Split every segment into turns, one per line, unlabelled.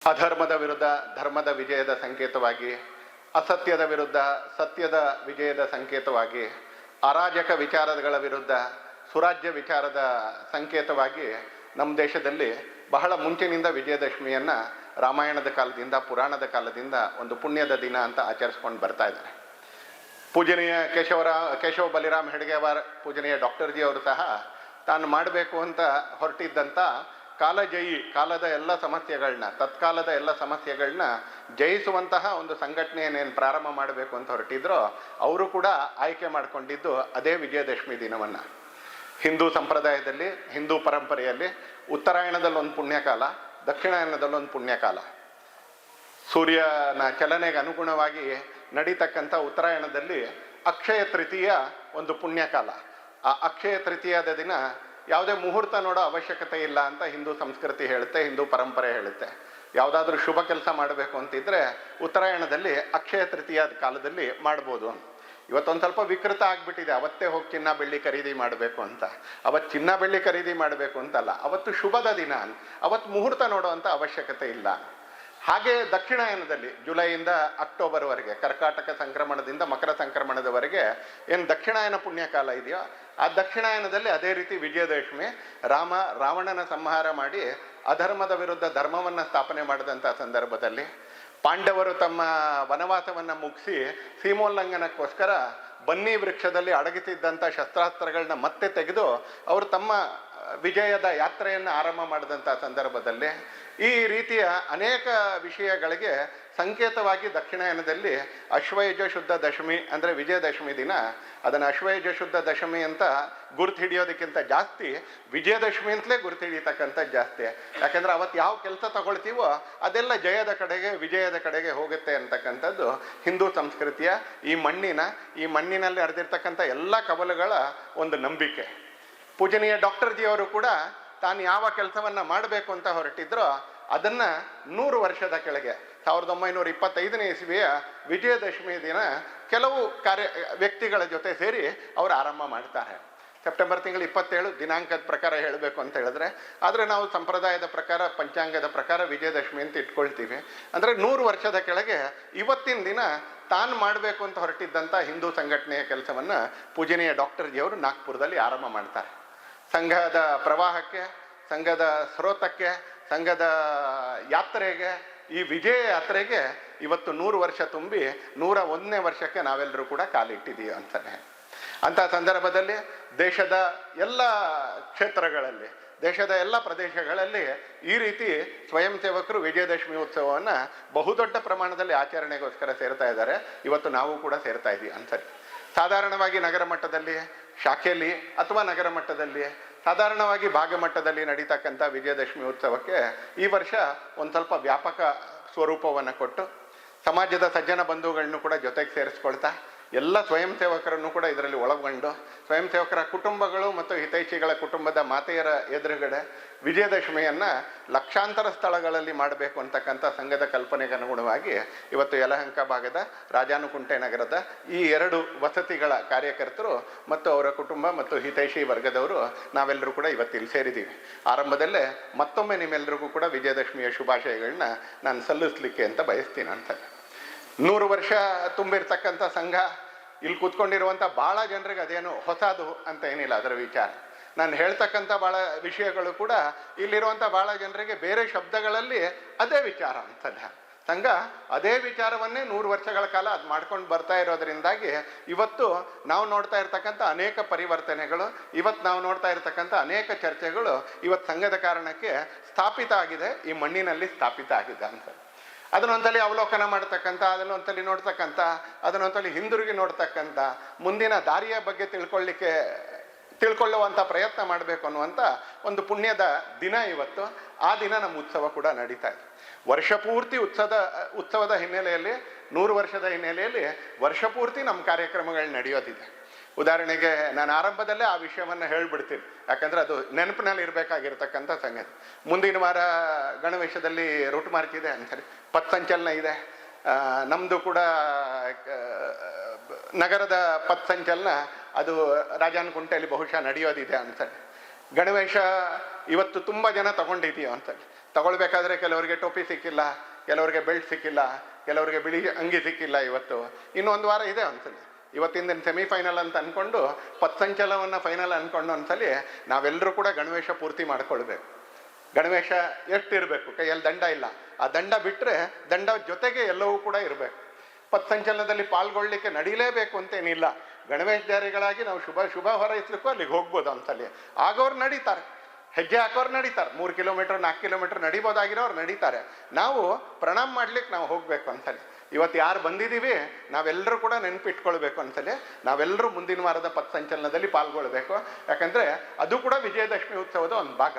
ಅಧರ್ಮದ ವಿರುದ್ಧ ಧರ್ಮದ ವಿಜಯದ ಸಂಕೇತವಾಗಿ, ಅಸತ್ಯದ ವಿರುದ್ಧ ಸತ್ಯದ ವಿಜಯದ ಸಂಕೇತವಾಗಿ, ಅರಾಜಕ ವಿಚಾರಗಳ ವಿರುದ್ಧ ಸುರಾಜ್ಯ ವಿಚಾರದ ಸಂಕೇತವಾಗಿ ನಮ್ಮ ದೇಶದಲ್ಲಿ ಬಹಳ ಮುಂಚಿನಿಂದ ವಿಜಯದಶಮಿಯನ್ನು ರಾಮಾಯಣದ ಕಾಲದಿಂದ ಪುರಾಣದ ಕಾಲದಿಂದ ಒಂದು ಪುಣ್ಯದ ದಿನ ಅಂತ ಆಚರಿಸ್ಕೊಂಡು ಬರ್ತಾ ಇದ್ದಾರೆ. ಪೂಜನೀಯ ಕೇಶವ ಬಲಿರಾಮ್ ಹೆಡ್ಗೇವಾರ್, ಪೂಜನೀಯ ಡಾಕ್ಟರ್ ಜಿ ಅವರು ಸಹ ತಾನು ಮಾಡಬೇಕು ಅಂತ ಹೊರಟಿದ್ದಂಥ ಕಾಲಜಯಿ, ಕಾಲದ ಎಲ್ಲ ಸಮಸ್ಯೆಗಳನ್ನ, ತತ್ಕಾಲದ ಎಲ್ಲ ಸಮಸ್ಯೆಗಳನ್ನ ಜಯಿಸುವಂತಹ ಒಂದು ಸಂಘಟನೆಯನ್ನೇನು ಪ್ರಾರಂಭ ಮಾಡಬೇಕು ಅಂತ ಹೊರಟಿದ್ರೋ ಅವರು ಕೂಡ ಆಯ್ಕೆ ಮಾಡಿಕೊಂಡಿದ್ದು ಅದೇ ವಿಜಯದಶಮಿ ದಿನವನ್ನು. ಹಿಂದೂ ಸಂಪ್ರದಾಯದಲ್ಲಿ, ಹಿಂದೂ ಪರಂಪರೆಯಲ್ಲಿ ಉತ್ತರಾಯಣದಲ್ಲೊಂದು ಪುಣ್ಯಕಾಲ, ದಕ್ಷಿಣಾಯನದಲ್ಲೊಂದು ಪುಣ್ಯಕಾಲ. ಸೂರ್ಯನ ಚಲನೆಗೆ ಅನುಗುಣವಾಗಿ ನಡೀತಕ್ಕಂಥ ಉತ್ತರಾಯಣದಲ್ಲಿ ಅಕ್ಷಯ ತೃತೀಯ ಒಂದು ಪುಣ್ಯಕಾಲ. ಆ ಅಕ್ಷಯ ತೃತೀಯದ ದಿನ ಯಾವುದೇ ಮುಹೂರ್ತ ನೋಡೋ ಅವಶ್ಯಕತೆ ಇಲ್ಲ ಅಂತ ಹಿಂದೂ ಸಂಸ್ಕೃತಿ ಹೇಳುತ್ತೆ, ಹಿಂದೂ ಪರಂಪರೆ ಹೇಳುತ್ತೆ. ಯಾವುದಾದ್ರೂ ಶುಭ ಕೆಲಸ ಮಾಡಬೇಕು ಅಂತಿದ್ರೆ ಉತ್ತರಾಯಣದಲ್ಲಿ ಅಕ್ಷಯ ತೃತೀಯದ ಕಾಲದಲ್ಲಿ ಮಾಡ್ಬೋದು. ಇವತ್ತೊಂದು ಸ್ವಲ್ಪ ವಿಕೃತ ಆಗಿಬಿಟ್ಟಿದೆ, ಅವತ್ತೇ ಹೋಗಿ ಚಿನ್ನ ಬೆಳ್ಳಿ ಖರೀದಿ ಮಾಡಬೇಕು ಅಂತ. ಅವತ್ತು ಚಿನ್ನ ಬೆಳ್ಳಿ ಖರೀದಿ ಮಾಡಬೇಕು ಅಂತಲ್ಲ, ಅವತ್ತು ಶುಭದ ದಿನ, ಅವತ್ತು ಮುಹೂರ್ತ ನೋಡೋ ಅಂಥ ಅವಶ್ಯಕತೆ ಇಲ್ಲ. ಹಾಗೆ ದಕ್ಷಿಣಾಯನದಲ್ಲಿ ಜುಲೈಯಿಂದ ಅಕ್ಟೋಬರ್ವರೆಗೆ, ಕರ್ಕಾಟಕ ಸಂಕ್ರಮಣದಿಂದ ಮಕರ ಸಂಕ್ರಮಣದವರೆಗೆ ಏನು ದಕ್ಷಿಣಾಯನ ಪುಣ್ಯಕಾಲ ಇದೆಯೋ, ಆ ದಕ್ಷಿಣಾಯನದಲ್ಲಿ ಅದೇ ರೀತಿ ವಿಜಯದಶಮಿ. ರಾವಣನ ಸಂಹಾರ ಮಾಡಿ ಅಧರ್ಮದ ವಿರುದ್ಧ ಧರ್ಮವನ್ನು ಸ್ಥಾಪನೆ ಮಾಡಿದಂಥ ಸಂದರ್ಭದಲ್ಲಿ ಪಾಂಡವರು ತಮ್ಮ ವನವಾಸವನ್ನು ಮುಗಿಸಿ ಸೀಮೋಲ್ಲಂಘನಕ್ಕೋಸ್ಕರ ಬನ್ನಿ ವೃಕ್ಷದಲ್ಲಿ ಅಡಗಿಸಿದ್ದಂಥ ಶಸ್ತ್ರಾಸ್ತ್ರಗಳನ್ನ ಮತ್ತೆ ತೆಗೆದು ಅವರು ತಮ್ಮ ವಿಜಯದ ಯಾತ್ರೆಯನ್ನು ಆರಂಭ ಮಾಡಿದಂಥ ಸಂದರ್ಭದಲ್ಲಿ ಈ ರೀತಿಯ ಅನೇಕ ವಿಷಯಗಳಿಗೆ ಸಂಕೇತವಾಗಿ ದಕ್ಷಿಣಾಯನದಲ್ಲಿ ಅಶ್ವಯುಜ ಶುದ್ಧ ದಶಮಿ ಅಂದರೆ ವಿಜಯದಶಮಿ ದಿನ, ಅದನ್ನು ಅಶ್ವಯುಜ ಶುದ್ಧ ದಶಮಿ ಅಂತ ಗುರುತು ಹಿಡಿಯೋದಕ್ಕಿಂತ ಜಾಸ್ತಿ ವಿಜಯದಶಮಿ ಅಂತಲೇ ಗುರುತು ಹಿಡಿತಕ್ಕಂಥದ್ದು ಜಾಸ್ತಿ. ಯಾಕೆಂದರೆ ಅವತ್ತು ಯಾವ ಕೆಲಸ ತಗೊಳ್ತೀವೋ ಅದೆಲ್ಲ ಜಯದ ಕಡೆಗೆ, ವಿಜಯದ ಕಡೆಗೆ ಹೋಗುತ್ತೆ ಅಂತಕ್ಕಂಥದ್ದು ಹಿಂದೂ ಸಂಸ್ಕೃತಿಯ ಈ ಮಣ್ಣಿನಲ್ಲಿ ಹರಿದಿರ್ತಕ್ಕಂಥ ಎಲ್ಲ ಕವಲುಗಳ ಒಂದು ನಂಬಿಕೆ. ಪೂಜನೀಯ ಡಾಕ್ಟರ್ ಜಿ ಅವರು ಕೂಡ ತಾನು ಯಾವ ಕೆಲಸವನ್ನು ಮಾಡಬೇಕು ಅಂತ ಹೊರಟಿದ್ರೋ ಅದನ್ನು 100 ವರ್ಷದ ಕೆಳಗೆ 1925ನೇ ಇಸ್ವಿಯ ವಿಜಯದಶಮಿ ದಿನ ಕೆಲವು ವ್ಯಕ್ತಿಗಳ ಜೊತೆ ಸೇರಿ ಅವರು ಆರಂಭ ಮಾಡ್ತಾರೆ. ಸೆಪ್ಟೆಂಬರ್ ತಿಂಗಳು 27 ದಿನಾಂಕದ ಪ್ರಕಾರ ಹೇಳಬೇಕು ಅಂತ ಹೇಳಿದ್ರೆ, ಆದರೆ ನಾವು ಸಂಪ್ರದಾಯದ ಪ್ರಕಾರ, ಪಂಚಾಂಗದ ಪ್ರಕಾರ ವಿಜಯದಶಮಿ ಅಂತ ಇಟ್ಕೊಳ್ತೀವಿ. ಅಂದರೆ 100 ವರ್ಷದ ಕೆಳಗೆ ಇವತ್ತಿನ ದಿನ ತಾನು ಮಾಡಬೇಕು ಅಂತ ಹೊರಟಿದ್ದಂಥ ಹಿಂದೂ ಸಂಘಟನೆಯ ಕೆಲಸವನ್ನು ಪೂಜನೀಯ ಡಾಕ್ಟರ್ ಜಿ ಅವರು ನಾಗ್ಪುರದಲ್ಲಿ ಆರಂಭ ಮಾಡ್ತಾರೆ. ಸಂಘದ ಪ್ರವಾಹಕ್ಕೆ, ಸಂಘದ ಸ್ರೋತಕ್ಕೆ, ಸಂಘದ ಯಾತ್ರೆಗೆ, ಈ ವಿಜಯ ಯಾತ್ರೆಗೆ ಇವತ್ತು 100 ವರ್ಷ ತುಂಬಿ 101ನೇ ವರ್ಷಕ್ಕೆ ನಾವೆಲ್ಲರೂ ಕೂಡ ಕಾಲಿಟ್ಟಿದ್ದೀವಿ ಅಂತಾನೆ. ಅಂಥ ಸಂದರ್ಭದಲ್ಲಿ ದೇಶದ ಎಲ್ಲ ಕ್ಷೇತ್ರಗಳಲ್ಲಿ, ದೇಶದ ಎಲ್ಲ ಪ್ರದೇಶಗಳಲ್ಲಿ ಈ ರೀತಿ ಸ್ವಯಂ ಸೇವಕರು ವಿಜಯದಶಮಿ ಉತ್ಸವವನ್ನು ಬಹುದೊಡ್ಡ ಪ್ರಮಾಣದಲ್ಲಿ ಆಚರಣೆಗೋಸ್ಕರ ಸೇರ್ತಾ ಇದ್ದಾರೆ. ಇವತ್ತು ನಾವು ಕೂಡ ಸೇರ್ತಾ ಇದ್ದೀವಿ ಅನ್ಸರಿ. ಸಾಧಾರಣವಾಗಿ ನಗರ ಮಟ್ಟದಲ್ಲಿ, ಶಾಖೆಯಲ್ಲಿ ಅಥವಾ ನಗರ ಮಟ್ಟದಲ್ಲಿ, ಸಾಧಾರಣವಾಗಿ ಭಾಗಮಟ್ಟದಲ್ಲಿ ನಡೀತಕ್ಕಂಥ ವಿಜಯದಶಮಿ ಉತ್ಸವಕ್ಕೆ ಈ ವರ್ಷ ಒಂದು ಸ್ವಲ್ಪ ವ್ಯಾಪಕ ಸ್ವರೂಪವನ್ನು ಕೊಟ್ಟು ಸಮಾಜದ ಸಜ್ಜನ ಬಂಧುಗಳನ್ನು ಕೂಡ ಜೊತೆಗೆ ಸೇರಿಸ್ಕೊಳ್ತಾ ಎಲ್ಲ ಸ್ವಯಂ ಸೇವಕರನ್ನು ಕೂಡ ಇದರಲ್ಲಿ ಒಳಗೊಂಡು ಸ್ವಯಂ ಸೇವಕರ ಕುಟುಂಬಗಳು ಮತ್ತು ಹಿತೈಷಿಗಳ ಕುಟುಂಬದ ಮಾತೆಯರ ಎದುರುಗಡೆ ವಿಜಯದಶಮಿಯನ್ನು ಲಕ್ಷಾಂತರ ಸ್ಥಳಗಳಲ್ಲಿ ಮಾಡಬೇಕು ಅಂತಕ್ಕಂಥ ಸಂಘದ ಕಲ್ಪನೆಗೆ ಅನುಗುಣವಾಗಿ ಇವತ್ತು ಯಲಹಂಕ ಭಾಗದ ರಾಜಾನುಕುಂಟೆ ನಗರದ ಈ 2 ವಸತಿಗಳ ಕಾರ್ಯಕರ್ತರು ಮತ್ತು ಅವರ ಕುಟುಂಬ ಮತ್ತು ಹಿತೈಷಿ ವರ್ಗದವರು ನಾವೆಲ್ಲರೂ ಕೂಡ ಇವತ್ತಿಲ್ಲಿ ಸೇರಿದ್ದೀವಿ. ಆರಂಭದಲ್ಲೇ ಮತ್ತೊಮ್ಮೆ ನಿಮ್ಮೆಲ್ಲರಿಗೂ ಕೂಡ ವಿಜಯದಶಮಿಯ ಶುಭಾಶಯಗಳನ್ನ ನಾನು ಸಲ್ಲಿಸಲಿಕ್ಕೆ ಅಂತ ಬಯಸ್ತೀನಿ ಅಂತ. 100 ವರ್ಷ ತುಂಬಿರ್ತಕ್ಕಂಥ ಸಂಘ, ಇಲ್ಲಿ ಕೂತ್ಕೊಂಡಿರುವಂಥ ಭಾಳ ಜನರಿಗೆ ಅದೇನು ಹೊಸದು ಅಂತ ಏನಿಲ್ಲ ಅದರ ವಿಚಾರ. ನಾನು ಹೇಳ್ತಕ್ಕಂಥ ಭಾಳ ವಿಷಯಗಳು ಕೂಡ ಇಲ್ಲಿರುವಂಥ ಭಾಳ ಜನರಿಗೆ ಬೇರೆ ಶಬ್ದಗಳಲ್ಲಿ ಅದೇ ವಿಚಾರ ಅಂತಲ್ಲ. ಸಂಘ ಅದೇ ವಿಚಾರವನ್ನೇ 100 ವರ್ಷಗಳ ಕಾಲ ಅದು ಮಾಡ್ಕೊಂಡು ಬರ್ತಾ ಇರೋದ್ರಿಂದಾಗಿ ಇವತ್ತು ನಾವು ನೋಡ್ತಾ ಇರ್ತಕ್ಕಂಥ ಅನೇಕ ಪರಿವರ್ತನೆಗಳು, ಇವತ್ತು ನಾವು ನೋಡ್ತಾ ಇರ್ತಕ್ಕಂಥ ಅನೇಕ ಚರ್ಚೆಗಳು ಇವತ್ತು ಸಂಘದ ಕಾರಣಕ್ಕೆ ಸ್ಥಾಪಿತ ಆಗಿದೆ, ಈ ಮಣ್ಣಿನಲ್ಲಿ ಸ್ಥಾಪಿತ ಆಗಿದೆ ಅಂತ. ಅದನ್ನೊಂದ್ಸಲಿ ಅವಲೋಕನ ಮಾಡ್ತಕ್ಕಂಥ, ಅದನ್ನೊಂದ್ಸಲಿ ನೋಡ್ತಕ್ಕಂಥ, ಅದನ್ನೊಂದ್ಸಲಿ ಹಿಂದಿರುಗಿ ನೋಡ್ತಕ್ಕಂಥ, ಮುಂದಿನ ದಾರಿಯ ಬಗ್ಗೆ ತಿಳ್ಕೊಳ್ಳುವಂಥ ಪ್ರಯತ್ನ ಮಾಡಬೇಕು ಅನ್ನುವಂಥ ಒಂದು ಪುಣ್ಯದ ದಿನ ಇವತ್ತು. ಆ ದಿನ ನಮ್ಮ ಉತ್ಸವ ಕೂಡ ನಡೀತಾ ಇದೆ. ವರ್ಷಪೂರ್ತಿ ಉತ್ಸವದ ಹಿನ್ನೆಲೆಯಲ್ಲಿ, 100 ವರ್ಷದ ಹಿನ್ನೆಲೆಯಲ್ಲಿ ವರ್ಷಪೂರ್ತಿ ನಮ್ಮ ಕಾರ್ಯಕ್ರಮಗಳು ನಡೆಯೋದಿದೆ. ಉದಾಹರಣೆಗೆ ನಾನು ಆರಂಭದಲ್ಲೇ ಆ ವಿಷಯವನ್ನು ಹೇಳ್ಬಿಡ್ತೀನಿ, ಯಾಕಂದರೆ ಅದು ನೆನಪಿನಲ್ಲಿ ಇರಬೇಕಾಗಿರ್ತಕ್ಕಂಥ ಸಂಗತಿ. ಮುಂದಿನ ವಾರ ಗಣವೇಶದಲ್ಲಿ ರೂಟ್ ಮಾರ್ಕ್ ಇದೆ ಅಂತಾರೆ, ಪಥಸಂಚಲನ ಇದೆ. ನಮ್ಮದು ಕೂಡ ನಗರದ ಪಥಸಂಚಲನ ಅದು ರಾಜಾನುಕುಂಟೆಯಲ್ಲಿ ಬಹುಶಃ ನಡೆಯೋದಿದೆ ಅಂತಾರೆ. ಗಣವೇಶ ಇವತ್ತು ತುಂಬ ಜನ ತಗೊಂಡಿದೀಯೋ ಅಂತಾರೆ. ತಗೊಳ್ಬೇಕಾದ್ರೆ ಕೆಲವರಿಗೆ ಟೋಪಿ ಸಿಕ್ಕಿಲ್ಲ, ಕೆಲವರಿಗೆ ಬೆಲ್ಟ್ ಸಿಕ್ಕಿಲ್ಲ, ಕೆಲವರಿಗೆ ಬಿಳಿ ಅಂಗಿ ಸಿಕ್ಕಿಲ್ಲ. ಇವತ್ತು ಇನ್ನೊಂದು ವಾರ ಇದೆ ಒಂದ್ಸಲಿ. ಇವತ್ತಿನ ದಿನ ಸೆಮಿಫೈನಲ್ ಅಂತ ಅಂದ್ಕೊಂಡು ಪಥಸಂಚಲನವನ್ನು ಫೈನಲ್ ಅಂದ್ಕೊಂಡು ಒಂದ್ಸಲಿ ನಾವೆಲ್ಲರೂ ಕೂಡ ಗಣವೇಶ ಪೂರ್ತಿ ಮಾಡ್ಕೊಳ್ಬೇಕು. ಗಣವೇಶ ಎಷ್ಟಿರಬೇಕು, ಕೈಯಲ್ಲಿ ದಂಡ ಇಲ್ಲ, ಆ ದಂಡ ಬಿಟ್ಟರೆ ದಂಡ ಜೊತೆಗೆ ಎಲ್ಲವೂ ಕೂಡ ಇರಬೇಕು. ಪಥಸಂಚಲನದಲ್ಲಿ ಪಾಲ್ಗೊಳ್ಳಿಕ್ಕೆ ನಡೀಲೇಬೇಕು ಅಂತೇನಿಲ್ಲ. ಗಣವೇಶಧಾರಿಗಳಾಗಿ ನಾವು ಶುಭ ಹೊರೈಸ್ಲಿಕ್ಕೂ ಅಲ್ಲಿಗೆ ಹೋಗ್ಬೋದು ಒಂದ್ಸಲಿ. ಆಗೋರು ನಡೀತಾರೆ, ಹೆಜ್ಜೆ ಹಾಕೋರು ನಡೀತಾರೆ, 3 ಕಿಲೋಮೀಟರ್ 4 ಕಿಲೋಮೀಟರ್ ನಡಿಬೋದಾಗಿರೋರು ನಡೀತಾರೆ. ನಾವು ಪ್ರಣಾಮ ಮಾಡ್ಲಿಕ್ಕೆ ನಾವು ಹೋಗ್ಬೇಕು ಒಂದ್ಸಲಿ. ಇವತ್ತು ಯಾರು ಬಂದಿದ್ದೀವಿ ನಾವೆಲ್ಲರೂ ಕೂಡ ನೆನಪಿಟ್ಕೊಳ್ಬೇಕು ಒಂದ್ಸಲಿ. ನಾವೆಲ್ಲರೂ ಮುಂದಿನ ವಾರದ ಪಥಸಂಚಲನದಲ್ಲಿ ಪಾಲ್ಗೊಳ್ಬೇಕು. ಯಾಕಂದರೆ ಅದು ಕೂಡ ವಿಜಯದಶಮಿ ಉತ್ಸವದ ಒಂದು ಭಾಗ.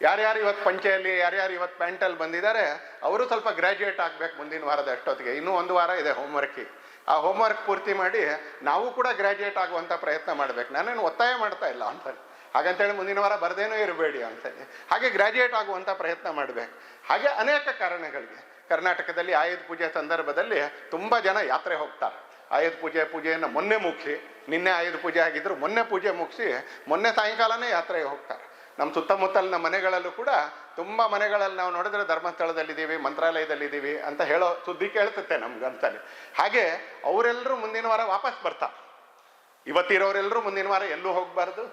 ಯಾರ್ಯಾರು ಇವತ್ತು ಪಂಚೆಯಲ್ಲಿ, ಯಾರ್ಯಾರು ಇವತ್ತು ಪ್ಯಾಂಟಲ್ಲಿ ಬಂದಿದ್ದಾರೆ ಅವರು ಸ್ವಲ್ಪ ಗ್ರ್ಯಾಜುಯೇಟ್ ಆಗಬೇಕು ಮುಂದಿನ ವಾರದ ಅಷ್ಟೊತ್ತಿಗೆ. ಇನ್ನೂ 1 ವಾರ ಇದೆ ಹೋಮ್ವರ್ಕಿಗೆ. ಆ ಹೋಮ್ವರ್ಕ್ ಪೂರ್ತಿ ಮಾಡಿ ನಾವು ಕೂಡ ಗ್ರ್ಯಾಜುಯೇಟ್ ಆಗುವಂಥ ಪ್ರಯತ್ನ ಮಾಡಬೇಕು. ನಾನೇನು ಒತ್ತಾಯ ಮಾಡ್ತಾ ಇಲ್ಲ ಅಂತೇಳಿ, ಹಾಗಂತೇಳಿ ಮುಂದಿನ ವಾರ ಬರ್ದೇನೂ ಇರಬೇಡಿ ಅಂತೇಳಿ. ಹಾಗೆ ಗ್ರ್ಯಾಜುಯೇಟ್ ಆಗುವಂಥ ಪ್ರಯತ್ನ ಮಾಡಬೇಕು. ಹಾಗೆ ಅನೇಕ ಕಾರಣಗಳಿಗೆ ಕರ್ನಾಟಕದಲ್ಲಿ ಆಯುಧ ಪೂಜೆ ಸಂದರ್ಭದಲ್ಲಿ ತುಂಬ ಜನ ಯಾತ್ರೆ ಹೋಗ್ತಾರೆ. ಆಯುಧ ಪೂಜೆಯನ್ನು ಮೊನ್ನೆ ಮುಗಿಸಿ, ನಿನ್ನೆ ಆಯುಧ ಪೂಜೆ ಆಗಿದ್ರು, ಮೊನ್ನೆ ಪೂಜೆ ಮುಗಿಸಿ ಮೊನ್ನೆ ಸಾಯಂಕಾಲನೇ ಯಾತ್ರೆಗೆ ಹೋಗ್ತಾರೆ. ನಮ್ಮ ಸುತ್ತಮುತ್ತಲಿನ ಮನೆಗಳಲ್ಲೂ ಕೂಡ ತುಂಬ ಮನೆಗಳಲ್ಲಿ ನಾವು ನೋಡಿದ್ರೆ ಧರ್ಮಸ್ಥಳದಲ್ಲಿದ್ದೀವಿ, ಮಂತ್ರಾಲಯದಲ್ಲಿದ್ದೀವಿ ಅಂತ ಹೇಳೋ ಸುದ್ದಿ ಕೇಳ್ಸುತ್ತೆ ನಮ್ಗಂತಲೇ. ಹಾಗೆ ಅವರೆಲ್ಲರೂ ಮುಂದಿನ ವಾರ ವಾಪಸ್ ಬರ್ತಾರೆ. ಇವತ್ತಿರೋರೆಲ್ಲರೂ ಮುಂದಿನ ವಾರ ಎಲ್ಲೂ ಹೋಗಬಾರ್ದು.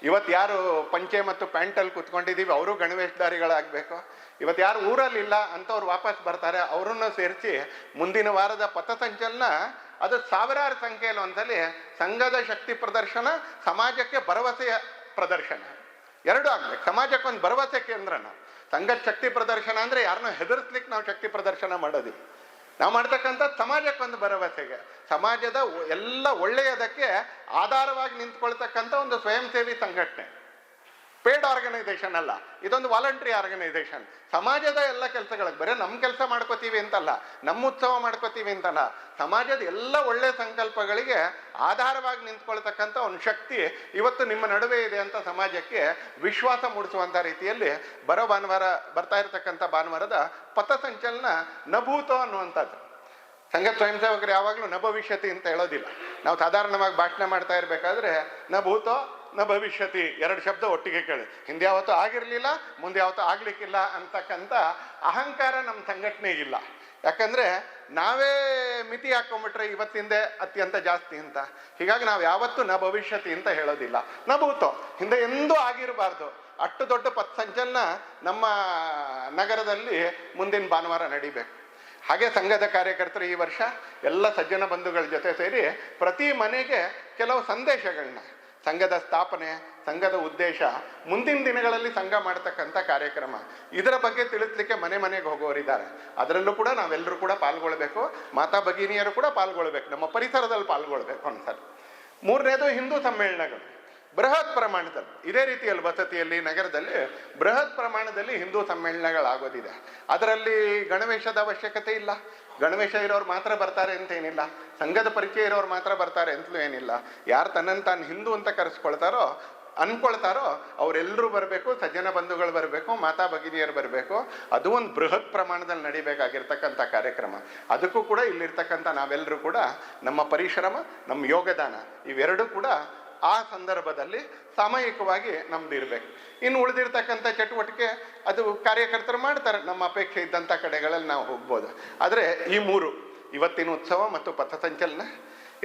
ಇವತ್ತು ಯಾರು ಪಂಚೆ ಮತ್ತು ಪ್ಯಾಂಟಲ್ಲಿ ಕೂತ್ಕೊಂಡಿದ್ದೀವಿ ಅವರು ಗಣವೇಶಧಾರಿಗಳಾಗಬೇಕು. ಇವತ್ತು ಯಾರು ಊರಲ್ಲಿಲ್ಲ ಅಂಥವ್ರು ವಾಪಸ್ ಬರ್ತಾರೆ, ಅವರನ್ನು ಸೇರಿಸಿ ಮುಂದಿನ ವಾರದ ಪಥಸಂಚಲನ ಅದು ಸಾವಿರಾರು ಸಂಖ್ಯೆಯಲ್ಲಿ ಒಂದ್ಸಲಿ ಸಂಘದ ಶಕ್ತಿ ಪ್ರದರ್ಶನ, ಸಮಾಜಕ್ಕೆ ಭರವಸೆಯ ಪ್ರದರ್ಶನ ಎರಡೂ ಆಗ್ಬೇಕು. ಸಮಾಜಕ್ಕೊಂದು ಭರವಸೆ ಕೇಂದ್ರನ. ಸಂಘದ ಶಕ್ತಿ ಪ್ರದರ್ಶನ ಅಂದರೆ ಯಾರನ್ನೂ ಹೆದರ್ಸ್ಲಿಕ್ಕೆ ನಾವು ಶಕ್ತಿ ಪ್ರದರ್ಶನ ಮಾಡೋದಿಲ್ಲ. ನಾವು ಮಾಡ್ತಕ್ಕಂಥ ಸಮಾಜಕ್ಕೊಂದು ಭರವಸೆಗೆ, ಸಮಾಜದ ಎಲ್ಲ ಒಳ್ಳೆಯದಕ್ಕೆ ಆಧಾರವಾಗಿ ನಿಂತ್ಕೊಳ್ತಕ್ಕಂಥ ಒಂದು ಸ್ವಯಂ ಸೇವಿ ಸಂಘಟನೆ. ಪೇಡ್ ಆರ್ಗನೈಸೇಷನ್ ಅಲ್ಲ, ಇದೊಂದು ವಾಲಂಟ್ರಿ ಆರ್ಗನೈಸೇಷನ್. ಸಮಾಜದ ಎಲ್ಲ ಕೆಲಸಗಳಿಗೆ ಬರೀ ನಮ್ಮ ಕೆಲಸ ಮಾಡ್ಕೋತೀವಿ ಅಂತಲ್ಲ, ನಮ್ಮ ಉತ್ಸವ ಮಾಡ್ಕೋತೀವಿ ಅಂತಲ್ಲ, ಸಮಾಜದ ಎಲ್ಲ ಒಳ್ಳೆಯ ಸಂಕಲ್ಪಗಳಿಗೆ ಆಧಾರವಾಗಿ ನಿಂತ್ಕೊಳ್ತಕ್ಕಂಥ ಒಂದು ಶಕ್ತಿ ಇವತ್ತು ನಿಮ್ಮ ನಡುವೆ ಇದೆ ಅಂತ ಸಮಾಜಕ್ಕೆ ವಿಶ್ವಾಸ ಮೂಡಿಸುವಂಥ ರೀತಿಯಲ್ಲಿ ಬರ್ತಾ ಇರತಕ್ಕಂಥ ಭಾನುವಾರದ ಪಥಸಂಚಲನ ನಭೂತೋ ಅನ್ನುವಂಥದ್ದು. ಸಂಘ ಸ್ವಯಂ ಸೇವಕರು ಯಾವಾಗಲೂ ನ ಭವಿಷ್ಯತಿ ಅಂತ ಹೇಳೋದಿಲ್ಲ. ನಾವು ಸಾಧಾರಣವಾಗಿ ಭಾಷಣ ಮಾಡ್ತಾ ಇರಬೇಕಾದ್ರೆ ನ ಭೂತೋ ನ ಭವಿಷ್ಯತಿ 2 ಶಬ್ದ ಒಟ್ಟಿಗೆ ಕೇಳಿ. ಹಿಂದೆ ಯಾವತ್ತೂ ಆಗಿರಲಿಲ್ಲ, ಮುಂದೆ ಯಾವತ್ತೂ ಆಗ್ಲಿಕ್ಕಿಲ್ಲ ಅಂತಕ್ಕಂಥ ಅಹಂಕಾರ ನಮ್ಮ ಸಂಘಟನೆಗಿಲ್ಲ. ಯಾಕಂದರೆ ನಾವೇ ಮಿತಿ ಹಾಕೊಂಡ್ಬಿಟ್ರೆ ಇವತ್ತಿಂದೆ ಅತ್ಯಂತ ಜಾಸ್ತಿ ಅಂತ. ಹೀಗಾಗಿ ನಾವು ಯಾವತ್ತೂ ನ ಭವಿಷ್ಯತಿ ಅಂತ ಹೇಳೋದಿಲ್ಲ. ನ ಭೂತೋ ಹಿಂದೆ ಎಂದೂ ಆಗಿರಬಾರ್ದು. ಅಷ್ಟು ದೊಡ್ಡ ಪಥಸಂಚಲನ ನಮ್ಮ ನಗರದಲ್ಲಿ ಮುಂದಿನ ಭಾನುವಾರ ನಡಿಬೇಕು. ಹಾಗೆ ಸಂಘದ ಕಾರ್ಯಕರ್ತರು ಈ ವರ್ಷ ಎಲ್ಲ ಸಜ್ಜನ ಬಂಧುಗಳ ಜೊತೆ ಸೇರಿ ಪ್ರತಿ ಮನೆಗೆ ಕೆಲವು ಸಂದೇಶಗಳನ್ನ, ಸಂಘದ ಸ್ಥಾಪನೆ, ಸಂಘದ ಉದ್ದೇಶ, ಮುಂದಿನ ದಿನಗಳಲ್ಲಿ ಸಂಘ ಮಾಡ್ತಕ್ಕಂಥ ಕಾರ್ಯಕ್ರಮ, ಇದರ ಬಗ್ಗೆ ತಿಳಿಸ್ಲಿಕ್ಕೆ ಮನೆ ಮನೆಗೆ ಹೋಗೋರಿದ್ದಾರೆ. ಅದರಲ್ಲೂ ಕೂಡ ನಾವೆಲ್ಲರೂ ಕೂಡ ಪಾಲ್ಗೊಳ್ಬೇಕು. ಮಾತಾ ಭಗಿನಿಯರು ಕೂಡ ಪಾಲ್ಗೊಳ್ಬೇಕು, ನಮ್ಮ ಪರಿಸರದಲ್ಲಿ ಪಾಲ್ಗೊಳ್ಬೇಕು ಒಂದ್ಸಲ. 3ನೇದು ಹಿಂದೂ ಸಮ್ಮೇಳನಗಳು ಬೃಹತ್ ಪ್ರಮಾಣದಲ್ಲಿ ಇದೇ ರೀತಿಯಲ್ಲಿ ವಸತಿಯಲ್ಲಿ ನಗರದಲ್ಲಿ ಬೃಹತ್ ಪ್ರಮಾಣದಲ್ಲಿ ಹಿಂದೂ ಸಮ್ಮೇಳನಗಳಾಗೋದಿದೆ. ಅದರಲ್ಲಿ ಗಣವೇಶದ ಅವಶ್ಯಕತೆ ಇಲ್ಲ. ಗಣವೇಶ ಇರೋರು ಮಾತ್ರ ಬರ್ತಾರೆ ಅಂತೇನಿಲ್ಲ, ಸಂಘದ ಪರಿಚಯ ಇರೋರು ಮಾತ್ರ ಬರ್ತಾರೆ ಅಂತಲೂ ಏನಿಲ್ಲ. ಯಾರು ತನ್ನನ್ನು ತಾನು ಹಿಂದೂ ಅಂತ ಅನ್ಕೊಳ್ತಾರೋ ಅವರೆಲ್ಲರೂ ಬರಬೇಕು, ಸಜ್ಜನ ಬಂಧುಗಳು ಬರಬೇಕು, ಮಾತಾ ಭಗಿನಿಯರು ಬರಬೇಕು. ಅದು ಒಂದು ಬೃಹತ್ ಪ್ರಮಾಣದಲ್ಲಿ ನಡಿಬೇಕಾಗಿರ್ತಕ್ಕಂಥ ಕಾರ್ಯಕ್ರಮ. ಅದಕ್ಕೂ ಕೂಡ ಇಲ್ಲಿರ್ತಕ್ಕಂಥ ನಾವೆಲ್ಲರೂ ಕೂಡ ನಮ್ಮ ಪರಿಶ್ರಮ, ನಮ್ಮ ಯೋಗದಾನ ಇವೆರಡೂ ಕೂಡ ಆ ಸಂದರ್ಭದಲ್ಲಿ ಸಾಮೂಹಿಕವಾಗಿ ನಮ್ದು ಇರಬೇಕು. ಇನ್ನು ಉಳಿದಿರ್ತಕ್ಕಂಥ ಚಟುವಟಿಕೆ ಅದು ಕಾರ್ಯಕರ್ತರು ಮಾಡ್ತಾರೆ. ನಮ್ಮ ಅಪೇಕ್ಷೆ ಇದ್ದಂಥ ಕಡೆಗಳಲ್ಲಿ ನಾವು ಹೋಗ್ಬೋದು. ಆದರೆ ಈ 3 ಇವತ್ತಿನ ಉತ್ಸವ ಮತ್ತು ಪಥಸಂಚಲನ,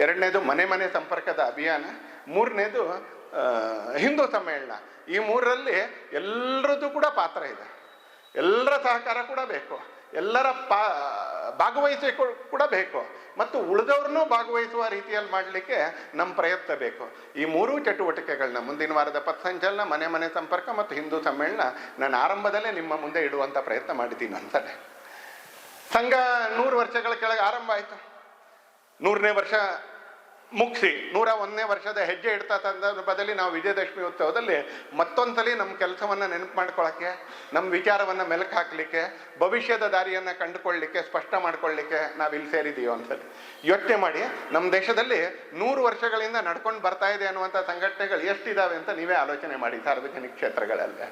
2ನೇದು ಮನೆ ಮನೆ ಸಂಪರ್ಕದ ಅಭಿಯಾನ, 3ನೇದು ಹಿಂದೂ ಸಮ್ಮೇಳನ. ಈ 3ರಲ್ಲಿ ಎಲ್ಲರದ್ದು ಕೂಡ ಪಾತ್ರ ಇದೆ. ಎಲ್ಲರ ಸಹಕಾರ ಕೂಡ ಬೇಕು, ಎಲ್ಲರ ಭಾಗವಹಿಸಬೇಕು ಕೂಡ ಬೇಕು, ಮತ್ತು ಉಳಿದವ್ರನ್ನೂ ಭಾಗವಹಿಸುವ ರೀತಿಯಲ್ಲಿ ಮಾಡಲಿಕ್ಕೆ ನಮ್ಮ ಪ್ರಯತ್ನ ಬೇಕು. ಈ 3 ಚಟುವಟಿಕೆಗಳನ್ನ ಮುಂದಿನ ವಾರದ ಪಥಸಂಚಲನ, ಮನೆ ಮನೆ ಸಂಪರ್ಕ ಮತ್ತು ಹಿಂದೂ ಸಮ್ಮೇಳನ ನಾನು ಆರಂಭದಲ್ಲೇ ನಿಮ್ಮ ಮುಂದೆ ಇಡುವಂಥ ಪ್ರಯತ್ನ ಮಾಡಿದ್ದೀನಿ ಅಂತಲೇ. ಸಂಘ 100 ವರ್ಷಗಳ ಕೆಳಗೆ ಆರಂಭ ಆಯಿತು. 100ನೇ ವರ್ಷ ಮುಗಿಸಿ 101ನೇ ವರ್ಷದ ಹೆಜ್ಜೆ ಇಡ್ತಾ ಸಂದರ್ಭದಲ್ಲಿ ನಾವು ವಿಜಯದಶಮಿ ಉತ್ಸವದಲ್ಲಿ ಮತ್ತೊಂದ್ಸಲಿ ನಮ್ಮ ಕೆಲಸವನ್ನು ನೆನಪು ಮಾಡ್ಕೊಳ್ಳೋಕ್ಕೆ, ನಮ್ಮ ವಿಚಾರವನ್ನು ಮೆಲುಕು ಹಾಕಲಿಕ್ಕೆ, ಭವಿಷ್ಯದ ದಾರಿಯನ್ನು ಕಂಡುಕೊಳ್ಳಲಿಕ್ಕೆ, ಸ್ಪಷ್ಟ ಮಾಡ್ಕೊಳ್ಳಿಕ್ಕೆ ನಾವಿಲ್ಲಿ ಸೇರಿದ್ದೀವಿ ಒಂದ್ಸಲಿ. ಯೋಚನೆ ಮಾಡಿ, ನಮ್ಮ ದೇಶದಲ್ಲಿ 100 ವರ್ಷಗಳಿಂದ ನಡ್ಕೊಂಡು ಬರ್ತಾ ಇದೆ ಅನ್ನುವಂಥ ಸಂಘಟನೆಗಳು ಎಷ್ಟಿದ್ದಾವೆ ಅಂತ ನೀವೇ ಆಲೋಚನೆ ಮಾಡಿ. ಸಾರ್ವಜನಿಕ ಕ್ಷೇತ್ರಗಳಲ್ಲೇ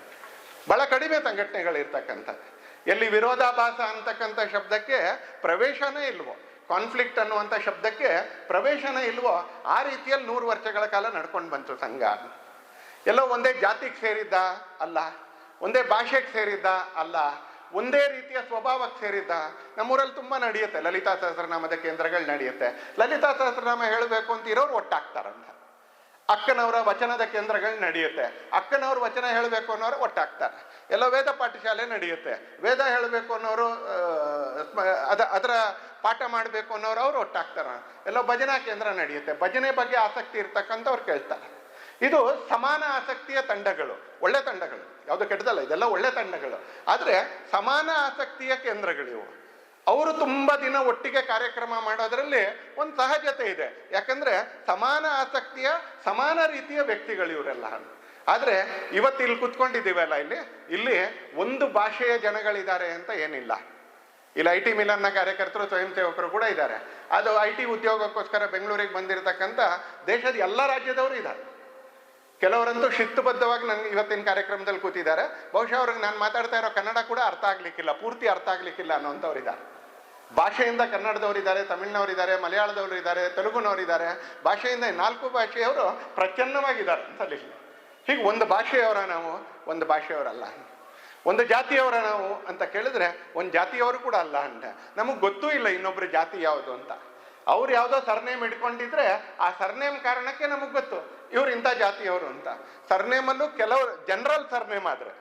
ಭಾಳ ಕಡಿಮೆ ಸಂಘಟನೆಗಳಿರ್ತಕ್ಕಂಥದ್ದು. ಎಲ್ಲಿ ವಿರೋಧಾಭಾಸ ಅಂತಕ್ಕಂಥ ಶಬ್ದಕ್ಕೆ ಪ್ರವೇಶನೇ ಇಲ್ವೋ, ಕಾನ್ಫ್ಲಿಕ್ಟ್ ಅನ್ನುವಂಥ ಶಬ್ದಕ್ಕೆ ಪ್ರವೇಶನೇ ಇಲ್ವೋ, ಆ ರೀತಿಯಲ್ಲಿ 100 ವರ್ಷಗಳ ಕಾಲ ನಡ್ಕೊಂಡು ಬಂತು ಸಂಘ. ಎಲ್ಲೋ ಒಂದೇ ಜಾತಿಗೆ ಸೇರಿದ್ದ ಅಲ್ಲ, ಒಂದೇ ಭಾಷೆಗೆ ಸೇರಿದ್ದ ಅಲ್ಲ, ಒಂದೇ ರೀತಿಯ ಸ್ವಭಾವಕ್ಕೆ ಸೇರಿದ್ದ. ನಮ್ಮೂರಲ್ಲಿ ತುಂಬ ನಡೆಯುತ್ತೆ, ಲಲಿತಾ ಸಹಸ್ರನಾಮದ ಕೇಂದ್ರಗಳು ನಡೆಯುತ್ತೆ. ಲಲಿತಾ ಸಹಸ್ರನಾಮ ಹೇಳಬೇಕು ಅಂತ ಇರೋರು ಒಟ್ಟಾಗ್ತಾರಂತ. ಅಕ್ಕನವರ ವಚನದ ಕೇಂದ್ರಗಳು ನಡೆಯುತ್ತೆ, ಅಕ್ಕನವ್ರ ವಚನ ಹೇಳಬೇಕು ಅನ್ನೋರು ಒಟ್ಟಾಗ್ತಾರೆ. ಎಲ್ಲೋ ವೇದ ಪಾಠಶಾಲೆ ನಡೆಯುತ್ತೆ, ವೇದ ಹೇಳಬೇಕು ಅನ್ನೋರು ಅದರ ಪಾಠ ಮಾಡಬೇಕು ಅನ್ನೋರು ಅವ್ರು ಒಟ್ಟಾಗ್ತಾರೆ. ಎಲ್ಲೋ ಭಜನಾ ಕೇಂದ್ರ ನಡೆಯುತ್ತೆ, ಭಜನೆ ಬಗ್ಗೆ ಆಸಕ್ತಿ ಇರ್ತಕ್ಕಂಥವ್ರು ಕೇಳ್ತಾರೆ. ಇದು ಸಮಾನ ಆಸಕ್ತಿಯ ತಂಡಗಳು, ಒಳ್ಳೆ ತಂಡಗಳು, ಯಾವುದು ಕೆಟ್ಟದಲ್ಲ, ಇದೆಲ್ಲ ಒಳ್ಳೆ ತಂಡಗಳು. ಆದರೆ ಸಮಾನ ಆಸಕ್ತಿಯ ಕೇಂದ್ರಗಳಿವು. ಅವರು ತುಂಬ ದಿನ ಒಟ್ಟಿಗೆ ಕಾರ್ಯಕ್ರಮ ಮಾಡೋದ್ರಲ್ಲಿ ಒಂದು ಸಹಜತೆ ಇದೆ. ಯಾಕಂದ್ರೆ ಸಮಾನ ಆಸಕ್ತಿಯ ಸಮಾನ ರೀತಿಯ ವ್ಯಕ್ತಿಗಳು ಇವರೆಲ್ಲ. ಆದರೆ ಇವತ್ತು ಇಲ್ಲಿ ಕುತ್ಕೊಂಡಿದ್ದೀವಲ್ಲ, ಇಲ್ಲಿ ಒಂದು ಭಾಷೆಯ ಜನಗಳಿದ್ದಾರೆ ಅಂತ ಏನಿಲ್ಲ. ಇಲ್ಲಿ IT ಮಿಲನ್ನ ಕಾರ್ಯಕರ್ತರು, ಸ್ವಯಂ ಸೇವಕರು ಕೂಡ ಇದ್ದಾರೆ. ಅದು IT ಉದ್ಯೋಗಕ್ಕೋಸ್ಕರ ಬೆಂಗಳೂರಿಗೆ ಬಂದಿರತಕ್ಕಂಥ ದೇಶದ ಎಲ್ಲ ರಾಜ್ಯದವರು ಇದ್ದಾರೆ. ಕೆಲವರಂತೂ ಶಿಸ್ತುಬದ್ಧವಾಗಿ ನನಗೆ ಇವತ್ತಿನ ಕಾರ್ಯಕ್ರಮದಲ್ಲಿ ಕೂತಿದ್ದಾರೆ. ಬಹುಶಃ ಅವ್ರಿಗೆ ನಾನು ಮಾತಾಡ್ತಾ ಇರೋ ಕನ್ನಡ ಕೂಡ ಅರ್ಥ ಆಗ್ಲಿಕ್ಕಿಲ್ಲ, ಪೂರ್ತಿ ಅರ್ಥ ಆಗ್ಲಿಕ್ಕಿಲ್ಲ ಅನ್ನೋಂಥವ್ರಿದ್ದಾರೆ. ಭಾಷೆಯಿಂದ ಕನ್ನಡದವರಿದ್ದಾರೆ, ತಮಿಳ್ನವರಿದ್ದಾರೆ, ಮಲಯಾಳದವರು ಇದ್ದಾರೆ, ತೆಲುಗುನವರಿದ್ದಾರೆ. ಭಾಷೆಯಿಂದ 4 ಭಾಷೆಯವರು ಪ್ರಚನ್ನವಾಗಿದ್ದಾರೆ ಅಂತಲ್ಲಿ. ಹೀಗೆ ಒಂದು ಭಾಷೆಯವರ ನಾವು, ಒಂದು ಭಾಷೆಯವರಲ್ಲ. ಒಂದು ಜಾತಿಯವರ ನಾವು ಅಂತ ಕೇಳಿದ್ರೆ ಒಂದು ಜಾತಿಯವರು ಕೂಡ ಅಲ್ಲ ಅಂತ. ನಮಗೆ ಗೊತ್ತೂ ಇಲ್ಲ ಇನ್ನೊಬ್ರು ಜಾತಿ ಯಾವುದು ಅಂತ. ಅವ್ರು ಯಾವುದೋ ಸರ್ನೇಮ್ ಇಟ್ಕೊಂಡಿದ್ರೆ ಆ ಸರ್ನೇಮ್ ಕಾರಣಕ್ಕೆ ನಮಗೆ ಗೊತ್ತು ಇವ್ರು ಇಂಥ ಜಾತಿಯವರು ಅಂತ. ಸರ್ನೇಮಲ್ಲೂ ಕೆಲವರು ಜನರಲ್ ಸರ್ನೇಮ್ ಆದ್ರೆ,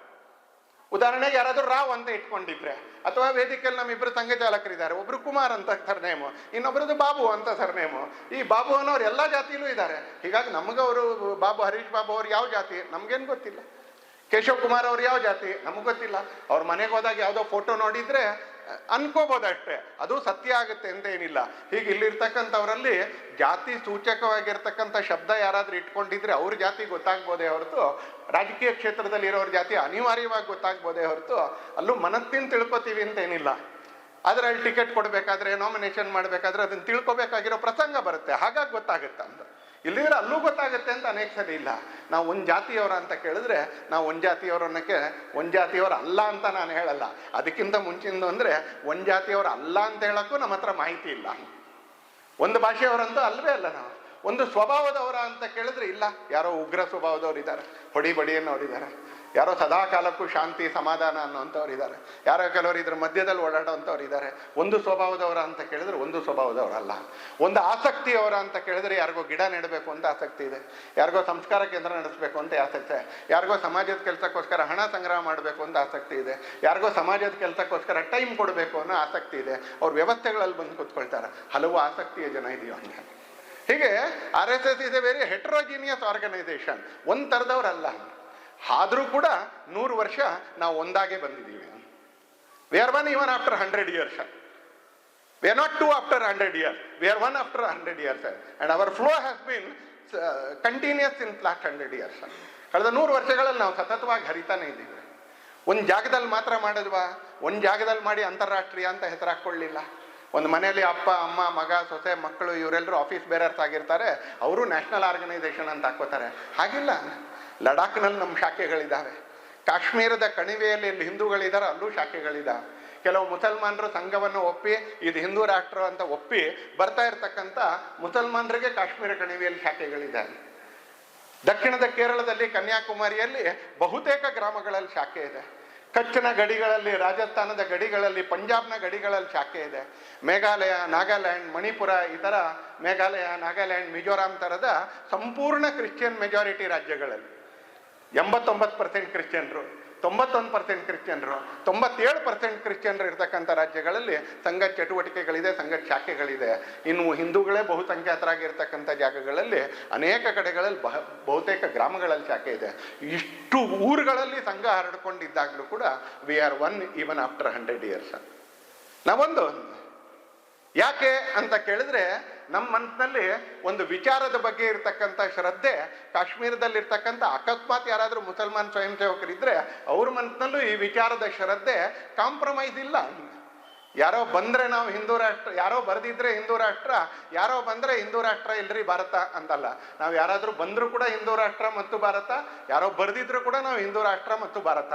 ಉದಾಹರಣೆಗೆ ಯಾರಾದ್ರೂ ರಾವ್ ಅಂತ ಇಟ್ಕೊಂಡಿದ್ರೆ, ಅಥವಾ ವೇದಿಕೆಯಲ್ಲಿ ನಮ್ಮಿಬ್ಬರು ಸಂಘ ಚಾಲಕರಿದ್ದಾರೆ, ಒಬ್ರು ಕುಮಾರ್ ಅಂತ ಸರ್ನೇಮು, ಇನ್ನೊಬ್ರದ್ದು ಬಾಬು ಅಂತ ಸರ್ನೇಮು. ಈ ಬಾಬು ಅನ್ನೋರು ಎಲ್ಲ ಜಾತಿಲೂ ಇದ್ದಾರೆ. ಹೀಗಾಗಿ ನಮಗವರು ಬಾಬು, ಹರೀಶ್ ಬಾಬು ಅವ್ರು ಯಾವ ಜಾತಿ ನಮ್ಗೇನು ಗೊತ್ತಿಲ್ಲ. ಕೇಶವ್ ಕುಮಾರ್ ಅವ್ರು ಯಾವ ಜಾತಿ ನಮಗೆ ಗೊತ್ತಿಲ್ಲ. ಅವ್ರ ಮನೆಗೆ ಹೋದಾಗ ಯಾವುದೋ ಫೋಟೋ ನೋಡಿದ್ರೆ ಅನ್ಕೋಬೋದಷ್ಟೇ, ಅದು ಸತ್ಯ ಆಗುತ್ತೆ ಅಂತ ಏನಿಲ್ಲ. ಹೀಗೆ ಇಲ್ಲಿರ್ತಕ್ಕಂಥವರಲ್ಲಿ ಜಾತಿ ಸೂಚಕವಾಗಿರ್ತಕ್ಕಂಥ ಶಬ್ದ ಯಾರಾದ್ರೂ ಇಟ್ಕೊಂಡಿದ್ರೆ ಅವ್ರ ಜಾತಿ ಗೊತ್ತಾಗ್ಬೋದೇ ಹೊರತು, ರಾಜಕೀಯ ಕ್ಷೇತ್ರದಲ್ಲಿ ಇರೋರ ಜಾತಿ ಅನಿವಾರ್ಯವಾಗಿ ಗೊತ್ತಾಗ್ಬೋದೇ ಹೊರತು ಅಲ್ಲೂ ಮನಸ್ಸಿನ ತಿಳ್ಕೊತೀವಿ ಅಂತ ಏನಿಲ್ಲ. ಆದರೆ ಅಲ್ಲಿ ಟಿಕೆಟ್ ಕೊಡಬೇಕಾದ್ರೆ, ನಾಮಿನೇಷನ್ ಮಾಡಬೇಕಾದ್ರೆ ಅದನ್ನು ತಿಳ್ಕೊಬೇಕಾಗಿರೋ ಪ್ರಸಂಗ ಬರುತ್ತೆ, ಹಾಗಾಗಿ ಗೊತ್ತಾಗುತ್ತೆ ಅಂತ. ಇಲ್ಲಿದ್ರೆ ಅಲ್ಲೂ ಗೊತ್ತಾಗುತ್ತೆ ಅಂತ ಅನೇಕ ಸರಿ ಇಲ್ಲ. ನಾವು ಒಂದು ಜಾತಿಯವರ ಅಂತ ಕೇಳಿದ್ರೆ ನಾವು ಒಂದು ಜಾತಿಯವರನ್ನಕ್ಕೆ ಒಂದು ಜಾತಿಯವರ ಅಲ್ಲ ಅಂತ ನಾನು ಹೇಳಲ್ಲ. ಅದಕ್ಕಿಂತ ಮುಂಚಿಂದು ಅಂದರೆ ಒಂದು ಜಾತಿಯವರ ಅಲ್ಲ ಅಂತ ಹೇಳಕ್ಕೂ ನಮ್ಮ ಹತ್ರ ಮಾಹಿತಿ ಇಲ್ಲ. ಒಂದು ಭಾಷೆಯವರಂತೂ ಅಲ್ವೇ ಅಲ್ಲ ನಾವು. ಒಂದು ಸ್ವಭಾವದವರ ಅಂತ ಕೇಳಿದ್ರೆ ಇಲ್ಲ, ಯಾರೋ ಉಗ್ರ ಸ್ವಭಾವದವ್ರು ಇದ್ದಾರೆ, ಹೊಡಿ ಬಡಿ ಅನ್ನೋರಿದ್ದಾರೆ, ಯಾರೋ ಸದಾ ಕಾಲಕ್ಕೂ ಶಾಂತಿ ಸಮಾಧಾನ ಅನ್ನೋಂಥವ್ರು ಇದ್ದಾರೆ, ಯಾರೋ ಕೆಲವರು ಇದ್ರ ಮಧ್ಯದಲ್ಲಿ ಓಡಾಡೋವಂಥವ್ರು ಇದ್ದಾರೆ. ಒಂದು ಸ್ವಭಾವದವರ ಅಂತ ಕೇಳಿದ್ರೆ ಒಂದು ಸ್ವಭಾವದವರಲ್ಲ. ಒಂದು ಆಸಕ್ತಿಯವರ ಅಂತ ಕೇಳಿದ್ರೆ ಯಾರಿಗೋ ಗಿಡ ನೆಡಬೇಕು ಅಂತ ಆಸಕ್ತಿ ಇದೆ, ಯಾರಿಗೋ ಸಂಸ್ಕಾರ ಕೇಂದ್ರ ನಡೆಸಬೇಕು ಅಂತ ಆಸಕ್ತಿ ಇದೆ, ಯಾರಿಗೋ ಸಮಾಜದ ಕೆಲಸಕ್ಕೋಸ್ಕರ ಹಣ ಸಂಗ್ರಹ ಮಾಡಬೇಕು ಅಂತ ಆಸಕ್ತಿ ಇದೆ, ಯಾರಿಗೋ ಸಮಾಜದ ಕೆಲಸಕ್ಕೋಸ್ಕರ ಟೈಮ್ ಕೊಡಬೇಕು ಅನ್ನೋ ಆಸಕ್ತಿ ಇದೆ. ಅವ್ರ ವ್ಯವಸ್ಥೆಗಳಲ್ಲಿ ಬಂದು ಕೂತ್ಕೊಳ್ತಾರೆ. ಹಲವು ಆಸಕ್ತಿಯ ಜನ ಇದೆಯೋ ಹಂಗೆ. ಹೀಗೆ RSS is a very heterogeneous organisation, ಒಂದು ಥರದವ್ರಲ್ಲ. ಆದರೂ ಕೂಡ 100 ವರ್ಷ ನಾವು ಒಂದಾಗೆ ಬಂದಿದ್ದೀವಿ. We are one even after 100 years. We are not 2 after 100 years. We are 1 after 100 years. And our flow has been continuous in last 100 years. ಕಳೆದ 100 ವರ್ಷಗಳಲ್ಲಿ ನಾವು ಸತತವಾಗಿ ಹರಿತಾನೆ ಇದ್ದೀವಿ. ಒಂದು ಜಾಗದಲ್ಲಿ ಮಾತ್ರ ಮಾಡಿದ್ವಾ, ಒಂದು ಜಾಗದಲ್ಲಿ ಮಾಡಿ ಅಂತಾರಾಷ್ಟ್ರೀಯ ಅಂತ ಹೆಸರು ಹಾಕ್ಕೊಳ್ಳಿಲ್ಲ. ಒಂದು ಮನೆಯಲ್ಲಿ ಅಪ್ಪ ಅಮ್ಮ ಮಗ ಸೊಸೆ ಮಕ್ಕಳು ಇವರೆಲ್ಲರೂ ಆಫೀಸ್ ಬೇರರ್ಸ್ ಆಗಿರ್ತಾರೆ, ಅವರು ನ್ಯಾಷನಲ್ ಆರ್ಗನೈಸೇಷನ್ ಅಂತ ಹಾಕೋತಾರೆ. ಹಾಗಿಲ್ಲ. ಲಡಾಖ್ನಲ್ಲಿ ನಮ್ಮ ಶಾಖೆಗಳಿದ್ದಾವೆ, ಕಾಶ್ಮೀರದ ಕಣಿವೆಯಲ್ಲಿ ಎಲ್ಲಿ ಹಿಂದೂಗಳಿದ್ದಾರೆ ಅಲ್ಲೂ ಶಾಖೆಗಳಿದ್ದಾವೆ. ಕೆಲವು ಮುಸಲ್ಮಾನರು ಸಂಘವನ್ನು ಒಪ್ಪಿ ಇದು ಹಿಂದೂ ರಾಷ್ಟ್ರ ಅಂತ ಒಪ್ಪಿ ಬರ್ತಾ ಇರ್ತಕ್ಕಂಥ ಮುಸಲ್ಮಾನರಿಗೆ ಕಾಶ್ಮೀರ ಕಣಿವೆಯಲ್ಲಿ ಶಾಖೆಗಳಿದ್ದಾವೆ. ದಕ್ಷಿಣದ ಕೇರಳದಲ್ಲಿ ಕನ್ಯಾಕುಮಾರಿಯಲ್ಲಿ ಬಹುತೇಕ ಗ್ರಾಮಗಳಲ್ಲಿ ಶಾಖೆ ಇದೆ. ಕಚ್ನ ಗಡಿಗಳಲ್ಲಿ, ರಾಜಸ್ಥಾನದ ಗಡಿಗಳಲ್ಲಿ, ಪಂಜಾಬ್ನ ಗಡಿಗಳಲ್ಲಿ ಶಾಖೆ ಇದೆ. ಮೇಘಾಲಯ, ನಾಗಾಲ್ಯಾಂಡ್, ಮಣಿಪುರ, ಈ ಥರ ಮೇಘಾಲಯ, ನಾಗಾಲ್ಯಾಂಡ್, ಮಿಜೋರಾಂ ಥರದ ಸಂಪೂರ್ಣ ಕ್ರಿಶ್ಚಿಯನ್ ಮೆಜಾರಿಟಿ ರಾಜ್ಯಗಳಲ್ಲಿ 89% ಕ್ರಿಶ್ಚಿಯನ್ರು, 91% ಕ್ರಿಶ್ಚಿಯನ್ರು, 97% ಕ್ರಿಶ್ಚಿಯನ್ರು ಇರ್ತಕ್ಕಂಥ ರಾಜ್ಯಗಳಲ್ಲಿ ಸಂಘ ಚಟುವಟಿಕೆಗಳಿದೆ, ಸಂಘ ಶಾಖೆಗಳಿದೆ. ಇನ್ನು ಹಿಂದೂಗಳೇ ಬಹುಸಂಖ್ಯಾತರಾಗಿರ್ತಕ್ಕಂಥ ಜಾಗಗಳಲ್ಲಿ ಅನೇಕ ಕಡೆಗಳಲ್ಲಿ ಬಹುತೇಕ ಗ್ರಾಮಗಳಲ್ಲಿ ಶಾಖೆ ಇದೆ. ಇಷ್ಟು ಊರುಗಳಲ್ಲಿ ಸಂಘ ಹರಡ್ಕೊಂಡಿದ್ದಾಗಲೂ ಕೂಡ V are one even after 100 years. ನಾವೊಂದು ಯಾಕೆ ಅಂತ ಕೇಳಿದ್ರೆ ನಮ್ಮ ಮನಸ್ಸಿನಲ್ಲಿ ಒಂದು ವಿಚಾರದ ಬಗ್ಗೆ ಇರ್ತಕ್ಕಂಥ ಶ್ರದ್ಧೆ, ಕಾಶ್ಮೀರದಲ್ಲಿರ್ತಕ್ಕಂಥ ಅಕಸ್ಮಾತ್ ಯಾರಾದರೂ ಮುಸಲ್ಮಾನ್ ಸ್ವಯಂ ಸೇವಕರಿದ್ರೆ ಅವ್ರ ಮನಸ್ಸಿನಲ್ಲೂ ಈ ವಿಚಾರದ ಶ್ರದ್ಧೆ ಕಾಂಪ್ರಮೈಸ್ ಇಲ್ಲ. ಯಾರೋ ಬಂದರೆ ನಾವು ಹಿಂದೂ ರಾಷ್ಟ್ರ, ಯಾರೋ ಬರೆದಿದ್ರೆ ಹಿಂದೂ ರಾಷ್ಟ್ರ, ಯಾರೋ ಬಂದರೆ ಹಿಂದೂ ರಾಷ್ಟ್ರ ಇಲ್ರಿ ಭಾರತ ಅಂತಲ್ಲ. ನಾವು ಯಾರಾದರೂ ಬಂದರೂ ಕೂಡ ಹಿಂದೂ ರಾಷ್ಟ್ರ ಮತ್ತು ಭಾರತ, ಯಾರೋ ಬರೆದಿದ್ರು ಕೂಡ ನಾವು ಹಿಂದೂ ರಾಷ್ಟ್ರ ಮತ್ತು ಭಾರತ.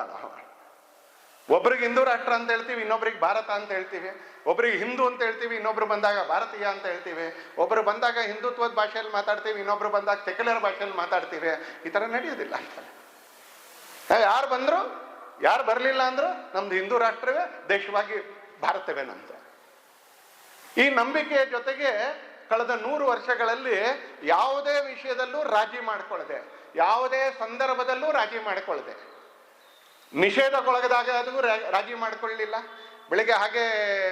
ಒಬ್ರಿಗೆ ಹಿಂದೂ ರಾಷ್ಟ್ರ ಅಂತ ಹೇಳ್ತೀವಿ, ಇನ್ನೊಬ್ರಿಗೆ ಭಾರತ ಅಂತ ಹೇಳ್ತೀವಿ. ಒಬ್ರಿಗೆ ಹಿಂದೂ ಅಂತ ಹೇಳ್ತೀವಿ, ಇನ್ನೊಬ್ರು ಬಂದಾಗ ಭಾರತೀಯ ಅಂತ ಹೇಳ್ತೀವಿ. ಒಬ್ರು ಬಂದಾಗ ಹಿಂದುತ್ವದ ಭಾಷೆಯಲ್ಲಿ ಮಾತಾಡ್ತೀವಿ, ಇನ್ನೊಬ್ರು ಬಂದಾಗ ಸೆಕ್ಯುಲರ್ ಭಾಷೆಯಲ್ಲಿ ಮಾತಾಡ್ತೀವಿ. ಈ ಥರ ನಡೆಯೋದಿಲ್ಲ. ನಾವು ಯಾರು ಬಂದರೂ ಯಾರು ಬರಲಿಲ್ಲ ಅಂದ್ರೂ ನಮ್ದು ಹಿಂದೂ ರಾಷ್ಟ್ರವೇ, ದೇಶವಾಗಿ ಭಾರತವೇ ನಮ್ದು. ಈ ನಂಬಿಕೆಯ ಜೊತೆಗೆ ಕಳೆದ 100 ವರ್ಷಗಳಲ್ಲಿ ಯಾವುದೇ ವಿಷಯದಲ್ಲೂ ರಾಜಿ ಮಾಡ್ಕೊಳ್ಳದೆ, ಯಾವುದೇ ಸಂದರ್ಭದಲ್ಲೂ ರಾಜಿ ಮಾಡ್ಕೊಳ್ಳದೆ, ನಿಷೇಧಕ್ಕೊಳಗದಾಗ ಅದು ರಾಜಿ ಮಾಡ್ಕೊಳ್ಳಿಲ್ಲ. ಬೆಳಿಗ್ಗೆ ಹಾಗೆ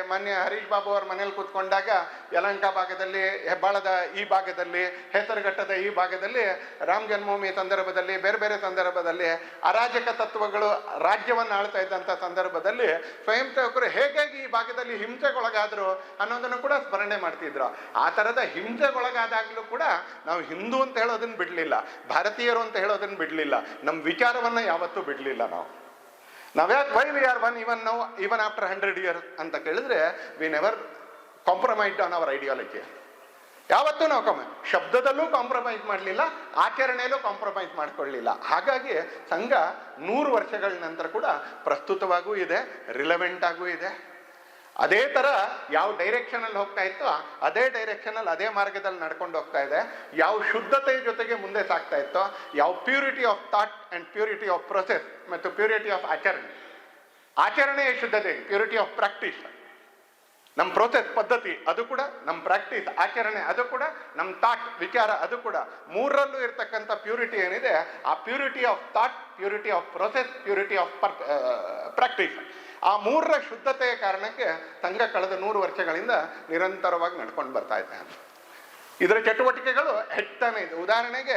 ಮಾನ್ಯ ಹರೀಶ್ ಬಾಬು ಅವ್ರ ಮನೇಲಿ ಕೂತ್ಕೊಂಡಾಗ ಯಲಹಂಕ ಭಾಗದಲ್ಲಿ, ಹೆಬ್ಬಾಳದ ಈ ಭಾಗದಲ್ಲಿ, ಹೆಸರುಘಟ್ಟದ ಈ ಭಾಗದಲ್ಲಿ ರಾಮ ಜನ್ಮಭೂಮಿ ಸಂದರ್ಭದಲ್ಲಿ, ಬೇರೆ ಬೇರೆ ಸಂದರ್ಭದಲ್ಲಿ ಅರಾಜಕ ತತ್ವಗಳು ರಾಜ್ಯವನ್ನು ಆಳ್ತಾ ಇದ್ದಂಥ ಸಂದರ್ಭದಲ್ಲಿ ಸ್ವಯಂ ಸೇವಕರು ಹೇಗೆ ಈ ಭಾಗದಲ್ಲಿ ಹಿಂಸೆಗೊಳಗಾದ್ರು ಅನ್ನೋದನ್ನು ಕೂಡ ಸ್ಮರಣೆ ಮಾಡ್ತಿದ್ರು. ಆ ಥರದ ಹಿಂಸೆಗೊಳಗಾದಾಗಲೂ ಕೂಡ ನಾವು ಹಿಂದೂ ಅಂತ ಹೇಳೋದನ್ನು ಬಿಡಲಿಲ್ಲ, ಭಾರತೀಯರು ಅಂತ ಹೇಳೋದನ್ನು ಬಿಡಲಿಲ್ಲ, ನಮ್ಮ ವಿಚಾರವನ್ನು ಯಾವತ್ತೂ ಬಿಡಲಿಲ್ಲ. ನಾವ್ಯಾಕೆ why we are one even after 100 years ಅಂತ ಕೇಳಿದ್ರೆ, we never compromised on our ideology. ಯಾವತ್ತೂ ನಾವು ಶಬ್ದದಲ್ಲೂ ಕಾಂಪ್ರಮೈಸ್ ಮಾಡಲಿಲ್ಲ, ಆಚರಣೆಯಲ್ಲೂ ಕಾಂಪ್ರಮೈಸ್ ಮಾಡ್ಕೊಳ್ಳಿಲ್ಲ. ಹಾಗಾಗಿ ಸಂಘ 100 ವರ್ಷಗಳ ನಂತರ ಕೂಡ ಪ್ರಸ್ತುತವಾಗೂ ಇದೆ, ರಿಲೆವೆಂಟ್ ಆಗೂ ಇದೆ. ಅದೇ ಥರ ಯಾವ ಡೈರೆಕ್ಷನಲ್ಲಿ ಹೋಗ್ತಾ ಇತ್ತೋ ಅದೇ ಡೈರೆಕ್ಷನಲ್ಲಿ, ಅದೇ ಮಾರ್ಗದಲ್ಲಿ ನಡ್ಕೊಂಡು ಹೋಗ್ತಾ ಇದೆ. ಯಾವ ಶುದ್ಧತೆಯ ಜೊತೆಗೆ ಮುಂದೆ ಸಾಗ್ತಾ ಇತ್ತೋ, ಯಾವ purity of thought and purity of process ಮತ್ತು ಪ್ಯೂರಿಟಿ ಆಫ್ ಆಚರಣೆಯ ಶುದ್ಧತೆ, ಪ್ಯೂರಿಟಿ ಆಫ್ ಪ್ರಾಕ್ಟೀಸ್, ನಮ್ಮ ಪ್ರೋಸೆಸ್ ಪದ್ಧತಿ ಅದು ಕೂಡ, ನಮ್ಮ ಪ್ರಾಕ್ಟೀಸ್ ಆಚರಣೆ ಅದು ಕೂಡ, ನಮ್ಮ ಥಾಟ್ ವಿಚಾರ ಅದು ಕೂಡ, ಮೂರರಲ್ಲೂ ಇರ್ತಕ್ಕಂಥ ಪ್ಯೂರಿಟಿ ಏನಿದೆ, ಆ purity of thought, purity of process, purity of practice, ಆ ಮೂರರ ಶುದ್ಧತೆಯ ಕಾರಣಕ್ಕೆ ಸಂಘ ಕಳೆದ 100 ವರ್ಷಗಳಿಂದ ನಿರಂತರವಾಗಿ ನಡ್ಕೊಂಡು ಬರ್ತಾ ಇದೆ. ಇದರ ಚಟುವಟಿಕೆಗಳು ಹೆಚ್ಚಾನೆ ಇದೆ. ಉದಾಹರಣೆಗೆ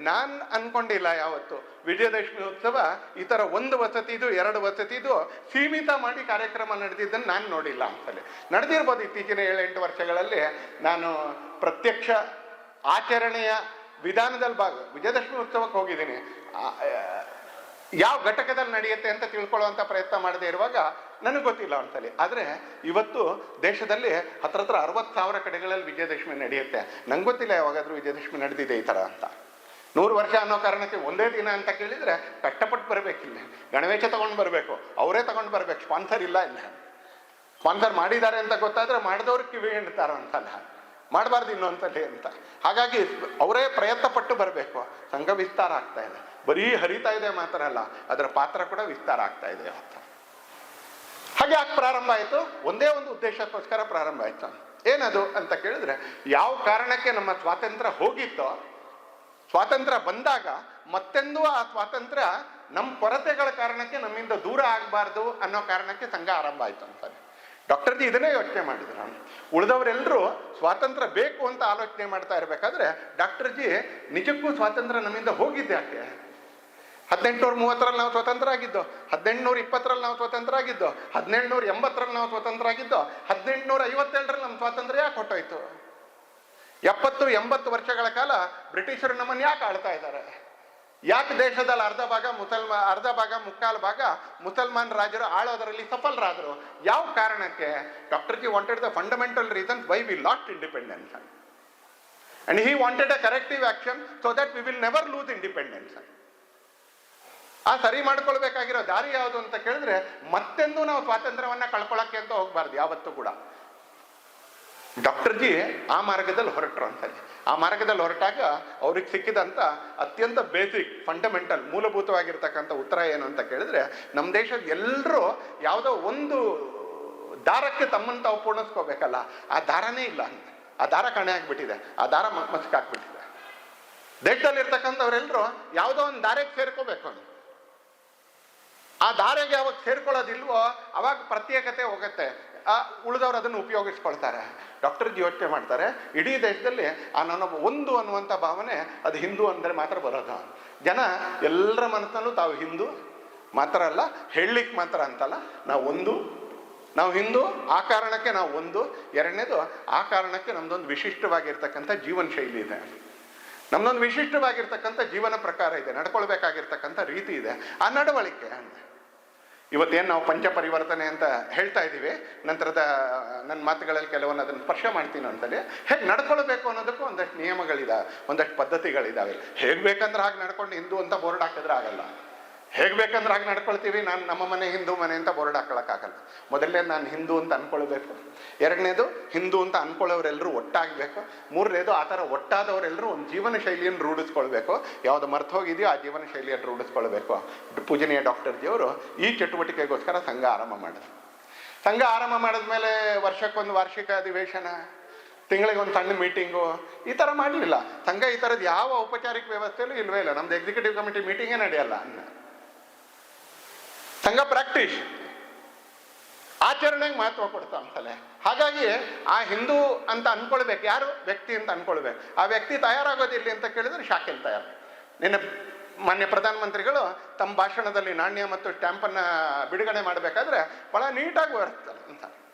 ನಾನು ಅನ್ಕೊಂಡಿಲ್ಲ ಯಾವತ್ತು ವಿಜಯದಶಮಿ ಉತ್ಸವ ಈ ಥರ 1 ವಸತಿದು 2 ವಸತಿದು ಸೀಮಿತ ಮಾಡಿ ಕಾರ್ಯಕ್ರಮ ನಡೆದಿದ್ದನ್ನು ನಾನು ನೋಡಿಲ್ಲ. ಅಂತಲೇ ನಡೆದಿರ್ಬೋದು ಇತ್ತೀಚಿನ 7-8 ವರ್ಷಗಳಲ್ಲಿ. ನಾನು ಪ್ರತ್ಯಕ್ಷ ಆಚರಣೆಯ ವಿಧಾನದಲ್ಲಿ ವಿಜಯದಶಮಿ ಉತ್ಸವಕ್ಕೆ ಹೋಗಿದ್ದೀನಿ, ಯಾವ ಘಟಕದಲ್ಲಿ ನಡೆಯುತ್ತೆ ಅಂತ ತಿಳ್ಕೊಳ್ಳುವಂಥ ಪ್ರಯತ್ನ ಮಾಡದೇ ಇರುವಾಗ ನನಗೆ ಗೊತ್ತಿಲ್ಲ ಒಂದ್ಸಲಿ. ಆದರೆ ಇವತ್ತು ದೇಶದಲ್ಲಿ ಹತ್ರ 60,000 ಕಡೆಗಳಲ್ಲಿ ವಿಜಯದಶಮಿ ನಡೆಯುತ್ತೆ. ನಂಗೆ ಗೊತ್ತಿಲ್ಲ ಯಾವಾಗಾದ್ರೂ ವಿಜಯದಶಮಿ ನಡೆದಿದೆ ಈ ಥರ ಅಂತ. 100 ವರ್ಷ ಅನ್ನೋ ಕಾರಣಕ್ಕೆ ಒಂದೇ ದಿನ ಅಂತ ಕೇಳಿದರೆ ಕಷ್ಟಪಟ್ಟು ಬರಬೇಕಿಲ್ಲ, ಗಣವೇಶ ತಗೊಂಡು ಬರಬೇಕು, ಅವರೇ ತಗೊಂಡು ಬರಬೇಕು, ಸ್ಪಾನ್ಸರ್ ಇಲ್ಲ. ಸ್ಪಾನ್ಸರ್ ಮಾಡಿದ್ದಾರೆ ಅಂತ ಗೊತ್ತಾದರೆ ಮಾಡಿದವ್ರು ಕಿವಿ ಹಿಂಡ್ತಾರ ಅಂತಲ್ಲ, ಮಾಡಬಾರ್ದು ಇನ್ನೊಂದ್ಸಲಿ ಅಂತ. ಹಾಗಾಗಿ ಅವರೇ ಪ್ರಯತ್ನ ಪಟ್ಟು ಬರಬೇಕು. ಸಂಘ ವಿಸ್ತಾರ ಆಗ್ತಾ ಇದೆ, ಬರೀ ಹರಿತಾ ಇದೆ ಮಾತ್ರ ಅಲ್ಲ, ಅದರ ಪಾತ್ರ ಕೂಡ ವಿಸ್ತಾರ ಆಗ್ತಾ ಇದೆ ಅಂತ. ಹಾಗೆ ಯಾಕೆ ಪ್ರಾರಂಭ ಆಯಿತು? ಒಂದೇ ಒಂದು ಉದ್ದೇಶಕ್ಕೋಸ್ಕರ ಪ್ರಾರಂಭ ಆಯಿತು. ಏನದು ಅಂತ ಕೇಳಿದ್ರೆ, ಯಾವ ಕಾರಣಕ್ಕೆ ನಮ್ಮ ಸ್ವಾತಂತ್ರ್ಯ ಹೋಗಿತ್ತೋ, ಸ್ವಾತಂತ್ರ್ಯ ಬಂದಾಗ ಮತ್ತೆಂದೂ ಆ ಸ್ವಾತಂತ್ರ್ಯ ನಮ್ಮ ಕೊರತೆಗಳ ಕಾರಣಕ್ಕೆ ನಮ್ಮಿಂದ ದೂರ ಆಗಬಾರ್ದು ಅನ್ನೋ ಕಾರಣಕ್ಕೆ ಸಂಘ ಆರಂಭ ಆಯಿತು ಅಂತಾನೆ. ಡಾಕ್ಟರ್ ಜಿ ಇದನ್ನೇ ಯೋಚನೆ ಮಾಡಿದ್ರು. ಉಳಿದವರೆಲ್ಲರೂ ಸ್ವಾತಂತ್ರ್ಯ ಬೇಕು ಅಂತ ಆಲೋಚನೆ ಮಾಡ್ತಾ ಇರಬೇಕಾದ್ರೆ ಡಾಕ್ಟರ್ ಜಿ ನಿಜಕ್ಕೂ ಸ್ವಾತಂತ್ರ್ಯ ನಮ್ಮಿಂದ ಹೋಗಿದ್ದೆ ಯಾಕೆ? 1830ರಲ್ಲಿ ನಾವು ಸ್ವತಂತ್ರ ಆಗಿದ್ದೋ, 1820ರಲ್ಲಿ ನಾವು ಸ್ವತಂತ್ರ ಆಗಿದ್ದೋ, 1780ರಲ್ಲಿ ನಾವು ಸ್ವತಂತ್ರ ಆಗಿದ್ದೋ, 1857ರಲ್ಲಿ ನಮ್ಮ ಸ್ವಾತಂತ್ರ್ಯ ಯಾಕೆ ಹೊಟ್ಟೋಯ್ತು? 70-80 ವರ್ಷಗಳ ಕಾಲ ಬ್ರಿಟಿಷರು ನಮ್ಮನ್ನು ಯಾಕೆ ಆಳ್ತಾ ಇದ್ದಾರೆ? ಯಾಕೆ ದೇಶದಲ್ಲಿ ಅರ್ಧ ಭಾಗ ಮುಕ್ಕಾಲು ಭಾಗ ಮುಸಲ್ಮಾನ್ ರಾಜರು ಆಳೋದರಲ್ಲಿ ಸಫಲರಾದರು? ಯಾವ ಕಾರಣಕ್ಕೆ? Doctor G wanted the fundamental reason why we last independence and he wanted a corrective action so that we will never loose independence. ಆ ಸರಿ ಮಾಡ್ಕೊಳ್ಬೇಕಾಗಿರೋ ದಾರಿ ಯಾವುದು ಅಂತ ಕೇಳಿದ್ರೆ, ಮತ್ತೆಂದು ನಾವು ಸ್ವಾತಂತ್ರ್ಯವನ್ನ ಕಳ್ಕೊಳ್ಳೋಕ್ಕೆ ಅಂತ ಹೋಗ್ಬಾರ್ದು ಯಾವತ್ತೂ ಕೂಡ. ಡಾಕ್ಟರ್ ಜಿ ಆ ಮಾರ್ಗದಲ್ಲಿ ಹೊರಟರು ಅಂತಲ್ಲಿ. ಆ ಮಾರ್ಗದಲ್ಲಿ ಹೊರಟಾಗ ಅವ್ರಿಗೆ ಸಿಕ್ಕಿದಂಥ ಅತ್ಯಂತ ಬೇಸಿಕ್ ಫಂಡಮೆಂಟಲ್ ಮೂಲಭೂತವಾಗಿರ್ತಕ್ಕಂಥ ಉತ್ತರ ಏನು ಅಂತ ಕೇಳಿದ್ರೆ, ನಮ್ಮ ದೇಶದ ಎಲ್ಲರೂ ಯಾವುದೋ ಒಂದು ದಾರಕ್ಕೆ ತಮ್ಮನ್ನು ತಾವು ಪೂರ್ಣಿಸ್ಕೋಬೇಕಲ್ಲ, ಆ ದಾರನೇ ಇಲ್ಲ ಅಂತ. ಆ ದಾರ ಕಣೆ ಆಗ್ಬಿಟ್ಟಿದೆ, ಆ ದಾರ ಮಸ್ಕಾಗ್ಬಿಟ್ಟಿದೆ. ದೇಶದಲ್ಲಿರ್ತಕ್ಕಂಥವ್ರೆಲ್ಲರೂ ಯಾವುದೋ ಒಂದು ದಾರಕ್ಕೆ ಸೇರ್ಕೋಬೇಕು ಅಂತ. ಆ ದಾರಿಗೆ ಯಾವಾಗ ಸೇರ್ಕೊಳ್ಳೋದಿಲ್ವೋ ಅವಾಗ ಪ್ರತ್ಯೇಕತೆ ಹೋಗುತ್ತೆ, ಉಳಿದವ್ರು ಅದನ್ನು ಉಪಯೋಗಿಸ್ಕೊಳ್ತಾರೆ. ಡಾಕ್ಟರ್ ಜಿ ಯೋಚನೆ ಮಾಡ್ತಾರೆ, ಇಡೀ ದೇಶದಲ್ಲಿ ನಾನು ಒಂದು ಅನ್ನುವಂಥ ಭಾವನೆ ಅದು ಹಿಂದೂ ಅಂದರೆ ಮಾತ್ರ ಬರೋದು. ಜನ ಎಲ್ಲರ ಮನಸ್ಸಲ್ಲೂ ತಾವು ಹಿಂದೂ ಮಾತ್ರ ಅಲ್ಲ, ಹೇಳಲಿಕ್ಕೆ ಮಾತ್ರ ಅಂತಲ್ಲ, ನಾವು ಹಿಂದೂ, ಆ ಕಾರಣಕ್ಕೆ ನಾವು ಒಂದು. ಎರಡನೇದು, ಆ ಕಾರಣಕ್ಕೆ ನಮ್ದೊಂದು ವಿಶಿಷ್ಟವಾಗಿರ್ತಕ್ಕಂಥ ಜೀವನ ಶೈಲಿ ಇದೆ, ನಮ್ದೊಂದು ವಿಶಿಷ್ಟವಾಗಿರ್ತಕ್ಕಂಥ ಜೀವನ ಪ್ರಕಾರ ಇದೆ, ನಡ್ಕೊಳ್ಬೇಕಾಗಿರ್ತಕ್ಕಂಥ ರೀತಿ ಇದೆ. ಆ ನಡವಳಿಕೆ ಇವತ್ತೇನು ನಾವು ಪಂಚಪರಿವರ್ತನೆ ಅಂತ ಹೇಳ್ತಾ ಇದ್ದೀವಿ, ನಂತರದ ನನ್ನ ಮಾತುಗಳಲ್ಲಿ ಕೆಲವೊಂದು ಅದನ್ನು ಸ್ಪರ್ಶ ಮಾಡ್ತೀನಿ ಅಂತಲೇ. ಹೇಗೆ ನಡ್ಕೊಳ್ಬೇಕು ಅನ್ನೋದಕ್ಕೂ ಒಂದಷ್ಟು ನಿಯಮಗಳಿದಾವೆ, ಒಂದಷ್ಟು ಪದ್ಧತಿಗಳಿದ್ದಾವೆ. ಹೇಗೆ ಬೇಕಂದ್ರೆ ಹಾಗೆ ನಡ್ಕೊಂಡು ಹಿಂದೂ ಅಂತ ಬೋರ್ಡ್ ಹಾಕಿದ್ರೆ ಆಗಲ್ಲ. ಹೇಗೆ ಬೇಕಂದ್ರೆ ಹಾಗೆ ನಡ್ಕೊಳ್ತೀವಿ. ನಾನು ನಮ್ಮ ಮನೆ ಹಿಂದೂ ಮನೆ ಅಂತ ಬೋರ್ಡ್ ಹಾಕೊಳಕ್ಕಾಗಲ್ಲ. ಮೊದಲನೇ ನಾನು ಹಿಂದೂ ಅಂತ ಅನ್ಕೊಳ್ಬೇಕು. ಎರಡನೇದು ಹಿಂದೂ ಅಂತ ಅನ್ಕೊಳ್ಳೋರೆಲ್ಲರೂ ಒಟ್ಟಾಗಬೇಕು. ಮೂರನೇದು ಆ ಥರ ಒಟ್ಟಾದವರೆಲ್ಲರೂ ಒಂದು ಜೀವನ ಶೈಲಿಯನ್ನು ರೂಢಿಸ್ಕೊಳ್ಬೇಕು. ಯಾವುದು ಮರ್ತು ಹೋಗಿದೆಯೋ ಆ ಜೀವನ ಶೈಲಿಯನ್ನು ರೂಢಿಸ್ಕೊಳ್ಬೇಕು. ಪೂಜನೀಯ ಡಾಕ್ಟರ್ ಜಿಯವರು ಈ ಚಟುವಟಿಕೆಗೋಸ್ಕರ ಸಂಘ ಆರಂಭ ಮಾಡಿದ್ರು. ಸಂಘ ಆರಂಭ ಮಾಡಿದ್ಮೇಲೆ ವರ್ಷಕ್ಕೊಂದು ವಾರ್ಷಿಕ ಅಧಿವೇಶನ, ತಿಂಗಳಿಗೆ ಒಂದು ಸಣ್ಣ ಮೀಟಿಂಗು, ಈ ಥರ ಮಾಡಲಿಲ್ಲ. ಸಂಘ ಈ ಥರದ್ದು ಯಾವ ಔಪಚಾರಿಕ ವ್ಯವಸ್ಥೆಯಲ್ಲೂ ಇಲ್ವೇ ಇಲ್ಲ. ನಮ್ದು ಎಕ್ಸಿಕ್ಯೂಟಿವ್ ಕಮಿಟಿ ಮೀಟಿಂಗೇ ನಡೆಯಲ್ಲ. ಸಂಘ ಪ್ರಾಕ್ಟೀಸ್, ಆಚರಣೆಗೆ ಮಹತ್ವ ಕೊಡ್ತಾ ಅಂತಲೇ. ಹಾಗಾಗಿ ಆ ಹಿಂದೂ ಅಂತ ಅನ್ಕೊಳ್ಬೇಕು. ಯಾರು ವ್ಯಕ್ತಿ ಅಂತ ಅನ್ಕೊಳ್ಬೇಕು. ಆ ವ್ಯಕ್ತಿ ತಯಾರಾಗೋದಿಲ್ಲ ಅಂತ ಕೇಳಿದ್ರೆ ಶಾಖೆಯಲ್ಲಿ ತಯಾರು. ನಿನ್ನೆ ಮಾನ್ಯ ಪ್ರಧಾನಮಂತ್ರಿಗಳು ತಮ್ಮ ಭಾಷಣದಲ್ಲಿ ನಾಣ್ಯ ಮತ್ತು ಸ್ಟ್ಯಾಂಪನ್ನು ಬಿಡುಗಡೆ ಮಾಡಬೇಕಾದ್ರೆ ಭಾಳ ನೀಟಾಗಿ ಬರುತ್ತಲ್ಲ ಅಂತ.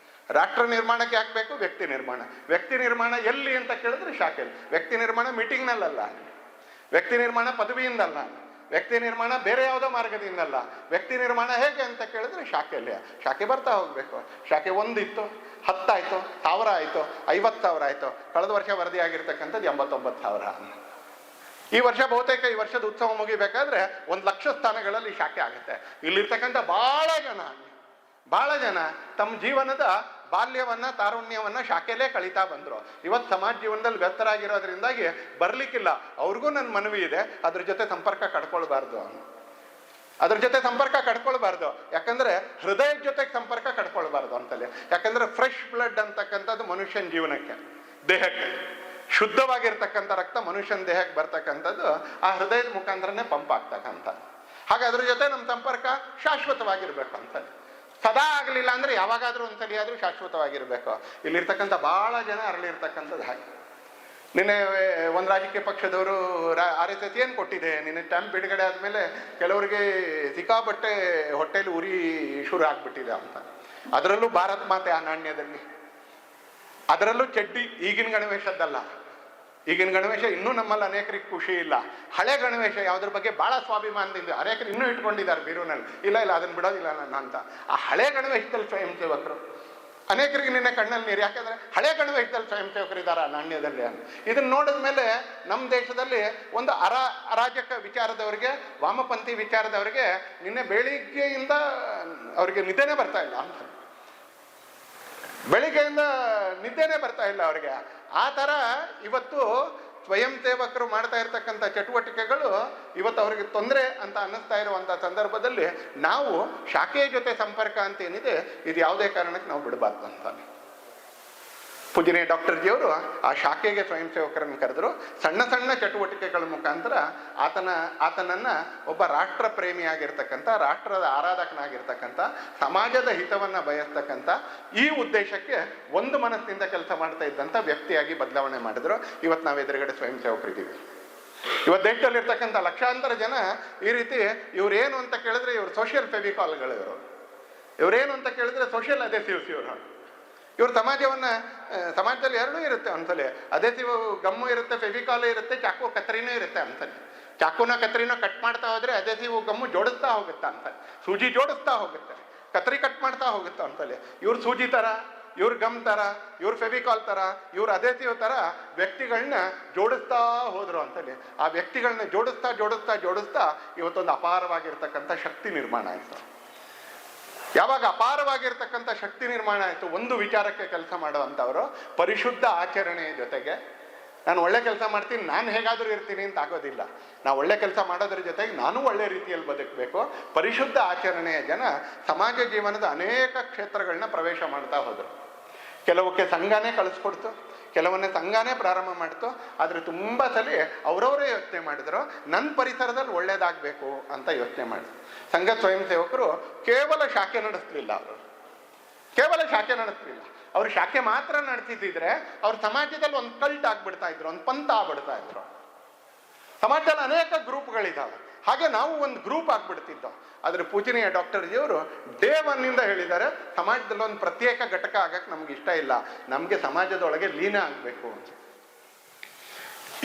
ರಾಷ್ಟ್ರ ನಿರ್ಮಾಣಕ್ಕೆ ಹಾಕಬೇಕು ವ್ಯಕ್ತಿ ನಿರ್ಮಾಣ. ವ್ಯಕ್ತಿ ನಿರ್ಮಾಣ ಎಲ್ಲಿ ಅಂತ ಕೇಳಿದ್ರೆ ಶಾಖೆಯಲ್ಲಿ. ವ್ಯಕ್ತಿ ನಿರ್ಮಾಣ ಮೀಟಿಂಗ್ನಲ್ಲಲ್ಲ, ವ್ಯಕ್ತಿ ನಿರ್ಮಾಣ ಪದವಿಯಿಂದಲ್ಲ, ವ್ಯಕ್ತಿ ನಿರ್ಮಾಣ ಬೇರೆ ಯಾವುದೋ ಮಾರ್ಗದಿಂದಲ್ಲ. ವ್ಯಕ್ತಿ ನಿರ್ಮಾಣ ಹೇಗೆ ಅಂತ ಕೇಳಿದ್ರೆ ಶಾಖೆಯಲ್ಲಿ. ಶಾಖೆ ಬರ್ತಾ ಹೋಗಬೇಕು. ಶಾಖೆ 1 ಇತ್ತು, 10 ಆಯಿತು, 1000 ಆಯಿತು, 50,000 ಆಯಿತು. ಕಳೆದ ವರ್ಷ ವರದಿಯಾಗಿರ್ತಕ್ಕಂಥದ್ದು 89,000. ಈ ವರ್ಷ ಬಹುತೇಕ ಈ ವರ್ಷದ ಉತ್ಸವ ಮುಗಿಬೇಕಾದ್ರೆ 1,00,000 ಸ್ಥಾನಗಳಲ್ಲಿ ಶಾಖೆ ಆಗುತ್ತೆ. ಇಲ್ಲಿರ್ತಕ್ಕಂಥ ಭಾಳ ಜನ ತಮ್ಮ ಜೀವನದ ಬಾಲ್ಯವನ್ನ ತಾರುಣ್ಯವನ್ನ ಶಾಖೆಯಲ್ಲೇ ಕಳೀತಾ ಬಂದರು. ಇವತ್ತು ಸಮಾಜ ಜೀವನದಲ್ಲಿ ವ್ಯಸ್ತರಾಗಿರೋದ್ರಿಂದಾಗಿ ಬರ್ಲಿಕ್ಕಿಲ್ಲ. ಅವ್ರಿಗೂ ನನ್ನ ಮನವಿ ಇದೆ, ಅದ್ರ ಜೊತೆ ಸಂಪರ್ಕ ಕಟ್ಕೊಳ್ಬಾರ್ದು. ಅದ್ರ ಜೊತೆ ಸಂಪರ್ಕ ಕಟ್ಕೊಳ್ಬಾರ್ದು. ಯಾಕಂದ್ರೆ ಹೃದಯದ ಜೊತೆಗೆ ಸಂಪರ್ಕ ಕಟ್ಕೊಳ್ಬಾರ್ದು ಅಂತಲೇ. ಯಾಕಂದ್ರೆ ಫ್ರೆಶ್ ಬ್ಲಡ್ ಅಂತಕ್ಕಂಥದ್ದು ಮನುಷ್ಯನ ಜೀವನಕ್ಕೆ, ದೇಹಕ್ಕೆ ಶುದ್ಧವಾಗಿರ್ತಕ್ಕಂಥ ರಕ್ತ ಮನುಷ್ಯನ ದೇಹಕ್ಕೆ ಬರ್ತಕ್ಕಂಥದ್ದು ಆ ಹೃದಯದ ಮುಖಾಂತರನೇ ಪಂಪ್ ಆಗ್ತಕ್ಕಂಥ. ಹಾಗೆ ಅದ್ರ ಜೊತೆ ನಮ್ಮ ಸಂಪರ್ಕ ಶಾಶ್ವತವಾಗಿರ್ಬೇಕು ಅಂತಲೇ. ಸದಾ ಆಗಲಿಲ್ಲ ಅಂದ್ರೆ ಯಾವಾಗಾದ್ರೂ ಒಂದ್ಸಲಿ ಆದ್ರೂ ಶಾಶ್ವತವಾಗಿರ್ಬೇಕು. ಇಲ್ಲಿರ್ತಕ್ಕಂಥ ಬಹಳ ಜನ ಅರಳಿರ್ತಕ್ಕಂಥದ್ದು ಹಾಗೆ. ನಿನ್ನೆ ಒಂದು ರಾಜಕೀಯ ಪಕ್ಷದವರು RSS ಏನು ಕೊಟ್ಟಿದೆ, ನಿನ್ನೆ ಸ್ಟ್ಯಾಂಪ್ ಬಿಡುಗಡೆ ಆದ್ಮೇಲೆ ಕೆಲವರಿಗೆ ಸಿಕ್ಕಾಪಟ್ಟೆ ಹೊಟ್ಟೆಲಿ ಉರಿ ಶುರು ಆಗ್ಬಿಟ್ಟಿದೆ ಅಂತ. ಅದರಲ್ಲೂ ಭಾರತ್ ಮಾತೆ ಆ ನಾಣ್ಯದಲ್ಲಿ, ಅದರಲ್ಲೂ ಚಡ್ಡಿ ಈಗಿನ ಗಣವೇಶದ್ದಲ್ಲ. ಈಗಿನ ಗಣವೇಶ ಇನ್ನೂ ನಮ್ಮಲ್ಲಿ ಅನೇಕರಿಗೆ ಖುಷಿ ಇಲ್ಲ. ಹಳೆ ಗಣವೇಶ ಯಾವುದ್ರ ಬಗ್ಗೆ ಭಾಳ ಸ್ವಾಭಿಮಾನದಿಂದ ಅನೇಕರು ಇನ್ನೂ ಇಟ್ಕೊಂಡಿದ್ದಾರೆ ಬೀರೂನಲ್ಲಿ. ಇಲ್ಲ ಅದನ್ನು ಬಿಡೋದಿಲ್ಲ ನಾನು ಅಂತ. ಆ ಹಳೆ ಗಣವೇಶದಲ್ಲಿ ಸ್ವಯಂ ಸೇವಕರು ಅನೇಕರಿಗೆ ನಿನ್ನೆ ಕಣ್ಣಲ್ಲಿ ನೀರು. ಯಾಕಂದ್ರೆ ಹಳೆ ಗಣವೇಶದಲ್ಲಿ ಸ್ವಯಂ ಸೇವಕರಿದ್ದಾರೆ ಆ ನಾಣ್ಯದಲ್ಲಿ ಅಂತ. ಇದನ್ನ ನೋಡಿದ ಮೇಲೆ ನಮ್ಮ ದೇಶದಲ್ಲಿ ಒಂದು ಅರಾಜಕ ವಿಚಾರದವರಿಗೆ, ವಾಮಪಂಥಿ ವಿಚಾರದವರಿಗೆ ನಿನ್ನೆ ಬೆಳಿಗ್ಗೆಯಿಂದ ಅವರಿಗೆ ನಿದ್ದೆನೇ ಬರ್ತಾ ಇಲ್ಲ ಅಂತ. ಬೆಳಿಗ್ಗೆಯಿಂದ ನಿದ್ದೆನೇ ಬರ್ತಾ ಇಲ್ಲ ಅವ್ರಿಗೆ. ಆ ಥರ ಇವತ್ತು ಸ್ವಯಂ ಸೇವಕರು ಮಾಡ್ತಾ ಇರ್ತಕ್ಕಂಥ ಚಟುವಟಿಕೆಗಳು ಇವತ್ತು ಅವರಿಗೆ ತೊಂದರೆ ಅಂತ ಅನ್ನಿಸ್ತಾ ಇರುವಂಥ ಸಂದರ್ಭದಲ್ಲಿ ನಾವು ಶಾಖೆಯ ಜೊತೆ ಸಂಪರ್ಕ ಅಂತ ಏನಿದೆ ಇದು ಯಾವುದೇ ಕಾರಣಕ್ಕೆ ನಾವು ಬಿಡಬಾರ್ದು ಅಂತ. ಪೂಜನೀಯ ಡಾಕ್ಟರ್ ಜಿಯವರು ಆ ಶಾಖೆಗೆ ಸ್ವಯಂ ಸೇವಕರನ್ನು ಕರೆದರು. ಸಣ್ಣ ಸಣ್ಣ ಚಟುವಟಿಕೆಗಳ ಮುಖಾಂತರ ಆತನನ್ನು ಒಬ್ಬ ರಾಷ್ಟ್ರ ಪ್ರೇಮಿಯಾಗಿರ್ತಕ್ಕಂಥ, ರಾಷ್ಟ್ರದ ಆರಾಧಕನಾಗಿರ್ತಕ್ಕಂಥ, ಸಮಾಜದ ಹಿತವನ್ನು ಬಯಸ್ತಕ್ಕಂಥ ಈ ಉದ್ದೇಶಕ್ಕೆ ಒಂದು ಮನಸ್ಸಿನಿಂದ ಕೆಲಸ ಮಾಡ್ತಾ ಇದ್ದಂಥ ವ್ಯಕ್ತಿಯಾಗಿ ಬದಲಾವಣೆ ಮಾಡಿದ್ರು. ಇವತ್ತು ನಾವು ಎದುರುಗಡೆ ಸ್ವಯಂ ಸೇವಕರಿದ್ದೀವಿ. ಇವತ್ತು ದೇಶದಲ್ಲಿರ್ತಕ್ಕಂಥ ಲಕ್ಷಾಂತರ ಜನ ಈ ರೀತಿ ಇವ್ರೇನು ಅಂತ ಕೇಳಿದ್ರೆ ಇವರು ಸೋಷಿಯಲ್ ಫೆವಿಕಾಲ್ಗಳು, ಇವರೇನು ಅಂತ ಕೇಳಿದ್ರೆ ಸೋಷಿಯಲ್ ಅಧೆಸಿವ್ಸ್. ಇವ್ರ ಸಮಾಜದಲ್ಲಿ ಎರಡೂ ಇರುತ್ತೆ ಒಂದ್ಸಲಿ. ಅಧೆಸಿವ್ ಗಮ್ಮು ಇರುತ್ತೆ, ಫೆವಿಕಾಲು ಇರುತ್ತೆ, ಚಾಕು ಕತ್ರಿನೂ ಇರುತ್ತೆ ಅಂತಲೇ. ಚಾಕುನ ಕತ್ರಿನೂ ಕಟ್ ಮಾಡ್ತಾ ಹೋದ್ರೆ ಅಧೆಸಿವ್ ಗಮ್ಮು ಜೋಡಿಸ್ತಾ ಹೋಗುತ್ತೆ ಅಂತ, ಸೂಜಿ ಜೋಡಿಸ್ತಾ ಹೋಗುತ್ತೆ, ಕತ್ರಿ ಕಟ್ ಮಾಡ್ತಾ ಹೋಗುತ್ತೆ ಅಂತಲೇ. ಇವ್ರ ಸೂಜಿ ಥರ, ಇವ್ರ ಗಮ್ ಥರ, ಇವ್ರ ಫೆವಿಕಾಲ್ ಥರ, ಇವ್ರ ಅಧೆಸಿವ್ ಥರ ವ್ಯಕ್ತಿಗಳನ್ನ ಜೋಡಿಸ್ತಾ ಹೋದ್ರು ಅಂತಲೇ. ಆ ವ್ಯಕ್ತಿಗಳನ್ನ ಜೋಡಿಸ್ತಾ ಜೋಡಿಸ್ತಾ ಜೋಡಿಸ್ತಾ ಇವತ್ತೊಂದು ಅಪಾರವಾಗಿರ್ತಕ್ಕಂಥ ಶಕ್ತಿ ನಿರ್ಮಾಣ ಆಯಿತು. ಯಾವಾಗ ಅಪಾರವಾಗಿರ್ತಕ್ಕಂಥ ಶಕ್ತಿ ನಿರ್ಮಾಣ ಆಯಿತು, ಒಂದು ವಿಚಾರಕ್ಕೆ ಕೆಲಸ ಮಾಡುವಂಥವರು ಪರಿಶುದ್ಧ ಆಚರಣೆಯ ಜೊತೆಗೆ ನಾನು ಒಳ್ಳೆ ಕೆಲಸ ಮಾಡ್ತೀನಿ, ನಾನು ಹೇಗಾದರೂ ಇರ್ತೀನಿ ಅಂತ ಆಗೋದಿಲ್ಲ. ನಾವು ಒಳ್ಳೆ ಕೆಲಸ ಮಾಡೋದ್ರ ಜೊತೆಗೆ ನಾನು ಒಳ್ಳೆ ರೀತಿಯಲ್ಲಿ ಬದುಕಬೇಕು. ಪರಿಶುದ್ಧ ಆಚರಣೆಯ ಜನ ಸಮಾಜ ಜೀವನದ ಅನೇಕ ಕ್ಷೇತ್ರಗಳನ್ನ ಪ್ರವೇಶ ಮಾಡ್ತಾ ಹೋದರು. ಕೆಲವಕ್ಕೆ ಸಂಘನೇ ಕಳಿಸ್ಕೊಡ್ತು, ಕೆಲವನ್ನೇ ಸಂಘನೇ ಪ್ರಾರಂಭ ಮಾಡ್ತು. ಆದರೆ ತುಂಬ ಸಲ ಅವರವರೇ ಯೋಚನೆ ಮಾಡಿದ್ರು, ನನ್ನ ಪರಿಸರದಲ್ಲಿ ಒಳ್ಳೇದಾಗಬೇಕು ಅಂತ ಯೋಚನೆ ಮಾಡಿದ್ರು. ಸಂಘ ಸ್ವಯಂ ಸೇವಕರು ಕೇವಲ ಶಾಖೆ ನಡೆಸಲಿಲ್ಲ, ಕೇವಲ ಶಾಖೆ ನಡೆಸಲಿಲ್ಲ. ಅವರು ಶಾಖೆ ಮಾತ್ರ ನಡೆಸಿದ್ರೆ ಅವ್ರ ಸಮಾಜದಲ್ಲಿ ಒಂದು ಕಲ್ಟ್ ಆಗ್ಬಿಡ್ತಾ ಇದ್ರು, ಒಂದು ಪಂಥ ಆಗ್ಬಿಡ್ತಾ ಇದ್ರು. ಸಮಾಜದಲ್ಲಿ ಅನೇಕ ಗ್ರೂಪ್ಗಳಿದ್ದಾವೆ, ಹಾಗೆ ನಾವು ಒಂದು ಗ್ರೂಪ್ ಆಗ್ಬಿಡ್ತಿದ್ದೋ. ಆದರೆ ಪೂಜನೀಯ ಡಾಕ್ಟರ್ ಜಿಯವರು ಡೇ 1 ಹೇಳಿದ್ದಾರೆ, ಸಮಾಜದಲ್ಲಿ ಒಂದು ಪ್ರತ್ಯೇಕ ಘಟಕ ಆಗಕ್ಕೆ ನಮ್ಗೆ ಇಷ್ಟ ಇಲ್ಲ, ನಮಗೆ ಸಮಾಜದೊಳಗೆ ಲೀನ ಆಗಬೇಕು ಅಂತ.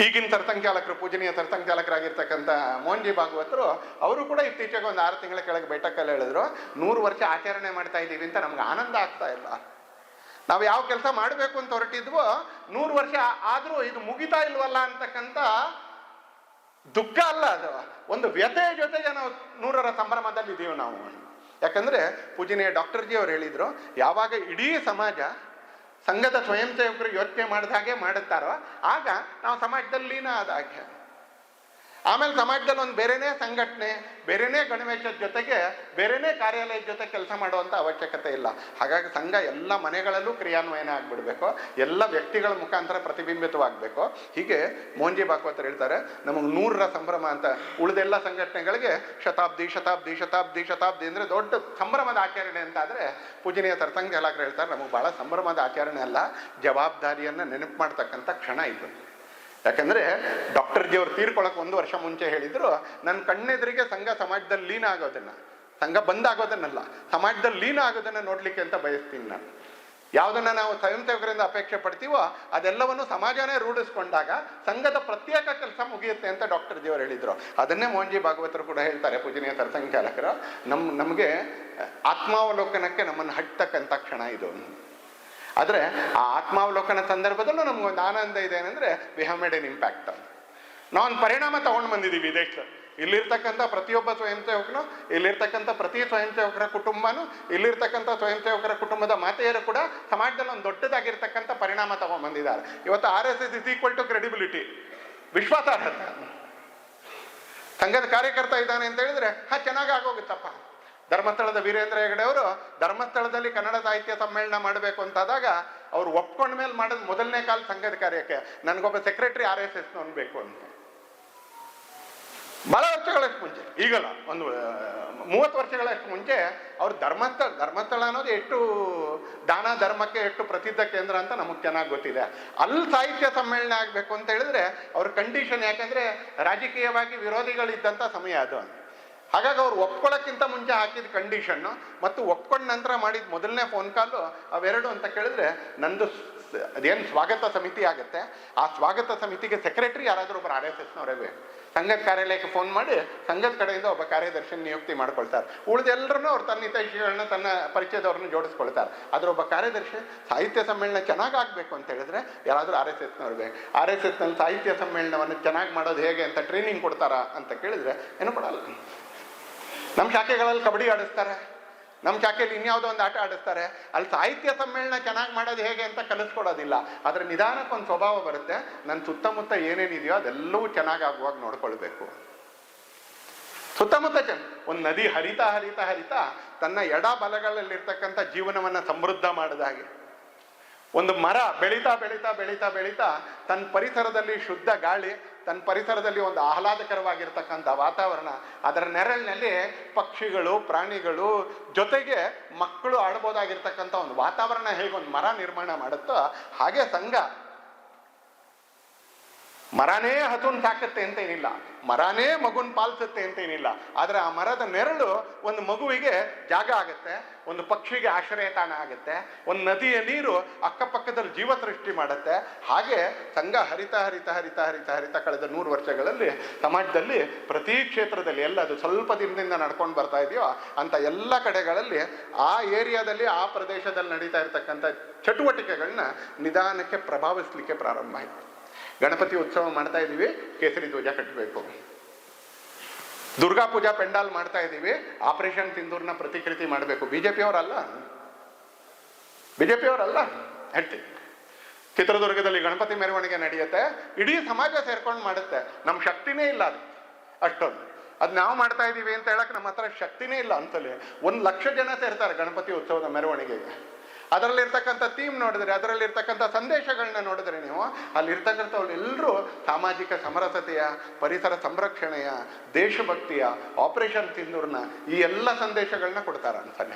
ಈಗಿನ ಸರ್ಸಂಘಚಾಲಕರು, ಪೂಜನೀಯ ಸರ್ಸಂಘಚಾಲಕರಾಗಿರ್ತಕ್ಕಂಥ ಮೋಹನ್ಜಿ ಭಾಗವತರು ಅವರು ಕೂಡ ಇತ್ತೀಚೆಗೆ ಒಂದು 6 ತಿಂಗಳ ಕೆಳಗೆ ಬೈಠಕಲ್ಲಿ ಹೇಳಿದ್ರು, 100 ವರ್ಷ ಆಚರಣೆ ಮಾಡ್ತಾ ಇದ್ದೀವಿ ಅಂತ ನಮ್ಗೆ ಆನಂದ ಆಗ್ತಾ ಇಲ್ಲ. ನಾವು ಯಾವ ಕೆಲಸ ಮಾಡಬೇಕು ಅಂತ ಹೊರಟಿದ್ವೋ 100 ವರ್ಷ ಆದರೂ ಇದು ಮುಗಿತಾ ಇಲ್ವಲ್ಲ ಅಂತಕ್ಕಂಥ ದುಃಖ ಅಲ್ಲ, ಅದು ಒಂದು ವ್ಯಥೆಯ ಜೊತೆಗೆ ನಾವು 100ರ ಸಂಭ್ರಮದಲ್ಲಿ ಇದ್ದೀವಿ ನಾವು. ಯಾಕಂದ್ರೆ ಪೂಜನೀಯ ಡಾಕ್ಟರ್ ಜಿ ಅವರು ಹೇಳಿದ್ರು, ಯಾವಾಗ ಇಡೀ ಸಮಾಜ ಸಂಘದ ಸ್ವಯಂ ಸೇವಕರು ಯೋಚನೆ ಮಾಡಿದ ಹಾಗೆ ಮಾಡುತ್ತಾರೋ ಆಗ ನಾವು ಸಮಾಜದಲ್ಲಿ ಲೀನ ಆದ ಹಾಗೆ. ಆಮೇಲೆ ಸಮಾಜದಲ್ಲಿ ಒಂದು ಬೇರೆನೇ ಸಂಘಟನೆ, ಬೇರೆನೇ ಗಣವೇಶದ ಜೊತೆಗೆ ಬೇರೆನೇ ಕಾರ್ಯಾಲಯದ ಜೊತೆ ಕೆಲಸ ಮಾಡುವಂಥ ಅವಶ್ಯಕತೆ ಇಲ್ಲ. ಹಾಗಾಗಿ ಸಂಘ ಎಲ್ಲ ಮನೆಗಳಲ್ಲೂ ಕ್ರಿಯಾನ್ವಯನ ಆಗ್ಬಿಡ್ಬೇಕು, ಎಲ್ಲ ವ್ಯಕ್ತಿಗಳ ಮುಖಾಂತರ ಪ್ರತಿಬಿಂಬಿತವಾಗಬೇಕು. ಹೀಗೆ ಮೋಹನ್ಜಿ ಭಾಗವತರು ಹೇಳ್ತಾರೆ, ನಮಗೆ 100ರ ಸಂಭ್ರಮ ಅಂತ. ಉಳಿದೆಲ್ಲ ಸಂಘಟನೆಗಳಿಗೆ ಶತಾಬ್ದಿ ಶತಾಬ್ದಿ ಶತಾಬ್ದಿ ಶತಾಬ್ದಿ ಅಂದರೆ ದೊಡ್ಡ ಸಂಭ್ರಮದ ಆಚರಣೆ ಅಂತ. ಆದರೆ ಪೂಜನೀಯ ಸತ್ಸಂಗ ಚಾಲಕರು ಹೇಳ್ತಾರೆ, ನಮಗೆ ಭಾಳ ಸಂಭ್ರಮದ ಆಚರಣೆ ಅಲ್ಲ, ಜವಾಬ್ದಾರಿಯನ್ನು ನೆನಪು ಮಾಡ್ತಕ್ಕಂಥ ಕ್ಷಣ ಇದು. ಯಾಕಂದರೆ ಡಾಕ್ಟರ್ ಜಿ ಅವರು ತೀರ್ಕೊಳ್ಳೋಕೆ 1 ವರ್ಷ ಮುಂಚೆ ಹೇಳಿದ್ರು, ನನ್ನ ಕಣ್ಣೆದುರಿಗೆ ಸಂಘ ಸಮಾಜದಲ್ಲಿ ಲೀನ ಆಗೋದನ್ನು, ಸಂಘ ಬಂದಾಗೋದನ್ನಲ್ಲ, ಸಮಾಜದಲ್ಲಿ ಲೀನ ಆಗೋದನ್ನು ನೋಡಲಿಕ್ಕೆ ಅಂತ ಬಯಸ್ತೀನಿ ನಾನು. ಯಾವುದನ್ನು ನಾವು ಸ್ವಯಂ ಸೇವಕರಿಂದ ಅಪೇಕ್ಷೆ ಪಡ್ತೀವೋ ಅದೆಲ್ಲವನ್ನು ಸಮಾಜನೇ ರೂಢಿಸ್ಕೊಂಡಾಗ ಸಂಘದ ಪ್ರತ್ಯೇಕ ಕೆಲಸ ಮುಗಿಯುತ್ತೆ ಅಂತ ಡಾಕ್ಟರ್ ಜಿ ಅವರು ಹೇಳಿದರು. ಅದನ್ನೇ ಮೋಹನ್ಜಿ ಭಾಗವತರು ಕೂಡ ಹೇಳ್ತಾರೆ, ಪೂಜನೀಯ ಸತ್ಸಂಗ ಚಾಲಕರು. ನಮಗೆ ಆತ್ಮಾವಲೋಕನಕ್ಕೆ ನಮ್ಮನ್ನು ಹಟ್ಟತಕ್ಕಂಥ ಕ್ಷಣ ಇದು. ಆದರೆ ಆ ಆತ್ಮಾವಲೋಕನ ಸಂದರ್ಭದಲ್ಲೂ ನಮಗೊಂದು ಆನಂದ ಇದೆ ಏನಂದರೆ, we have made N impact. ನಾವೊಂದು ಪರಿಣಾಮ ತಗೊಂಡು ಬಂದಿದ್ದೀವಿ ದೇಶದಲ್ಲಿ. ಇಲ್ಲಿರ್ತಕ್ಕಂಥ ಪ್ರತಿಯೊಬ್ಬ ಸ್ವಯಂ ಸೇವಕನು, ಇಲ್ಲಿರ್ತಕ್ಕಂಥ ಪ್ರತಿ ಸ್ವಯಂ ಸೇವಕರ ಕುಟುಂಬನೂ, ಇಲ್ಲಿರ್ತಕ್ಕಂಥ ಸ್ವಯಂ ಸೇವಕರ ಕುಟುಂಬದ ಮಾತೆಯರು ಕೂಡ ಸಮಾಜದಲ್ಲಿ ಒಂದು ದೊಡ್ಡದಾಗಿರ್ತಕ್ಕಂಥ ಪರಿಣಾಮ ತಗೊಂಡು ಬಂದಿದ್ದಾರೆ. ಇವತ್ತು RSS is equal to credibility, ವಿಶ್ವಾಸಾರ್ಹತೆ. ಸಂಘದ ಕಾರ್ಯಕರ್ತ ಇದ್ದಾನೆ ಅಂತ ಹೇಳಿದ್ರೆ ಚೆನ್ನಾಗಿ ಆಗೋಗುತ್ತಪ್ಪ. ಧರ್ಮಸ್ಥಳದ ವೀರೇಂದ್ರ ಹೆಗಡೆ ಅವರು ಧರ್ಮಸ್ಥಳದಲ್ಲಿ ಕನ್ನಡ ಸಾಹಿತ್ಯ ಸಮ್ಮೇಳನ ಮಾಡಬೇಕು ಅಂತಾದಾಗ ಅವ್ರು ಒಪ್ಕೊಂಡ ಮೇಲೆ ಮಾಡೋದು ಮೊದಲನೇ ಕಾಲ ಸಂಘದ ಕಾರ್ಯಕ್ಕೆ ನನಗೊಬ್ಬ ಸೆಕ್ರೆಟರಿ RSSನವನು ಬೇಕು ಅಂತ. ಬಹಳ ವರ್ಷಗಳಷ್ಟು ಮುಂಚೆ, ಈಗಲ್ಲ, ಒಂದು 30 ವರ್ಷಗಳಷ್ಟು ಮುಂಚೆ ಅವ್ರು ಧರ್ಮಸ್ಥಳ ಅನ್ನೋದು ಎಷ್ಟು ದಾನ ಧರ್ಮಕ್ಕೆ ಎಷ್ಟು ಪ್ರಸಿದ್ಧ ಕೇಂದ್ರ ಅಂತ ನಮಗೆ ಚೆನ್ನಾಗಿ ಗೊತ್ತಿದೆ. ಅಲ್ಲಿ ಸಾಹಿತ್ಯ ಸಮ್ಮೇಳನ ಆಗಬೇಕು ಅಂತ ಹೇಳಿದ್ರೆ ಅವ್ರ ಕಂಡೀಷನ್, ಯಾಕಂದ್ರೆ ರಾಜಕೀಯವಾಗಿ ವಿರೋಧಿಗಳಿದ್ದಂಥ ಸಮಯ ಅದು. ಹಾಗಾಗಿ ಅವ್ರು ಒಪ್ಕೊಳ್ಳೋಕ್ಕಿಂತ ಮುಂಚೆ ಹಾಕಿದ ಕಂಡೀಷನ್ನು ಮತ್ತು ಒಪ್ಕೊಂಡ ನಂತರ ಮಾಡಿದ ಮೊದಲನೇ ಫೋನ್ ಕಾಲು ಅವೆರಡು ಅಂತ ಕೇಳಿದ್ರೆ, ನಂದು ಅದೇನು ಸ್ವಾಗತ ಸಮಿತಿ ಆಗುತ್ತೆ, ಆ ಸ್ವಾಗತ ಸಮಿತಿಗೆ ಸೆಕ್ರೆಟರಿ ಯಾರಾದರೂ ಒಬ್ಬರು RSSನವರೇ ಬೇಕು. ಸಂಘದ ಕಾರ್ಯಾಲಯಕ್ಕೆ ಫೋನ್ ಮಾಡಿ ಸಂಘದ ಕಡೆಯಿಂದ ಒಬ್ಬ ಕಾರ್ಯದರ್ಶಿ ನಿಯುಕ್ತಿ ಮಾಡ್ಕೊಳ್ತಾರೆ. ಉಳಿದೆಲ್ಲರೂ ಅವ್ರು ತನ್ನ ಹಿತೈಷಿಗಳನ್ನ, ತನ್ನ ಪರಿಚಯದವ್ರನ್ನ ಜೋಡಿಸ್ಕೊಳ್ತಾರೆ. ಆದರೆ ಒಬ್ಬ ಕಾರ್ಯದರ್ಶಿ ಸಾಹಿತ್ಯ ಸಮ್ಮೇಳನ ಚೆನ್ನಾಗಿ ಆಗಬೇಕು ಅಂತ ಹೇಳಿದ್ರೆ ಯಾರಾದರೂ RSSನವ್ರು ಬೇಕು. RSSನಲ್ಲಿ ಸಾಹಿತ್ಯ ಸಮ್ಮೇಳನವನ್ನು ಚೆನ್ನಾಗಿ ಮಾಡೋದು ಹೇಗೆ ಅಂತ ಟ್ರೈನಿಂಗ್ ಕೊಡ್ತಾರಾ ಅಂತ ಕೇಳಿದ್ರೆ ಏನು ಕೊಡಲ್ಲ. ನಮ್ಮ ಶಾಖೆಗಳಲ್ಲಿ ಕಬಡ್ಡಿ ಆಡಿಸ್ತಾರೆ, ನಮ್ಮ ಶಾಖೆಯಲ್ಲಿ ಇನ್ಯಾವುದೋ ಒಂದು ಆಟ ಆಡಿಸ್ತಾರೆ. ಅಲ್ಲಿ ಸಾಹಿತ್ಯ ಸಮ್ಮೇಳನ ಚೆನ್ನಾಗಿ ಮಾಡೋದು ಹೇಗೆ ಅಂತ ಕಲಿಸ್ಕೊಡೋದಿಲ್ಲ. ಆದರೆ ನಿಧಾನಕ್ಕೊಂದು ಸ್ವಭಾವ ಬರುತ್ತೆ, ನನ್ನ ಸುತ್ತಮುತ್ತ ಏನೇನಿದೆಯೋ ಅದೆಲ್ಲವೂ ಚೆನ್ನಾಗಿ ಆಗುವಾಗ ನೋಡ್ಕೊಳ್ಬೇಕು. ಸುತ್ತಮುತ್ತ ಒಂದು ನದಿ ಹರಿತಾ ಹರಿತಾ ಹರಿತಾ ತನ್ನ ಎಡ ಬಲಗಳಲ್ಲಿರ್ತಕ್ಕಂಥ ಜೀವನವನ್ನು ಸಮೃದ್ಧ ಮಾಡಿದ ಹಾಗೆ, ಒಂದು ಮರ ಬೆಳೀತಾ ಬೆಳೀತಾ ಬೆಳೀತಾ ಬೆಳೀತಾ ತನ್ನ ಪರಿಸರದಲ್ಲಿ ಶುದ್ಧ ಗಾಳಿ, ತನ್ನ ಪರಿಸರದಲ್ಲಿ ಒಂದು ಆಹ್ಲಾದಕರವಾಗಿರ್ತಕ್ಕಂಥ ವಾತಾವರಣ, ಅದರ ನೆರಳಿನಲ್ಲಿ ಪಕ್ಷಿಗಳು, ಪ್ರಾಣಿಗಳು ಜೊತೆಗೆ ಮಕ್ಕಳು ಆಡ್ಬೋದಾಗಿರ್ತಕ್ಕಂಥ ಒಂದು ವಾತಾವರಣ ಹೇಗೆ ಒಂದು ಮರ ನಿರ್ಮಾಣ ಮಾಡುತ್ತೋ ಹಾಗೆ ಸಂಘ ಮರನೇ ಹಸುನ್ ಸಾಕುತ್ತೆ ಅಂತೇನಿಲ್ಲ, ಮರನೇ ಮಗುನ್ ಪಾಲಿಸುತ್ತೆ ಅಂತೇನಿಲ್ಲ. ಆದರೆ ಆ ಮರದ ನೆರಳು ಒಂದು ಮಗುವಿಗೆ ಜಾಗ ಆಗುತ್ತೆ, ಒಂದು ಪಕ್ಷಿಗೆ ಆಶ್ರಯ ತಾಣ ಆಗುತ್ತೆ, ಒಂದು ನದಿಯ ನೀರು ಅಕ್ಕಪಕ್ಕದಲ್ಲಿ ಜೀವ ಸೃಷ್ಟಿ ಮಾಡುತ್ತೆ. ಹಾಗೆ ಸಂಘ ಹರಿತಾ ಹರಿತಾ ಹರಿತಾ ಹರಿತಾ ಹರಿತಾ ಕಳೆದ 100 ವರ್ಷಗಳಲ್ಲಿ ಸಮಾಜದಲ್ಲಿ ಪ್ರತಿ ಕ್ಷೇತ್ರದಲ್ಲಿ ಎಲ್ಲ ಅದು ಸ್ವಲ್ಪ ದಿನದಿಂದ ನಡ್ಕೊಂಡು ಬರ್ತಾ ಇದೆಯೋ ಅಂತ ಎಲ್ಲ ಕಡೆಗಳಲ್ಲಿ ಆ ಏರಿಯಾದಲ್ಲಿ ಆ ಪ್ರದೇಶದಲ್ಲಿ ನಡೀತಾ ಇರ್ತಕ್ಕಂಥ ಚಟುವಟಿಕೆಗಳನ್ನ ನಿಧಾನಕ್ಕೆ ಪ್ರಭಾವಿಸ್ಲಿಕ್ಕೆ ಪ್ರಾರಂಭ ಆಯಿತು. ಗಣಪತಿ ಉತ್ಸವ ಮಾಡ್ತಾ ಇದ್ದೀವಿ, ಕೇಸರಿ ಧ್ವಜ ಕಟ್ಟಬೇಕು. ದುರ್ಗಾ ಪೂಜಾ ಪೆಂಡಾಲ್ ಮಾಡ್ತಾ ಇದ್ದೀವಿ, ಆಪರೇಷನ್ ಸಿಂಧೂರ್ನ ಪ್ರತಿಕೃತಿ ಮಾಡಬೇಕು. ಬಿಜೆಪಿಯವರಲ್ಲ ಹೇಳ್ತೀವಿ. ಚಿತ್ರದುರ್ಗದಲ್ಲಿ ಗಣಪತಿ ಮೆರವಣಿಗೆ ನಡೆಯುತ್ತೆ, ಇಡೀ ಸಮಾಜ ಸೇರ್ಕೊಂಡು ಮಾಡುತ್ತೆ. ನಮ್ಮ ಶಕ್ತಿನೇ ಇಲ್ಲ ಅದು ಅಷ್ಟೊಂದು. ಅದು ನಾವು ಮಾಡ್ತಾ ಇದ್ದೀವಿ ಅಂತ ಹೇಳಕ್ಕೆ ನಮ್ಮ ಹತ್ರ ಶಕ್ತಿನೇ ಇಲ್ಲ ಅಂತಲೇ 1 ಲಕ್ಷ ಜನ ಸೇರ್ತಾರೆ ಗಣಪತಿ ಉತ್ಸವದ ಮೆರವಣಿಗೆಗೆ. ಅದರಲ್ಲಿರ್ತಕ್ಕಂಥ ಥೀಮ್ ನೋಡಿದ್ರೆ, ಅದರಲ್ಲಿರ್ತಕ್ಕಂಥ ಸಂದೇಶಗಳನ್ನ ನೋಡಿದ್ರೆ ನೀವು ಅಲ್ಲಿರ್ತಕ್ಕಂಥವ್ರು ಎಲ್ಲರೂ ಸಾಮಾಜಿಕ ಸಮರಸತೆಯ, ಪರಿಸರ ಸಂರಕ್ಷಣೆಯ, ದೇಶಭಕ್ತಿಯ, ಆಪರೇಷನ್ ಸಿಂಧೂರ್ನ ಈ ಎಲ್ಲ ಸಂದೇಶಗಳನ್ನ ಕೊಡ್ತಾರೆ ಅನ್ಸಲ್ಲ.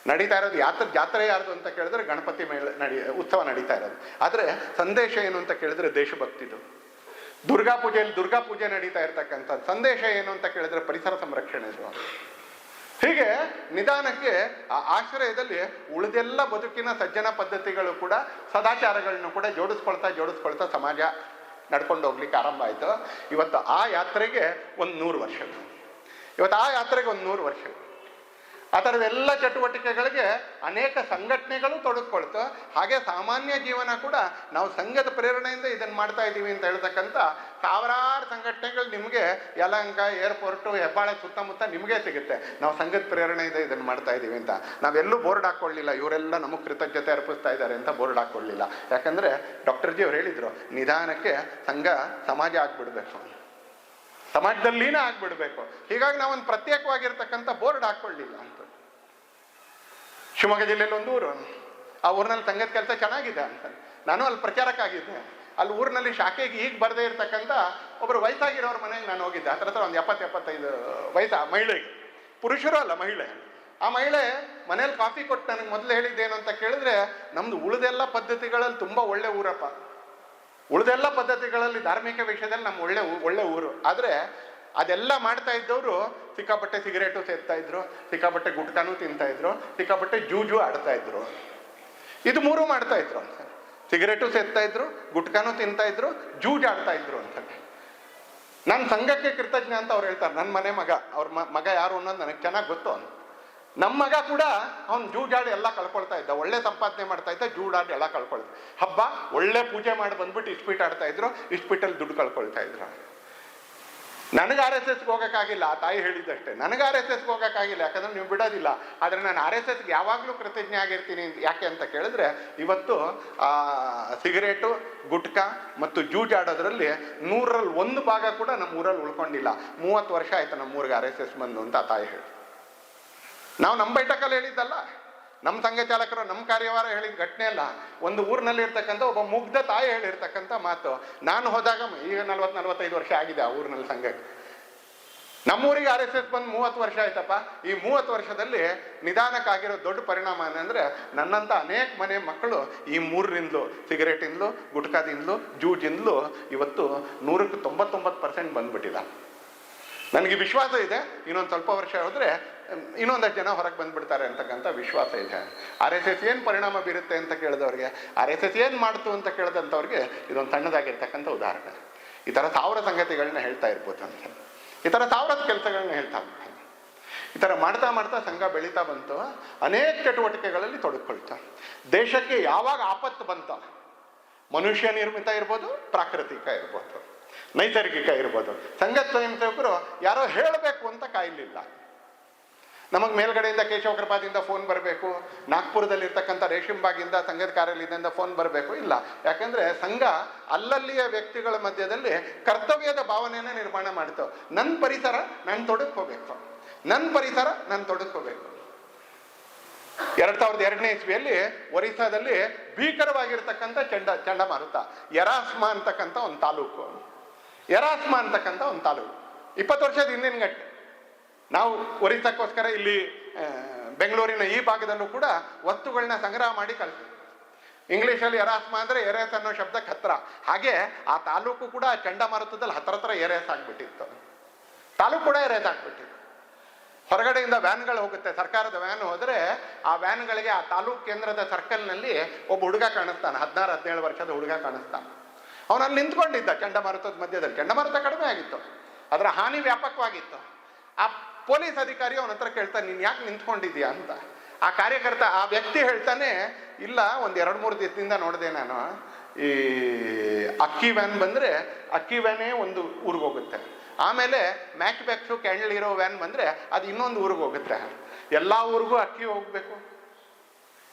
ನಡೀತಾ ಇರೋದು ಜಾತ್ರೆ ಯಾರ್ದು ಅಂತ ಕೇಳಿದ್ರೆ ಗಣಪತಿ ಉತ್ಸವ ನಡೀತಾ ಇರೋದು. ಆದರೆ ಸಂದೇಶ ಏನು ಅಂತ ಕೇಳಿದ್ರೆ ದೇಶಭಕ್ತಿದು. ದುರ್ಗಾ ಪೂಜೆ ನಡೀತಾ ಇರ್ತಕ್ಕಂಥ ಸಂದೇಶ ಏನು ಅಂತ ಕೇಳಿದ್ರೆ ಪರಿಸರ ಸಂರಕ್ಷಣೆದು. ಹೀಗೆ ನಿಧಾನಕ್ಕೆ ಆ ಆಶ್ರಯದಲ್ಲಿ ಉಳಿದೆಲ್ಲ ಬದುಕಿನ ಸಜ್ಜನ ಪದ್ಧತಿಗಳು ಕೂಡ, ಸದಾಚಾರಗಳನ್ನು ಕೂಡ ಜೋಡಿಸ್ಕೊಳ್ತಾ ಸಮಾಜ ನಡ್ಕೊಂಡು ಹೋಗ್ಲಿಕ್ಕೆ ಆರಂಭ ಆಯಿತು. ಇವತ್ತು ಆ ಯಾತ್ರೆಗೆ ಒಂದು 100 ವರ್ಷಗಳು. ಆ ಥರದೆಲ್ಲ ಚಟುವಟಿಕೆಗಳಿಗೆ ಅನೇಕ ಸಂಘಟನೆಗಳು ತೊಡಗಿಕೊಳ್ತು. ಹಾಗೆ ಸಾಮಾನ್ಯ ಜೀವನ ಕೂಡ ನಾವು ಸಂಘದ ಪ್ರೇರಣೆಯಿಂದ ಇದನ್ನು ಮಾಡ್ತಾ ಇದ್ದೀವಿ ಅಂತ ಹೇಳ್ತಕ್ಕಂಥ ಸಾವಿರಾರು ಸಂಘಟನೆಗಳು ನಿಮಗೆ ಯಲಹಂಕ, ಏರ್ಪೋರ್ಟು, ಹೆಬ್ಬಾಳ ಸುತ್ತಮುತ್ತ ನಿಮಗೆ ಸಿಗುತ್ತೆ. ನಾವು ಸಂಘದ ಪ್ರೇರಣೆಯಿಂದ ಇದನ್ನು ಮಾಡ್ತಾ ಇದ್ದೀವಿ ಅಂತ. ನಾವೆಲ್ಲೂ ಬೋರ್ಡ್ ಹಾಕ್ಕೊಳ್ಳಿಲ್ಲ, ಇವರೆಲ್ಲ ನಮಗೆ ಕೃತಜ್ಞತೆ ಅರ್ಪಿಸ್ತಾ ಇದ್ದಾರೆ ಅಂತ ಬೋರ್ಡ್ ಹಾಕ್ಕೊಳ್ಳಿಲ್ಲ. ಯಾಕಂದರೆ ಡಾಕ್ಟರ್ ಜಿ ಅವ್ರು ಹೇಳಿದರು, ನಿಧಾನಕ್ಕೆ ಸಂಘ ಸಮಾಜ ಆಗ್ಬಿಡ್ಬೇಕು, ಸಮಾಜದಲ್ಲಿನೇ ಆಗ್ಬಿಡ್ಬೇಕು. ಹೀಗಾಗಿ ನಾವೊಂದು ಪ್ರತ್ಯೇಕವಾಗಿರ್ತಕ್ಕಂಥ ಬೋರ್ಡ್ ಹಾಕ್ಕೊಳ್ಳಿಲ್ಲ ಅಂತ. ಶಿವಮೊಗ್ಗ ಜಿಲ್ಲೆಯಲ್ಲಿ ಒಂದು ಊರು, ಆ ಊರಿನಲ್ಲಿ ಸಂಘದ ಕೆಲಸ ಚೆನ್ನಾಗಿದೆ ಅಂತ ನಾನು ಅಲ್ಲಿ ಪ್ರಚಾರಕ್ಕಾಗಿದ್ದೆ. ಅಲ್ಲಿ ಊರಿನಲ್ಲಿ ಶಾಖೆಗೆ ಈಗ ಬರದೇ ಇರ್ತಕ್ಕಂಥ ಒಬ್ಬರು ವಯಸ್ಸಾಗಿರೋರ ಮನೆಗೆ ನಾನು ಹೋಗಿದ್ದೆ. ಹತ್ರ ಒಂದು 70-75 ವಯಸ್ಸು ಮಹಿಳೆಗೆ, ಪುರುಷರು ಅಲ್ಲ ಮಹಿಳೆ. ಆ ಮಹಿಳೆ ಮನೇಲಿ ಕಾಫಿ ಕೊಟ್ಟು ನನಗೆ ಮೊದಲು ಹೇಳಿದ್ದೇನು ಅಂತ ಕೇಳಿದ್ರೆ, ನಮ್ದು ಉಳಿದೆಲ್ಲ ಪದ್ಧತಿಗಳಲ್ಲಿ ತುಂಬ ಒಳ್ಳೆ ಊರಪ್ಪ, ಉಳಿದೆಲ್ಲ ಪದ್ಧತಿಗಳಲ್ಲಿ ಧಾರ್ಮಿಕ ವಿಷಯದಲ್ಲಿ ನಮ್ಮ ಒಳ್ಳೆ ಊರು. ಆದರೆ ಅದೆಲ್ಲ ಮಾಡ್ತಾ ಇದ್ದವರು ಸಿಕ್ಕಾಪಟ್ಟೆ ಸಿಗರೇಟು ಸೇರ್ತಾ ಇದ್ರು, ಸಿಕ್ಕಾಪಟ್ಟೆ ಗುಟ್ಕಾನು ತಿಂತಾ ಇದ್ರು, ಸಿಕ್ಕಾಪಟ್ಟೆ ಜೂಜು ಆಡ್ತಾ ಇದ್ರು. ಇದು ಮೂರು ಮಾಡ್ತಾ ಇದ್ರು ಅಂತ. ಸಿಗರೇಟು ಸೇರ್ತಾ ಇದ್ರು, ಗುಟ್ಕಾನು ತಿಂತಾ ಇದ್ರು, ಜೂಜು ಆಡ್ತಾ ಇದ್ರು ಅಂತ. ನನ್ನ ಸಂಘಕ್ಕೆ ಕೃತಜ್ಞ ಅಂತ ಅವ್ರು ಹೇಳ್ತಾರೆ. ನನ್ನ ಮನೆ ಮಗ, ಅವ್ರ ಮಗ ಯಾರು ಅನ್ನೋದು ನನಗೆ ಚೆನ್ನಾಗಿ ಗೊತ್ತು. ನಮ್ಮ ಮಗ ಕೂಡ ಅವ್ನು ಜೂಜಾಡಿ ಎಲ್ಲ ಕಳ್ಕೊಳ್ತಾ ಇದ್ದ, ಒಳ್ಳೆ ಸಂಪಾದನೆ ಮಾಡ್ತಾ ಇದ್ದ, ಜೂಡಾಡಿ ಎಲ್ಲ ಕಳ್ಕೊಳ್ತಾ. ಹಬ್ಬ ಒಳ್ಳೆ ಪೂಜೆ ಮಾಡಿ ಬಂದ್ಬಿಟ್ಟು ಇಸ್ಪೀಟ್ ಆಡ್ತಾ ಇದ್ರು, ಇಸ್ಪೀಟಲ್ಲಿ ದುಡ್ಡು ಕಳ್ಕೊಳ್ತಾ ಇದ್ರು. ನನಗೆ RSSಗೆ ಹೋಗೋಕ್ಕಾಗಿಲ್ಲ, ಆ ತಾಯಿ ಹೇಳಿದ್ದಷ್ಟೇ. ನನಗೆ RSSಗೆ ಹೋಗೋಕ್ಕಾಗಿಲ್ಲ, ಯಾಕಂದ್ರೆ ನೀವು ಬಿಡೋದಿಲ್ಲ. ಆದರೆ ನಾನು RSSಗೆ ಯಾವಾಗಲೂ ಕೃತಜ್ಞ ಆಗಿರ್ತೀನಿ. ಯಾಕೆ ಅಂತ ಕೇಳಿದ್ರೆ, ಇವತ್ತು ಸಿಗರೇಟು, ಗುಟ್ಕಾ ಮತ್ತು ಜೂಜಾಡೋದ್ರಲ್ಲಿ 100ರಲ್ಲಿ 1 ಭಾಗ ಕೂಡ ನಮ್ಮ ಊರಲ್ಲಿ ಉಳ್ಕೊಂಡಿಲ್ಲ. 30 ವರ್ಷ ಆಯ್ತು ನಮ್ಮೂರಿಗೆ RSS ಬಂದು ಅಂತ ಆ ತಾಯಿ ಹೇಳಿ. ನಾವು ನಮ್ಮ ಬೈಠಕಲ್ಲಿ ಹೇಳಿದ್ದಲ್ಲ, ನಮ್ಮ ಸಂಘ ಚಾಲಕರು ನಮ್ಮ ಕಾರ್ಯವಾರ ಹೇಳಿದ ಘಟನೆ ಅಲ್ಲ. ಒಂದು ಊರಿನಲ್ಲಿ ಇರ್ತಕ್ಕಂಥ ಒಬ್ಬ ಮುಗ್ಧ ತಾಯಿ ಹೇಳಿರ್ತಕ್ಕಂಥ ಮಾತು. ನಾನು ಹೋದಾಗ ಈಗ 40-45 ವರ್ಷ ಆಗಿದೆ ಆ ಊರಿನಲ್ಲಿ ಸಂಘಕ್ಕೆ. ನಮ್ಮೂರಿಗೆ RSS ಬಂದು 30 ವರ್ಷ ಆಯ್ತಪ್ಪ. ಈ 30 ವರ್ಷದಲ್ಲಿ ನಿಧಾನಕ್ಕಾಗಿರೋ ದೊಡ್ಡ ಪರಿಣಾಮ ಏನಂದ್ರೆ, ನನ್ನಂಥ ಅನೇಕ ಮನೆ ಮಕ್ಕಳು ಈ 3ರಿಂದಲೂ, ಸಿಗರೇಟಿಂದಲೂ, ಗುಟ್ಕಾದಿಂದಲೂ, ಜೂಜಿಂದಲೂ ಇವತ್ತು 100ಕ್ಕೆ 99% ಬಂದ್ಬಿಟ್ಟಿಲ್ಲ. ನನಗೆ ವಿಶ್ವಾಸ ಇದೆ, ಇನ್ನೊಂದು ಸ್ವಲ್ಪ ವರ್ಷ ಹೋದರೆ ಇನ್ನೊಂದಷ್ಟು ಜನ ಹೊರಗೆ ಬಂದ್ಬಿಡ್ತಾರೆ ಅಂತಕ್ಕಂಥ ವಿಶ್ವಾಸ ಇದೆ. RSS ಏನು ಪರಿಣಾಮ ಬೀರುತ್ತೆ ಅಂತ ಕೇಳಿದವ್ರಿಗೆ, RSS ಏನು ಮಾಡ್ತು ಅಂತ ಕೇಳಿದಂಥವ್ರಿಗೆ ಇದೊಂದು ಸಣ್ಣದಾಗಿರ್ತಕ್ಕಂಥ ಉದಾಹರಣೆ. ಈ ಥರ 1000 ಸಂಗತಿಗಳನ್ನ ಹೇಳ್ತಾ ಇರ್ಬೋದು ಅಂತ. ಈ ಥರ 1000 ಕೆಲಸಗಳನ್ನ ಹೇಳ್ತಾ ಇರ್ಬೋದು. ಈ ಥರ ಮಾಡ್ತಾ ಮಾಡ್ತಾ ಸಂಘ ಬೆಳೀತಾ ಬಂತು. ಅನೇಕ ಚಟುವಟಿಕೆಗಳಲ್ಲಿ ತೊಡಗಿಕೊಳ್ತಾ. ದೇಶಕ್ಕೆ ಯಾವಾಗ ಆಪತ್ತು ಬಂತ, ಮನುಷ್ಯ ನಿರ್ಮಿತ ಇರ್ಬೋದು, ಪ್ರಾಕೃತಿಕ ಇರ್ಬೋದು, ನೈಸರ್ಗಿಕ ಇರ್ಬೋದು, ಸಂಘ ಸ್ವಯಂ ಸೇವಕರು ಯಾರೋ ಹೇಳಬೇಕು ಅಂತ ಕಾಯಲಿಲ್ಲ. ನಮಗೆ ಮೇಲ್ಗಡೆಯಿಂದ ಕೇಶವ ಕೃಪಾದಿಂದ ಫೋನ್ ಬರಬೇಕು, ನಾಗ್ಪುರದಲ್ಲಿರ್ತಕ್ಕಂಥ ರೇಷ್ಮೆಬಾಗಿಂದ ಸಂಘದ ಕಾರ್ಯಾಲಯದಿಂದ ಫೋನ್ ಬರಬೇಕು, ಇಲ್ಲ. ಯಾಕಂದರೆ ಸಂಘ ಅಲ್ಲಲ್ಲಿಯ ವ್ಯಕ್ತಿಗಳ ಮಧ್ಯದಲ್ಲಿ ಕರ್ತವ್ಯದ ಭಾವನೆಯನ್ನು ನಿರ್ಮಾಣ ಮಾಡ್ತು. ನನ್ನ ಪರಿಸರ ನಾನು ತೊಡಗ್ಕೋಬೇಕು, ನನ್ನ ಪರಿಸರ ನಾನು ತೊಡಗ್ಕೋಬೇಕು. 2002ನೇ ಇಸ್ವಿಯಲ್ಲಿ ಒರಿಸ್ಸಾದಲ್ಲಿ ಭೀಕರವಾಗಿರ್ತಕ್ಕಂಥ ಚಂಡಮಾರುತ ಯರಾಸ್ಮಾ ಅಂತಕ್ಕಂಥ ಒಂದು ತಾಲೂಕು, 20 ವರ್ಷದ ಹಿಂದಿನ ಘಟನೆ. ನಾವು ಒರಿಸ್ಸಾಕ್ಕೋಸ್ಕರ ಇಲ್ಲಿ ಬೆಂಗಳೂರಿನ ಈ ಭಾಗದಲ್ಲೂ ಕೂಡ ವಸ್ತುಗಳನ್ನ ಸಂಗ್ರಹ ಮಾಡಿ ಕಳಿಸ್ತೀವಿ. ಇಂಗ್ಲೀಷಲ್ಲಿ ಯರಾಸ್ಮಾ ಅಂದರೆ ಎರೇಸ್ ಅನ್ನೋ ಶಬ್ದಕ್ಕೆ ಹತ್ರ. ಹಾಗೆ ಆ ತಾಲೂಕು ಕೂಡ ಚಂಡಮಾರುತದಲ್ಲಿ ಹತ್ರ ಎರೇಸ್ ಆಗಿಬಿಟ್ಟಿತ್ತು. ತಾಲೂಕು ಕೂಡ ಎರೇಸ್ ಆಗಿಬಿಟ್ಟಿತ್ತು. ಹೊರಗಡೆಯಿಂದ ವ್ಯಾನ್ಗಳು ಹೋಗುತ್ತೆ, ಸರ್ಕಾರದ ವ್ಯಾನ್ ಹೋದರೆ ಆ ವ್ಯಾನ್ಗಳಿಗೆ ಆ ತಾಲೂಕು ಕೇಂದ್ರದ ಸರ್ಕಲ್ನಲ್ಲಿ ಒಬ್ಬ ಹುಡುಗ ಕಾಣಿಸ್ತಾನೆ, 16-17 ವರ್ಷದ ಹುಡುಗ ಕಾಣಿಸ್ತಾನೆ. ಅವನಲ್ಲಿ ನಿಂತ್ಕೊಂಡಿದ್ದ ಚಂಡಮಾರುತದ ಮಧ್ಯದಲ್ಲಿ. ಚಂಡಮಾರುತ ಕಡಿಮೆ ಆಗಿತ್ತು, ಅದರ ಹಾನಿ ವ್ಯಾಪಕವಾಗಿತ್ತು. ಆ ಪೊಲೀಸ್ ಅಧಿಕಾರಿ ಅವನ ಹತ್ರ ಕೇಳ್ತಾನೆ, ನೀನು ಯಾಕೆ ನಿಂತ್ಕೊಂಡಿದ್ಯಾ ಅಂತ. ಆ ಕಾರ್ಯಕರ್ತ, ಆ ವ್ಯಕ್ತಿ ಹೇಳ್ತಾನೆ, ಇಲ್ಲ, ಒಂದು 2-3 ದಿವಸದಿಂದ ನೋಡಿದೆ ನಾನು, ಈ ಅಕ್ಕಿ ವ್ಯಾನ್ ಬಂದರೆ ಅಕ್ಕಿ ವ್ಯಾನೇ ಒಂದು ಊರಿಗೆ ಹೋಗುತ್ತೆ, ಆಮೇಲೆ ಮ್ಯಾಚ್ ಬ್ಯಾಕ್ಸು ಕ್ಯಾಂಡಲ್ ಇರೋ ವ್ಯಾನ್ ಬಂದರೆ ಅದು ಇನ್ನೊಂದು ಊರಿಗೆ ಹೋಗುತ್ತೆ. ಎಲ್ಲ ಊರಿಗೂ ಅಕ್ಕಿ ಹೋಗಬೇಕು,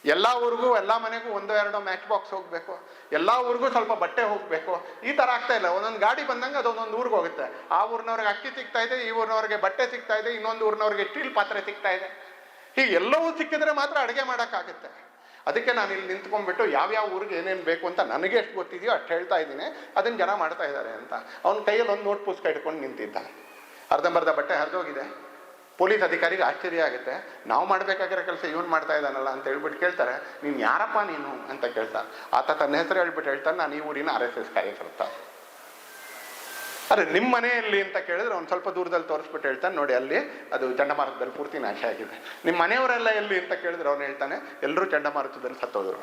ಎಲ್ಲ ಊರಿಗೂ ಎಲ್ಲ ಮನೆಗೂ 1-2 ಮ್ಯಾಚ್ ಬಾಕ್ಸ್ ಹೋಗಬೇಕು, ಎಲ್ಲ ಊರಿಗೂ ಸ್ವಲ್ಪ ಬಟ್ಟೆ ಹೋಗಬೇಕು. ಈ ಥರ ಆಗ್ತಾ ಇಲ್ಲ. ಒಂದೊಂದು ಗಾಡಿ ಬಂದಂಗೆ ಅದೊಂದೊಂದು ಊರಿಗೆ ಹೋಗುತ್ತೆ. ಆ ಊರಿನವ್ರಿಗೆ ಅಕ್ಕಿ ಸಿಗ್ತಾ ಇದೆ, ಈ ಊರಿನವ್ರಿಗೆ ಬಟ್ಟೆ ಸಿಗ್ತಾ ಇದೆ, ಇನ್ನೊಂದು ಊರಿನವ್ರಿಗೆ ಸ್ಟೀಲ್ ಪಾತ್ರೆ ಸಿಗ್ತಾ ಇದೆ. ಹೀಗೆ ಎಲ್ಲವೂ ಸಿಕ್ಕಿದ್ರೆ ಮಾತ್ರ ಅಡುಗೆ ಮಾಡೋಕ್ಕಾಗುತ್ತೆ. ಅದಕ್ಕೆ ನಾನು ಇಲ್ಲಿ ನಿಂತ್ಕೊಂಡ್ಬಿಟ್ಟು ಯಾವ್ಯಾವ ಊರಿಗೆ ಏನೇನು ಬೇಕು ಅಂತ ನನಗೆ ಎಷ್ಟು ಗೊತ್ತಿದೆಯೋ ಅಷ್ಟು ಹೇಳ್ತಾ ಇದ್ದೀನಿ, ಅದನ್ನು ಜನ ಮಾಡ್ತಾ ಇದ್ದಾರೆ ಅಂತ. ಅವನ ಕೈಯಲ್ಲಿ ಒಂದು ನೋಟ್ ಪುಸ್ತಕ ಇಟ್ಕೊಂಡು ನಿಂತಿದ್ದ. ಅರ್ಧಂಬರ್ಧ ಬಟ್ಟೆ ಹರಿದೋಗಿದೆ. ಪೊಲೀಸ್ ಅಧಿಕಾರಿಗೆ ಆಶ್ಚರ್ಯ ಆಗುತ್ತೆ, ನಾವು ಮಾಡಬೇಕಾಗಿರೋ ಕೆಲಸ ಇವನು ಮಾಡ್ತಾ ಇದ್ದಾನಲ್ಲ ಅಂತ ಹೇಳ್ಬಿಟ್ಟು ಕೇಳ್ತಾರೆ, ನೀನು ಯಾರಪ್ಪ ನೀನು ಅಂತ ಕೇಳ್ತಾರೆ. ಆತ ತನ್ನ ಹೆಸರು ಹೇಳ್ಬಿಟ್ಟು ಹೇಳ್ತಾನೆ, ನಾನು ಈ ಊರಿನ RSS ಕಾರ್ಯಕರ್ತ. ಅರೆ ನಿಮ್ಮ ಮನೆಯಲ್ಲಿ ಅಂತ ಕೇಳಿದ್ರೆ ಒಂದು ಸ್ವಲ್ಪ ದೂರದಲ್ಲಿ ತೋರಿಸ್ಬಿಟ್ಟು ಹೇಳ್ತಾನೆ, ನೋಡಿ ಅಲ್ಲಿ ಅದು ಚಂಡಮಾರುತದಲ್ಲಿ ಪೂರ್ತಿ ನಾಶ ಆಗಿದೆ. ನಿಮ್ಮ ಮನೆಯವರೆಲ್ಲ ಎಲ್ಲಿ ಅಂತ ಕೇಳಿದ್ರೆ ಅವನು ಹೇಳ್ತಾನೆ, ಎಲ್ಲರೂ ಚಂಡಮಾರುತದಲ್ಲಿ ಸತ್ತೋದ್ರು,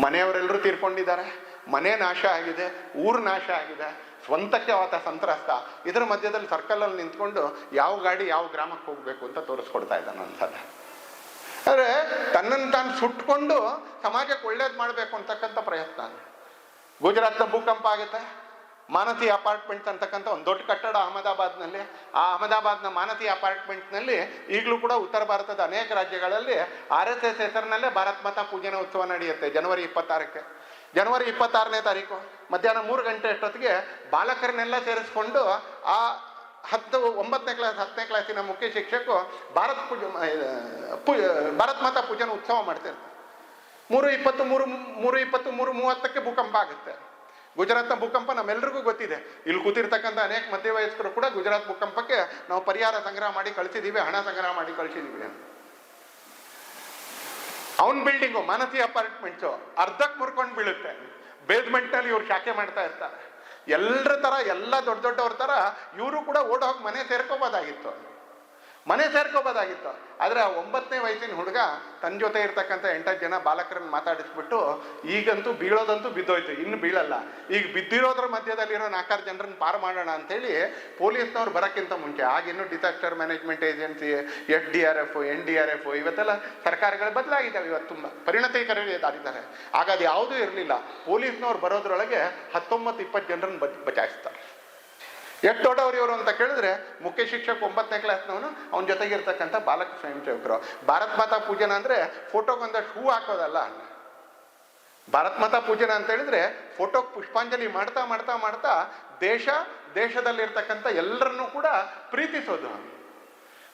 ಮನೆಯವರೆಲ್ಲರೂ ತೀರ್ಕೊಂಡಿದ್ದಾರೆ, ಮನೆ ನಾಶ ಆಗಿದೆ, ಊರು ನಾಶ ಆಗಿದೆ, ಸ್ವಂತಕ್ಕೆ ಆತ ಸಂತ್ರಸ್ತ. ಇದರ ಮಧ್ಯದಲ್ಲಿ ಸರ್ಕಲಲ್ಲಿ ನಿಂತ್ಕೊಂಡು ಯಾವ ಗಾಡಿ ಯಾವ ಗ್ರಾಮಕ್ಕೆ ಹೋಗಬೇಕು ಅಂತ ತೋರಿಸ್ಕೊಡ್ತಾ ಇದ್ದಾನೆ ಅನ್ಸಲ್ಲ. ಆದರೆ ತನ್ನನ್ನು ತಾನು ಸುಟ್ಕೊಂಡು ಸಮಾಜಕ್ಕೆ ಒಳ್ಳೇದು ಮಾಡಬೇಕು ಅಂತಕ್ಕಂಥ ಪ್ರಯತ್ನ. ಗುಜರಾತ್ನ ಭೂಕಂಪ ಆಗುತ್ತೆ, ಮಾನತಿ ಅಪಾರ್ಟ್ಮೆಂಟ್ಸ್ ಅಂತಕ್ಕಂಥ ಒಂದು ದೊಡ್ಡ ಕಟ್ಟಡ ಅಹಮದಾಬಾದ್ನಲ್ಲಿ. ಆ ಅಹಮದಾಬಾದ್ನ ಮಾನತಿ ಅಪಾರ್ಟ್ಮೆಂಟ್ಸ್ನಲ್ಲಿ ಈಗಲೂ ಕೂಡ ಉತ್ತರ ಭಾರತದ ಅನೇಕ ರಾಜ್ಯಗಳಲ್ಲಿ RSS ಹೆಸರಿನಲ್ಲೇ ಭಾರತ್ ಮಾತಾ ಪೂಜನ ಉತ್ಸವ ನಡೆಯುತ್ತೆ. ಜನವರಿ 26ಕ್ಕೆ, ಜನವರಿ 26ನೇ ತಾರೀಕು ಮಧ್ಯಾಹ್ನ 3 ಗಂಟೆ ಅಷ್ಟೊತ್ತಿಗೆ ಬಾಲಕರನ್ನೆಲ್ಲ ಸೇರಿಸ್ಕೊಂಡು ಆ 9ನೇ ಕ್ಲಾಸ್ 10ನೇ ಕ್ಲಾಸಿನ ಮುಖ್ಯ ಶಿಕ್ಷಕರು ಭಾರತ್ ಮಾತಾ ಪೂಜನ ಉತ್ಸವ ಮಾಡ್ತಿರ್ತಾರೆ. 3:20, 3:30ಕ್ಕೆ ಭೂಕಂಪ ಆಗುತ್ತೆ. ಗುಜರಾತ್ನ ಭೂಕಂಪ ನಮ್ಮೆಲ್ರಿಗೂ ಗೊತ್ತಿದೆ. ಇಲ್ಲಿ ಕೂತಿರ್ತಕ್ಕಂಥ ಅನೇಕ ಮಧ್ಯವಯಸ್ಕರು ಕೂಡ ಗುಜರಾತ್ ಭೂಕಂಪಕ್ಕೆ ನಾವು ಪರಿಹಾರ ಸಂಗ್ರಹ ಮಾಡಿ ಕಳಿಸಿದ್ದೀವಿ, ಹಣ ಸಂಗ್ರಹ ಮಾಡಿ ಕಳಿಸಿದ್ದೀವಿ. ಅವನ್ ಬಿಲ್ಡಿಂಗು ಮಾನಸಿ ಅಪಾರ್ಟ್ಮೆಂಟ್ಸು ಅರ್ಧಕ್ಕೆ ಮುರ್ಕೊಂಡು ಬೀಳುತ್ತೆ. ಬೇಸ್ಮೆಂಟ್ನಲ್ಲಿ ಇವ್ರು ಶಾಖೆ ಮಾಡ್ತಾ ಇರ್ತಾರೆ. ಎಲ್ಲರ ಥರ, ಎಲ್ಲ ದೊಡ್ಡ ದೊಡ್ಡವ್ರ ಥರ ಇವರು ಕೂಡ ಓಡೋಗಿ ಮನೆ ಸೇರ್ಕೋಬೋದಾಗಿತ್ತು. ಆದರೆ ಆ 9ನೇ ವಯಸ್ಸಿನ ಹುಡುಗ ತನ್ನ ಜೊತೆ ಇರ್ತಕ್ಕಂಥ 8 ಜನ ಬಾಲಕರನ್ನು ಮಾತಾಡಿಸ್ಬಿಟ್ಟು ಈಗಂತೂ ಬೀಳೋದಂತೂ ಬಿದ್ದೋಯ್ತು, ಇನ್ನು ಬೀಳಲ್ಲ, ಈಗ ಬಿದ್ದಿರೋದ್ರ ಮಧ್ಯದಲ್ಲಿರೋ 4 ಜನರನ್ನು ಪಾರು ಮಾಡೋಣ ಅಂತೇಳಿ ಪೊಲೀಸ್ನವ್ರು ಬರೋಕ್ಕಿಂತ ಮುಂಚೆ ಆಗಿನ್ನೂ disaster management agency, SDRF, NDRF ಇವತ್ತೆಲ್ಲ ಸರ್ಕಾರಗಳು ಬದಲಾಗಿದ್ದಾವೆ. ಇವತ್ತು ತುಂಬ ಪರಿಣತಿಕರಿದ್ದಾರೆ. ಆಗ ಅದು ಯಾವುದೂ ಇರಲಿಲ್ಲ. ಪೊಲೀಸ್ನವ್ರು ಬರೋದ್ರೊಳಗೆ 19-20 ಜನರನ್ನು ಬಚಾಯಿಸ್ತಾರೆ. ಎಷ್ಟು ದೊಡ್ಡವರು ಇವರು ಅಂತ ಕೇಳಿದ್ರೆ ಮುಖ್ಯ ಶಿಕ್ಷಕ 9ನೇ ಕ್ಲಾಸ್ನವನು, ಅವನ ಜೊತೆಗಿರ್ತಕ್ಕಂಥ ಬಾಲಕ ಸ್ವಯಂ ಸೇವಕರು. ಭಾರತ್ ಮಾತಾ ಪೂಜನ ಅಂದರೆ ಫೋಟೋಗೊಂದಷ್ಟು ಹೂ ಹಾಕೋದಲ್ಲ. ಭಾರತ್ ಮಾತಾ ಪೂಜನ ಅಂತ ಹೇಳಿದ್ರೆ ಫೋಟೋಗೆ ಪುಷ್ಪಾಂಜಲಿ ಮಾಡ್ತಾ ಮಾಡ್ತಾ ಮಾಡ್ತಾ ದೇಶದಲ್ಲಿರ್ತಕ್ಕಂಥ ಎಲ್ಲರನ್ನೂ ಕೂಡ ಪ್ರೀತಿಸೋದು.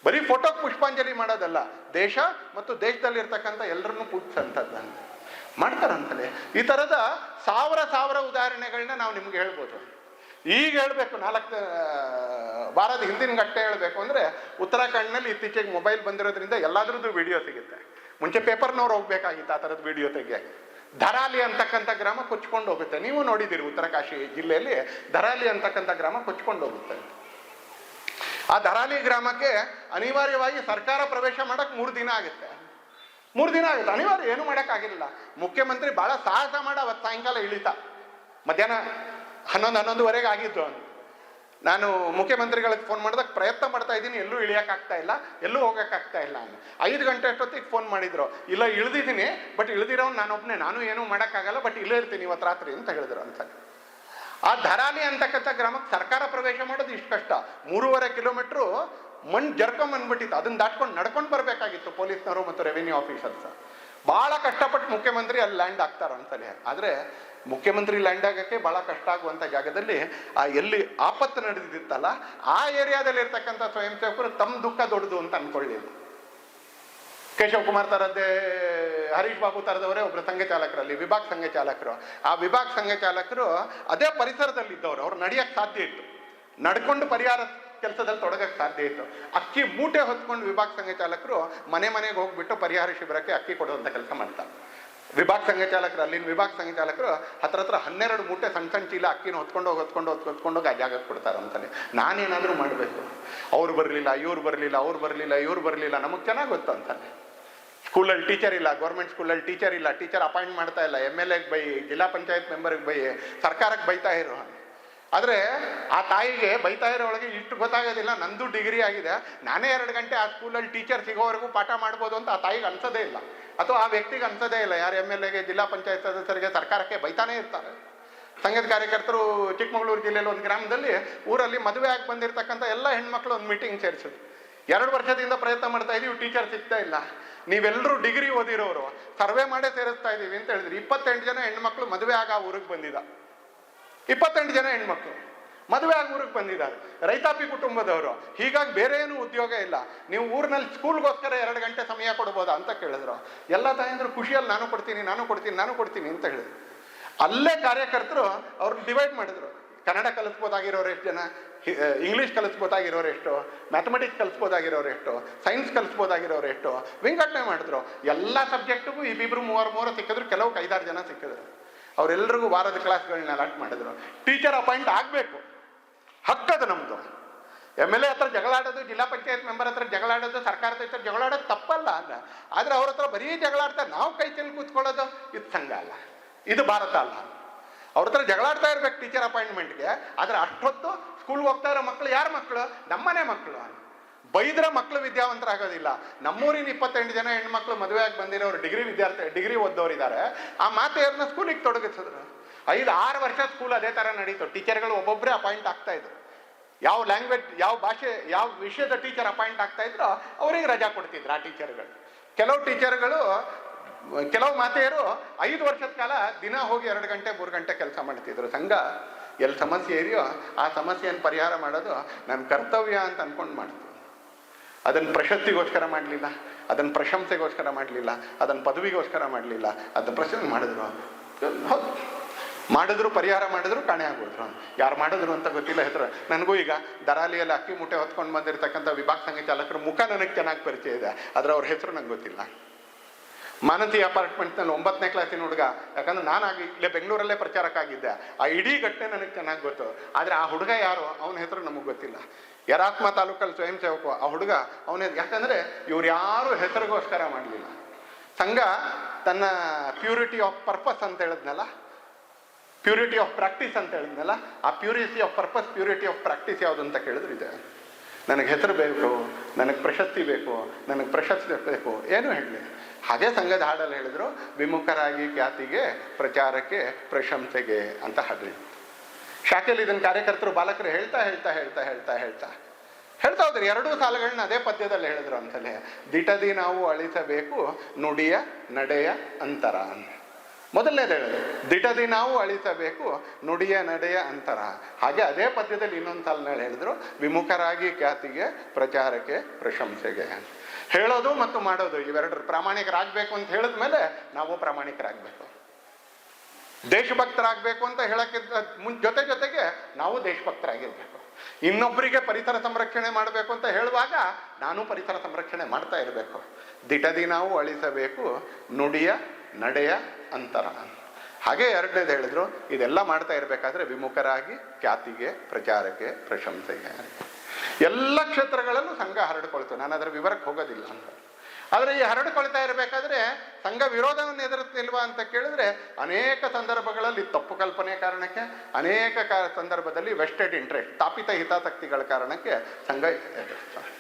ಬರೀ ಫೋಟೋಗೆ ಪುಷ್ಪಾಂಜಲಿ ಮಾಡೋದಲ್ಲ, ದೇಶ ಮತ್ತು ದೇಶದಲ್ಲಿರ್ತಕ್ಕಂಥ ಎಲ್ಲರನ್ನೂ ಪೂಜಿಸಂಥದ್ದು ಮಾಡ್ತಾರಂತಲೇ. ಈ ಥರದ ಸಾವಿರ ಉದಾಹರಣೆಗಳನ್ನ ನಾವು ನಿಮ್ಗೆ ಹೇಳ್ಬೋದು. ಈಗ ಹೇಳಬೇಕು, 4 ವಾರದ ಹಿಂದಿನ ಗಟ್ಟೆ ಹೇಳಬೇಕು ಅಂದರೆ ಉತ್ತರಾಖಂಡ್ನಲ್ಲಿ ಇತ್ತೀಚೆಗೆ ಮೊಬೈಲ್ ಬಂದಿರೋದ್ರಿಂದ ಎಲ್ಲಾದ್ರದ್ದು ವಿಡಿಯೋ ಸಿಗುತ್ತೆ. ಮುಂಚೆ ಪೇಪರ್ನವ್ರು ಹೋಗ್ಬೇಕಾಗಿತ್ತು ಆ ಥರದ್ದು ವಿಡಿಯೋ ತೆಗಿಯೋಕ್ಕೆ. ಧರಾಲಿ ಅಂತಕ್ಕಂಥ ಗ್ರಾಮ ಕೊಚ್ಕೊಂಡು ಹೋಗುತ್ತೆ. ನೀವು ನೋಡಿದ್ದೀರಿ, ಉತ್ತರಕಾಶಿ ಜಿಲ್ಲೆಯಲ್ಲಿ ಧರಾಲಿ ಅಂತಕ್ಕಂಥ ಗ್ರಾಮ ಕೊಚ್ಕೊಂಡು ಹೋಗುತ್ತೆ. ಆ ಧರಾಲಿ ಗ್ರಾಮಕ್ಕೆ ಅನಿವಾರ್ಯವಾಗಿ ಸರ್ಕಾರ ಪ್ರವೇಶ ಮಾಡಕ್ಕೆ 3 ದಿನ ಆಗುತ್ತೆ. ಅನಿವಾರ್ಯ, ಏನು ಮಾಡೋಕ್ಕಾಗಿಲ್ಲ. ಮುಖ್ಯಮಂತ್ರಿ ಭಾಳ ಸಾಹಸ ಮಾಡಿ ಅವತ್ತು ಸಾಯಂಕಾಲ ಇಳಿತ. ಮಧ್ಯಾಹ್ನ 11-11:30 ಆಗಿತ್ತು. ನಾನು ಮುಖ್ಯಮಂತ್ರಿಗಳಿಗೆ ಫೋನ್ ಮಾಡಿದಾಗ ಪ್ರಯತ್ನ ಮಾಡ್ತಾ ಇದ್ದೀನಿ, ಎಲ್ಲೂ ಇಳಿಯೋಕ್ಕಾಗ್ತಾ ಇಲ್ಲ, ಎಲ್ಲೂ ಹೋಗೋಕ್ಕಾಗ್ತಾ ಇಲ್ಲ. 5 ಗಂಟೆ ಅಷ್ಟೊತ್ತಿಗೆ ಫೋನ್ ಮಾಡಿದ್ರು, ಇಲ್ಲ ಇಳಿದಿದ್ದೀನಿ, ಬಟ್ ಇಳಿದಿರೋನು ನಾನೊಬ್ಬನೇ, ನಾನು ಏನೂ ಮಾಡೋಕ್ಕಾಗಲ್ಲ, ಬಟ್ ಇಲ್ಲೇ ಇರ್ತೀನಿ ಇವತ್ತು ರಾತ್ರಿ ಅಂತ ಹೇಳಿದ್ರು ಅಂತ. ಆ ಧರಾಲಿ ಅಂತಕ್ಕಂಥ ಗ್ರಾಮಕ್ಕೆ ಸರ್ಕಾರ ಪ್ರವೇಶ ಮಾಡೋದು ಇಷ್ಟು ಕಷ್ಟ. 3.5 ಕಿಲೋಮೀಟ್ರು ಮಣ್ಣು ಜರ್ಕೊಂಬಂದ್ಬಿಟ್ಟಿತ್ತು. ಅದನ್ನ ದಾಟ್ಕೊಂಡು ನಡ್ಕೊಂಡು ಬರಬೇಕಾಗಿತ್ತು ಪೊಲೀಸ್ನವರು ಮತ್ತು ರೆವಿನ್ಯೂ ಆಫೀಸರ್ಸ್. ಭಾಳ ಕಷ್ಟಪಟ್ಟು ಮುಖ್ಯಮಂತ್ರಿ ಅಲ್ಲಿ ಲ್ಯಾಂಡ್ ಆಗ್ತಾರ ಅಂತಲೇ. ಆದರೆ ಮುಖ್ಯಮಂತ್ರಿ ಲ್ಯಾಂಡ್ ಆಗೋಕ್ಕೆ ಭಾಳ ಕಷ್ಟ ಆಗುವಂಥ ಜಾಗದಲ್ಲಿ ಆ ಎಲ್ಲಿ ಆಪತ್ತು ನಡೆದಿತ್ತಲ್ಲ, ಆ ಏರಿಯಾದಲ್ಲಿ ಇರ್ತಕ್ಕಂಥ ಸ್ವಯಂ ಸೇವಕರು ತಮ್ಮ ದುಃಖ ದೊಡ್ಡದು ಅಂತ ಅನ್ಕೊಳ್ಳಿಲ್ಲ. ಕೇಶವ್ ಕುಮಾರ್ ತರದ್ದೇ, ಹರೀಶ್ ಬಾಬು ತರದವರೇ ಒಬ್ಬರು ಸಂಘ ಚಾಲಕರಲ್ಲಿ, ವಿಭಾಗ ಸಂಘ ಚಾಲಕರು. ಆ ವಿಭಾಗ ಸಂಘ ಚಾಲಕರು ಅದೇ ಪರಿಸರದಲ್ಲಿ ಇದ್ದವರು. ಅವ್ರು ನಡೆಯಕ್ಕೆ ಸಾಧ್ಯ ಇತ್ತು, ನಡ್ಕೊಂಡು ಪರಿಹಾರ ಕೆಲಸದಲ್ಲಿ ತೊಡಗಕ್ಕೆ ಸಾಧ್ಯ ಇತ್ತು. ಅಕ್ಕಿ ಮೂಟೆ ಹೊತ್ಕೊಂಡು ವಿಭಾಗ ಸಂಘ ಚಾಲಕರು ಮನೆಗೆ ಹೋಗ್ಬಿಟ್ಟು ಪರಿಹಾರ ಶಿಬಿರಕ್ಕೆ ಅಕ್ಕಿ ಕೊಡುವಂಥ ಕೆಲಸ ಮಾಡ್ತಾರೆ. ವಿಭಾಗ ಸಂಘ ಚಾಲಕರು, ಅಲ್ಲಿನ ವಿಭಾಗ ಸಂಘ ಚಾಲಕರು ಹತ್ರ 12 ಮೂಟೆ ಸಣ್ಣ ಚೀಲ ಅಕ್ಕಿನ ಹೊತ್ಕೊಂಡೋಗಿ ಆ ಜಾಗಕ್ಕೆ ಕೊಡ್ತಾರೆ ಅಂತಾನೆ. ನಾನೇನಾದರೂ ಮಾಡಬೇಕು, ಅವ್ರು ಬರಲಿಲ್ಲ, ಇವ್ರು ಬರಲಿಲ್ಲ, ನಮಗೆ ಚೆನ್ನಾಗಿ ಗೊತ್ತು ಅಂತಾನೆ. ಸ್ಕೂಲಲ್ಲಿ ಟೀಚರ್ ಇಲ್ಲ, ಗೌರ್ಮೆಂಟ್ ಸ್ಕೂಲಲ್ಲಿ ಟೀಚರ್ ಇಲ್ಲ, ಟೀಚರ್ ಅಪಾಯಿಂಟ್ ಮಾಡ್ತಾ ಇಲ್ಲ, MLAಗೆ ಬೈ, ಜಿಲ್ಲಾ ಪಂಚಾಯತ್ ಮೆಂಬರ್ಗೆ ಬೈ, ಸರ್ಕಾರಕ್ಕೆ ಬೈತಾ ಇರೋ. ಆದರೆ ಆ ತಾಯಿಗೆ ಬೈತಾ ಇರೋ ಒಳಗೆ ಇಷ್ಟು ಗೊತ್ತಾಗೋದಿಲ್ಲ, ನಂದು ಡಿಗ್ರಿ ಆಗಿದೆ, ನಾನೇ 2 ಗಂಟೆ ಆ ಸ್ಕೂಲಲ್ಲಿ ಟೀಚರ್ ಸಿಗೋವರೆಗೂ ಪಾಠ ಮಾಡ್ಬೋದು ಅಂತ ಆ ತಾಯಿಗೆ ಅನ್ಸೋದೇ ಇಲ್ಲ, ಅಥವಾ ಆ ವ್ಯಕ್ತಿಗೆ ಅನ್ಸೋದೇ ಇಲ್ಲ. ಯಾರು MLAಗೆ, ಜಿಲ್ಲಾ ಪಂಚಾಯತ್ ಸದಸ್ಯರಿಗೆ, ಸರ್ಕಾರಕ್ಕೆ ಬೈತಾನೇ ಇರ್ತಾರೆ. ಸಂಘದ ಕಾರ್ಯಕರ್ತರು ಚಿಕ್ಕಮಗಳೂರು ಜಿಲ್ಲೆಯಲ್ಲಿ ಒಂದು ಗ್ರಾಮದಲ್ಲಿ ಊರಲ್ಲಿ ಮದುವೆ ಆಗಿ ಬಂದಿರತಕ್ಕಂಥ ಎಲ್ಲ ಹೆಣ್ಮಕ್ಳು ಒಂದು ಮೀಟಿಂಗ್ ಸೇರಿಸಿದ್ರು. 2 ವರ್ಷದಿಂದ ಪ್ರಯತ್ನ ಮಾಡ್ತಾ ಇದೀವಿ, ಟೀಚರ್ ಸಿಗ್ತಾ ಇಲ್ಲ, ನೀವೆಲ್ಲರೂ ಡಿಗ್ರಿ ಓದಿರೋರು, ಸರ್ವೆ ಮಾಡೇ ಸೇರಿಸ್ತಾ ಇದೀವಿ ಅಂತ ಹೇಳಿದ್ರು. 28 ಜನ ಹೆಣ್ಮಕ್ಳು ಮದುವೆ ಆಗ ಊರಿಗೆ ಬಂದಿದ್ದ. 28 ಜನ ಹೆಣ್ಮಕ್ಳು ಮದುವೆ ಆಗಿ ಊರಿಗೆ ಬಂದಿದ್ದಾರೆ, ರೈತಾಪಿ ಕುಟುಂಬದವರು. ಹೀಗಾಗಿ ಬೇರೆ ಏನು ಉದ್ಯೋಗ ಇಲ್ಲ, ನೀವು ಊರಿನಲ್ಲಿ ಸ್ಕೂಲ್ಗೋಸ್ಕರ 2 ಗಂಟೆ ಸಮಯ ಕೊಡ್ಬೋದಾ ಅಂತ ಕೇಳಿದ್ರು. ಎಲ್ಲ ತಾಯಂದ್ರು ಖುಷಿಯಲ್ಲಿ ನಾನು ಕೊಡ್ತೀನಿ ಅಂತ ಹೇಳಿದ್ರು. ಅಲ್ಲೇ ಕಾರ್ಯಕರ್ತರು ಅವ್ರನ್ನ ಡಿವೈಡ್ ಮಾಡಿದ್ರು. ಕನ್ನಡ ಕಲಿಸ್ಬೋದಾಗಿರೋರು ಎಷ್ಟು ಜನ, ಇಂಗ್ಲೀಷ್ ಕಲಿಸ್ಬೋದಾಗಿರೋರು ಎಷ್ಟು, ಮ್ಯಾಥಮೆಟಿಕ್ಸ್ ಕಲಿಸ್ಬೋದಾಗಿರೋರು ಎಷ್ಟು, ಸೈನ್ಸ್ ಕಲಿಸ್ಬೋದಾಗಿರೋರು ಎಷ್ಟು, ವಿಂಗಡಣೆ ಮಾಡಿದ್ರು. ಎಲ್ಲ ಸಬ್ಜೆಕ್ಟಿಗೂ 2-3 ಸಿಕ್ಕಿದ್ರು, ಕೆಲವು 5-6 ಜನ ಸಿಕ್ಕಿದ್ರು. ಅವರೆಲ್ಲರಿಗೂ ವಾರದ ಕ್ಲಾಸ್ಗಳನ್ನ ಅಲಾಟ್ ಮಾಡಿದ್ರು. ಟೀಚರ್ ಅಪಾಯಿಂಟ್ ಆಗಬೇಕು, ಹಕ್ಕದು ನಮ್ಮದು. MLA ಹತ್ರ ಜಗಳಾಡೋದು, ಜಿಲ್ಲಾ ಪಂಚಾಯತ್ ಮೆಂಬರ್ ಹತ್ರ ಜಗಳಾಡೋದು, ಸರ್ಕಾರದ ಹತ್ರ ಜಗಳಾಡೋದು ತಪ್ಪಲ್ಲ ಅಲ್ಲ. ಆದರೆ ಅವ್ರ ಹತ್ರ ಬರೀ ಜಗಳಾಡ್ತಾರೆ, ನಾವು ಕೈ ಚೆಲ್ಲಿ ಕೂತ್ಕೊಳ್ಳೋದು ಇದು ಸಂಘ ಅಲ್ಲ, ಇದು ಭಾರತ ಅಲ್ಲ. ಅವ್ರ ಹತ್ರ ಜಗಳಾಡ್ತಾ ಇರ್ಬೇಕು ಟೀಚರ್ ಅಪಾಯಿಂಟ್ಮೆಂಟ್ಗೆ. ಆದರೆ ಅಷ್ಟೊತ್ತು ಸ್ಕೂಲ್ಗೆ ಹೋಗ್ತಾ ಇರೋ ಮಕ್ಕಳು ಯಾರ ಮಕ್ಕಳು? ನಮ್ಮನೆ ಮಕ್ಕಳು. ಬೈದ್ರ ಮಕ್ಕಳು ವಿದ್ಯಾವಂತರಾಗೋದಿಲ್ಲ. ನಮ್ಮೂರಿನ 28 ಜನ ಹೆಣ್ಮಕ್ಳು ಮದುವೆಯಾಗಿ ಬಂದಿರೋರು ಡಿಗ್ರಿ ಓದೋರಿದ್ದಾರೆ. ಆ ಮಾತೆಯವ್ರನ್ನ ಸ್ಕೂಲಿಗೆ ತೊಡಗಿಸಿದ್ರು. 5-6 ವರ್ಷ ಸ್ಕೂಲ್ ಅದೇ ಥರ ನಡೀತು. ಟೀಚರ್ಗಳು ಒಬ್ಬೊಬ್ಬರೇ ಅಪಾಯಿಂಟ್ ಆಗ್ತಾ ಇದ್ರು. ಯಾವ ಲ್ಯಾಂಗ್ವೇಜ್, ಯಾವ ಭಾಷೆ, ಯಾವ ವಿಷಯದ ಟೀಚರ್ ಅಪಾಯಿಂಟ್ ಆಗ್ತಾ ಇದ್ರೋ ಅವ್ರಿಗೆ ರಜಾ ಕೊಡ್ತಿದ್ರು ಆ ಟೀಚರ್ಗಳು. ಕೆಲವು ಮಾತೆಯರು 5 ವರ್ಷದ ಕಾಲ ದಿನ ಹೋಗಿ 2 ಗಂಟೆ 3 ಗಂಟೆ ಕೆಲಸ ಮಾಡ್ತಿದ್ರು. ಸಂಘ ಎಲ್ಲಿ ಸಮಸ್ಯೆ ಇದೆಯೋ ಆ ಸಮಸ್ಯೆಯನ್ನು ಪರಿಹಾರ ಮಾಡೋದು ನನ್ನ ಕರ್ತವ್ಯ ಅಂತ ಅನ್ಕೊಂಡು ಮಾಡ್ತು. ಅದನ್ನು ಪ್ರಶಸ್ತಿಗೋಸ್ಕರ ಮಾಡಲಿಲ್ಲ, ಅದನ್ನು ಪ್ರಶಂಸೆಗೋಸ್ಕರ ಮಾಡಲಿಲ್ಲ, ಅದನ್ನು ಪದವಿಗೋಸ್ಕರ ಮಾಡಲಿಲ್ಲ. ಅದನ್ನು ಪ್ರಶಂಸೆ ಮಾಡಿದ್ರು, ಪರಿಹಾರ ಮಾಡಿದ್ರು, ಕಾಣೆ ಆಗ್ಬಿಟ್ರು. ಯಾರು ಮಾಡಿದ್ರು ಅಂತ ಗೊತ್ತಿಲ್ಲ ಹೆಸರು. ನನಗೂ ಈಗ ದರಾಲಿಯಲ್ಲಿ ಅಕ್ಕಿ ಮೂಟೆ ಹೊತ್ಕೊಂಡು ಬಂದಿರತಕ್ಕಂಥ ವಿಭಾಗ ಸಂಘ ಚಾಲಕರ ಮುಖ ನನಗೆ ಚೆನ್ನಾಗಿ ಪರಿಚಯ ಇದೆ, ಆದರೆ ಅವ್ರ ಹೆಸರು ನಂಗೆ ಗೊತ್ತಿಲ್ಲ. ಮಾನಸಿ ಅಪಾರ್ಟ್ಮೆಂಟ್ನಲ್ಲಿ 9ನೇ ಕ್ಲಾಸಿನ ಹುಡುಗ, ಯಾಕಂದ್ರೆ ನಾನು ಇಲ್ಲೇ ಬೆಂಗಳೂರಲ್ಲೇ ಪ್ರಚಾರಕ್ಕಾಗಿದ್ದೆ. ಆ ಇಡೀ ಘಟ್ಟೆ ನನಗೆ ಚೆನ್ನಾಗಿ ಗೊತ್ತು. ಆದರೆ ಆ ಹುಡುಗ ಯಾರು, ಅವನ ಹೆಸರು ನಮಗೆ ಗೊತ್ತಿಲ್ಲ. ಯರಾತ್ಮ ತಾಲೂಕಲ್ಲಿ ಸ್ವಯಂ ಸೇವಕ ಆ ಹುಡುಗ, ಯಾಕಂದರೆ ಇವ್ರು ಯಾರು ಹೆಸರಿಗೋಸ್ಕರ ಮಾಡಲಿಲ್ಲ. ಸಂಘ ತನ್ನ ಪ್ಯೂರಿಟಿ ಆಫ್ ಪರ್ಪಸ್ ಅಂತ ಹೇಳಿದ್ನಲ್ಲ, ಪ್ಯೂರಿಟಿ ಆಫ್ ಪ್ರಾಕ್ಟೀಸ್ ಅಂತ ಹೇಳಿದ್ನಲ್ಲ, ಆ purity of purpose, purity of practice ಯಾವುದು ಅಂತ ಕೇಳಿದ್ರು ಇದೆ. ನನಗೆ ಹೆಸರು ಬೇಕು, ನನಗೆ ಪ್ರಶಸ್ತಿ ಬೇಕು, ನನಗೆ ಪ್ರಶಸ್ತಿ ಬೇಕು, ಏನು ಹೇಳಲಿ. ಹಾಗೆ ಸಂಘದ ಹಾಡಲ್ಲಿ ಹೇಳಿದ್ರು, ವಿಮುಖರಾಗಿ ಖ್ಯಾತಿಗೆ, ಪ್ರಚಾರಕ್ಕೆ, ಪ್ರಶಂಸೆಗೆ ಅಂತ ಹಾಡ್ರಿ. ಶಾಖೆಯಲ್ಲಿ ಇದನ್ನು ಕಾರ್ಯಕರ್ತರು ಬಾಲಕರು ಹೇಳ್ತಾ ಹೋದ್ರು. 2 ಸಾಲುಗಳನ್ನ ಅದೇ ಪದ್ಯದಲ್ಲಿ ಹೇಳಿದ್ರು ಅಂತಲೇ. ದಿಟದಿ ನಾವು ಅಳಿಸಬೇಕು ನುಡಿಯ ನಡೆಯ ಅಂತರ. ಮೊದಲನೇದು ಹೇಳಿದ್ರು, ದಿಟದಿ ನಾವು ಅಳಿಸಬೇಕು ನುಡಿಯ ನಡೆಯ ಅಂತರ. ಹಾಗೆ ಅದೇ ಪದ್ಯದಲ್ಲಿ ಇನ್ನೊಂದು ಸಾಲಿನಲ್ಲಿ ಹೇಳಿದ್ರು, ವಿಮುಖರಾಗಿ ಖ್ಯಾತಿಗೆ, ಪ್ರಚಾರಕ್ಕೆ, ಪ್ರಶಂಸೆಗೆ. ಹೇಳೋದು ಮತ್ತು ಮಾಡೋದು ಇವೆರಡರು ಪ್ರಾಮಾಣಿಕರಾಗಬೇಕು ಅಂತ ಹೇಳಿದ್ಮೇಲೆ ನಾವು ಪ್ರಾಮಾಣಿಕರಾಗಬೇಕು. ದೇಶಭಕ್ತರಾಗಬೇಕು ಅಂತ ಹೇಳಕ್ಕಿಂತ ಜೊತೆಗೆ ನಾವು ದೇಶಭಕ್ತರಾಗಿರ್ಬೇಕು. ಇನ್ನೊಬ್ಬರಿಗೆ ಪರಿಸರ ಸಂರಕ್ಷಣೆ ಮಾಡಬೇಕು ಅಂತ ಹೇಳುವಾಗ ನಾನು ಪರಿಸರ ಸಂರಕ್ಷಣೆ ಮಾಡ್ತಾ ಇರಬೇಕು. ದಿಟದಿ ನಾವು ಅಳಿಸಬೇಕು ನುಡಿಯ ನಡೆಯ ಅಂತರ. ಹಾಗೆ 2ನೇದು ಹೇಳಿದ್ರು, ಇದೆಲ್ಲ ಮಾಡ್ತಾ ಇರಬೇಕಾದ್ರೆ ವಿಮುಖರಾಗಿ ಖ್ಯಾತಿಗೆ, ಪ್ರಚಾರಕ್ಕೆ, ಪ್ರಶಂಸೆಗೆ. ಎಲ್ಲ ಕ್ಷೇತ್ರಗಳಲ್ಲೂ ಸಂಘ ಹರಡಿಕೊಳ್ತು. ನಾನು ಅದರ ವಿವರಕ್ಕೆ ಹೋಗೋದಿಲ್ಲ ಅಂತ. ಆದರೆ ಈ ಹರಡಿಕೊಳ್ತಾ ಇರಬೇಕಾದ್ರೆ ಸಂಘ ವಿರೋಧವನ್ನು ಎದುರುತ್ತಿಲ್ವಾ ಅಂತ ಕೇಳಿದ್ರೆ, ಅನೇಕ ಸಂದರ್ಭಗಳಲ್ಲಿ ತಪ್ಪು ಕಲ್ಪನೆ ಕಾರಣಕ್ಕೆ, ಅನೇಕ ಸಂದರ್ಭದಲ್ಲಿ ವೆಸ್ಟೆಡ್ ಇಂಟ್ರೆಸ್ಟ್, ತಾಪಿತ ಹಿತಾಸಕ್ತಿಗಳ ಕಾರಣಕ್ಕೆ ಸಂಘ ಎದುರಿಸ್ತಾರೆ.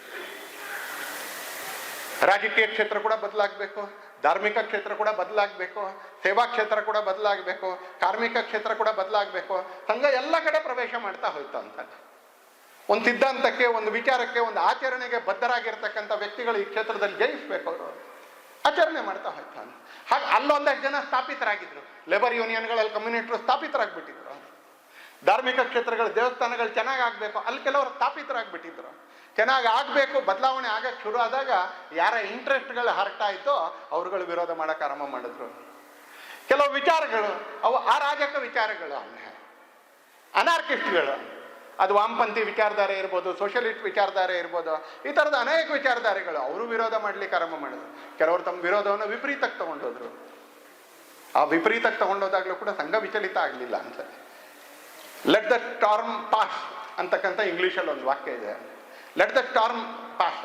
ರಾಜಕೀಯ ಕ್ಷೇತ್ರ ಕೂಡ ಬದಲಾಗಬೇಕು, ಧಾರ್ಮಿಕ ಕ್ಷೇತ್ರ ಕೂಡ ಬದಲಾಗಬೇಕು, ಸೇವಾ ಕ್ಷೇತ್ರ ಕೂಡ ಬದಲಾಗಬೇಕು, ಕಾರ್ಮಿಕ ಕ್ಷೇತ್ರ ಕೂಡ ಬದಲಾಗಬೇಕು. ಸಂಘ ಎಲ್ಲ ಕಡೆ ಪ್ರವೇಶ ಮಾಡ್ತಾ ಹೋಯ್ತು ಅಂತ. ಒಂದು ಸಿದ್ಧಾಂತಕ್ಕೆ, ಒಂದು ವಿಚಾರಕ್ಕೆ, ಒಂದು ಆಚರಣೆಗೆ ಬದ್ಧರಾಗಿರ್ತಕ್ಕಂಥ ವ್ಯಕ್ತಿಗಳು ಈ ಕ್ಷೇತ್ರದಲ್ಲಿ ಜಯಿಸ್ಬೇಕು. ಅವರು ಆಚರಣೆ ಮಾಡ್ತಾ ಹೋಗ್ತಾನೆ. ಹಾಗೆ ಅಲ್ಲೊಂದಷ್ಟು ಜನ ಸ್ಥಾಪಿತರಾಗಿದ್ರು. ಲೇಬರ್ ಯೂನಿಯನ್ಗಳಲ್ಲಿ ಕಮ್ಯುನಿಟರು ಸ್ಥಾಪಿತರಾಗ್ಬಿಟ್ಟಿದ್ರು. ಧಾರ್ಮಿಕ ಕ್ಷೇತ್ರಗಳು, ದೇವಸ್ಥಾನಗಳು ಚೆನ್ನಾಗಿ ಆಗಬೇಕು, ಅಲ್ಲಿ ಕೆಲವರು ಸ್ಥಾಪಿತರಾಗ್ಬಿಟ್ಟಿದ್ರು. ಚೆನ್ನಾಗಿ ಆಗಬೇಕು, ಬದಲಾವಣೆ ಆಗಕ್ಕೆ ಶುರು ಆದಾಗ ಯಾರ ಇಂಟ್ರೆಸ್ಟ್ಗಳು ಹರಟಾಯಿತೋ ಅವ್ರುಗಳು ವಿರೋಧ ಮಾಡೋಕೆ ಆರಂಭ ಮಾಡಿದ್ರು. ಕೆಲವು ವಿಚಾರಗಳು ಅವು ಅರಾಜಕ ವಿಚಾರಗಳು, ಅನಾರ್ಕಿಸ್ಟ್ಗಳು. ಅದು ವಾಮಪಂಥಿ ವಿಚಾರಧಾರೆ ಇರ್ಬೋದು, ಸೋಷಿಯಲಿಸ್ಟ್ ವಿಚಾರಧಾರೆ ಇರ್ಬೋದು, ಈ ಥರದ ಅನೇಕ ವಿಚಾರಧಾರೆಗಳು ಅವರು ವಿರೋಧ ಮಾಡಲಿಕ್ಕೆ ಆರಂಭ ಮಾಡಿದ್ರು. ಕೆಲವರು ತಮ್ಮ ವಿರೋಧವನ್ನು ವಿಪರೀತಕ್ಕೆ ತಗೊಂಡೋದ್ರು. ಆ ವಿಪರೀತಕ್ಕೆ ತಗೊಂಡೋದಾಗಲೂ ಕೂಡ ಸಂಘ ವಿಚಲಿತ ಆಗಲಿಲ್ಲ ಅಂತ. ಲೆಟ್ ದ ಸ್ಟಾರ್ಮ್ ಪಾಸ್ ಅಂತಕ್ಕಂಥ ಇಂಗ್ಲೀಷಲ್ಲಿ ಒಂದು ವಾಕ್ಯ ಇದೆ. ಲೆಟ್ ದ ಸ್ಟಾರ್ಮ್ ಪಾಸ್,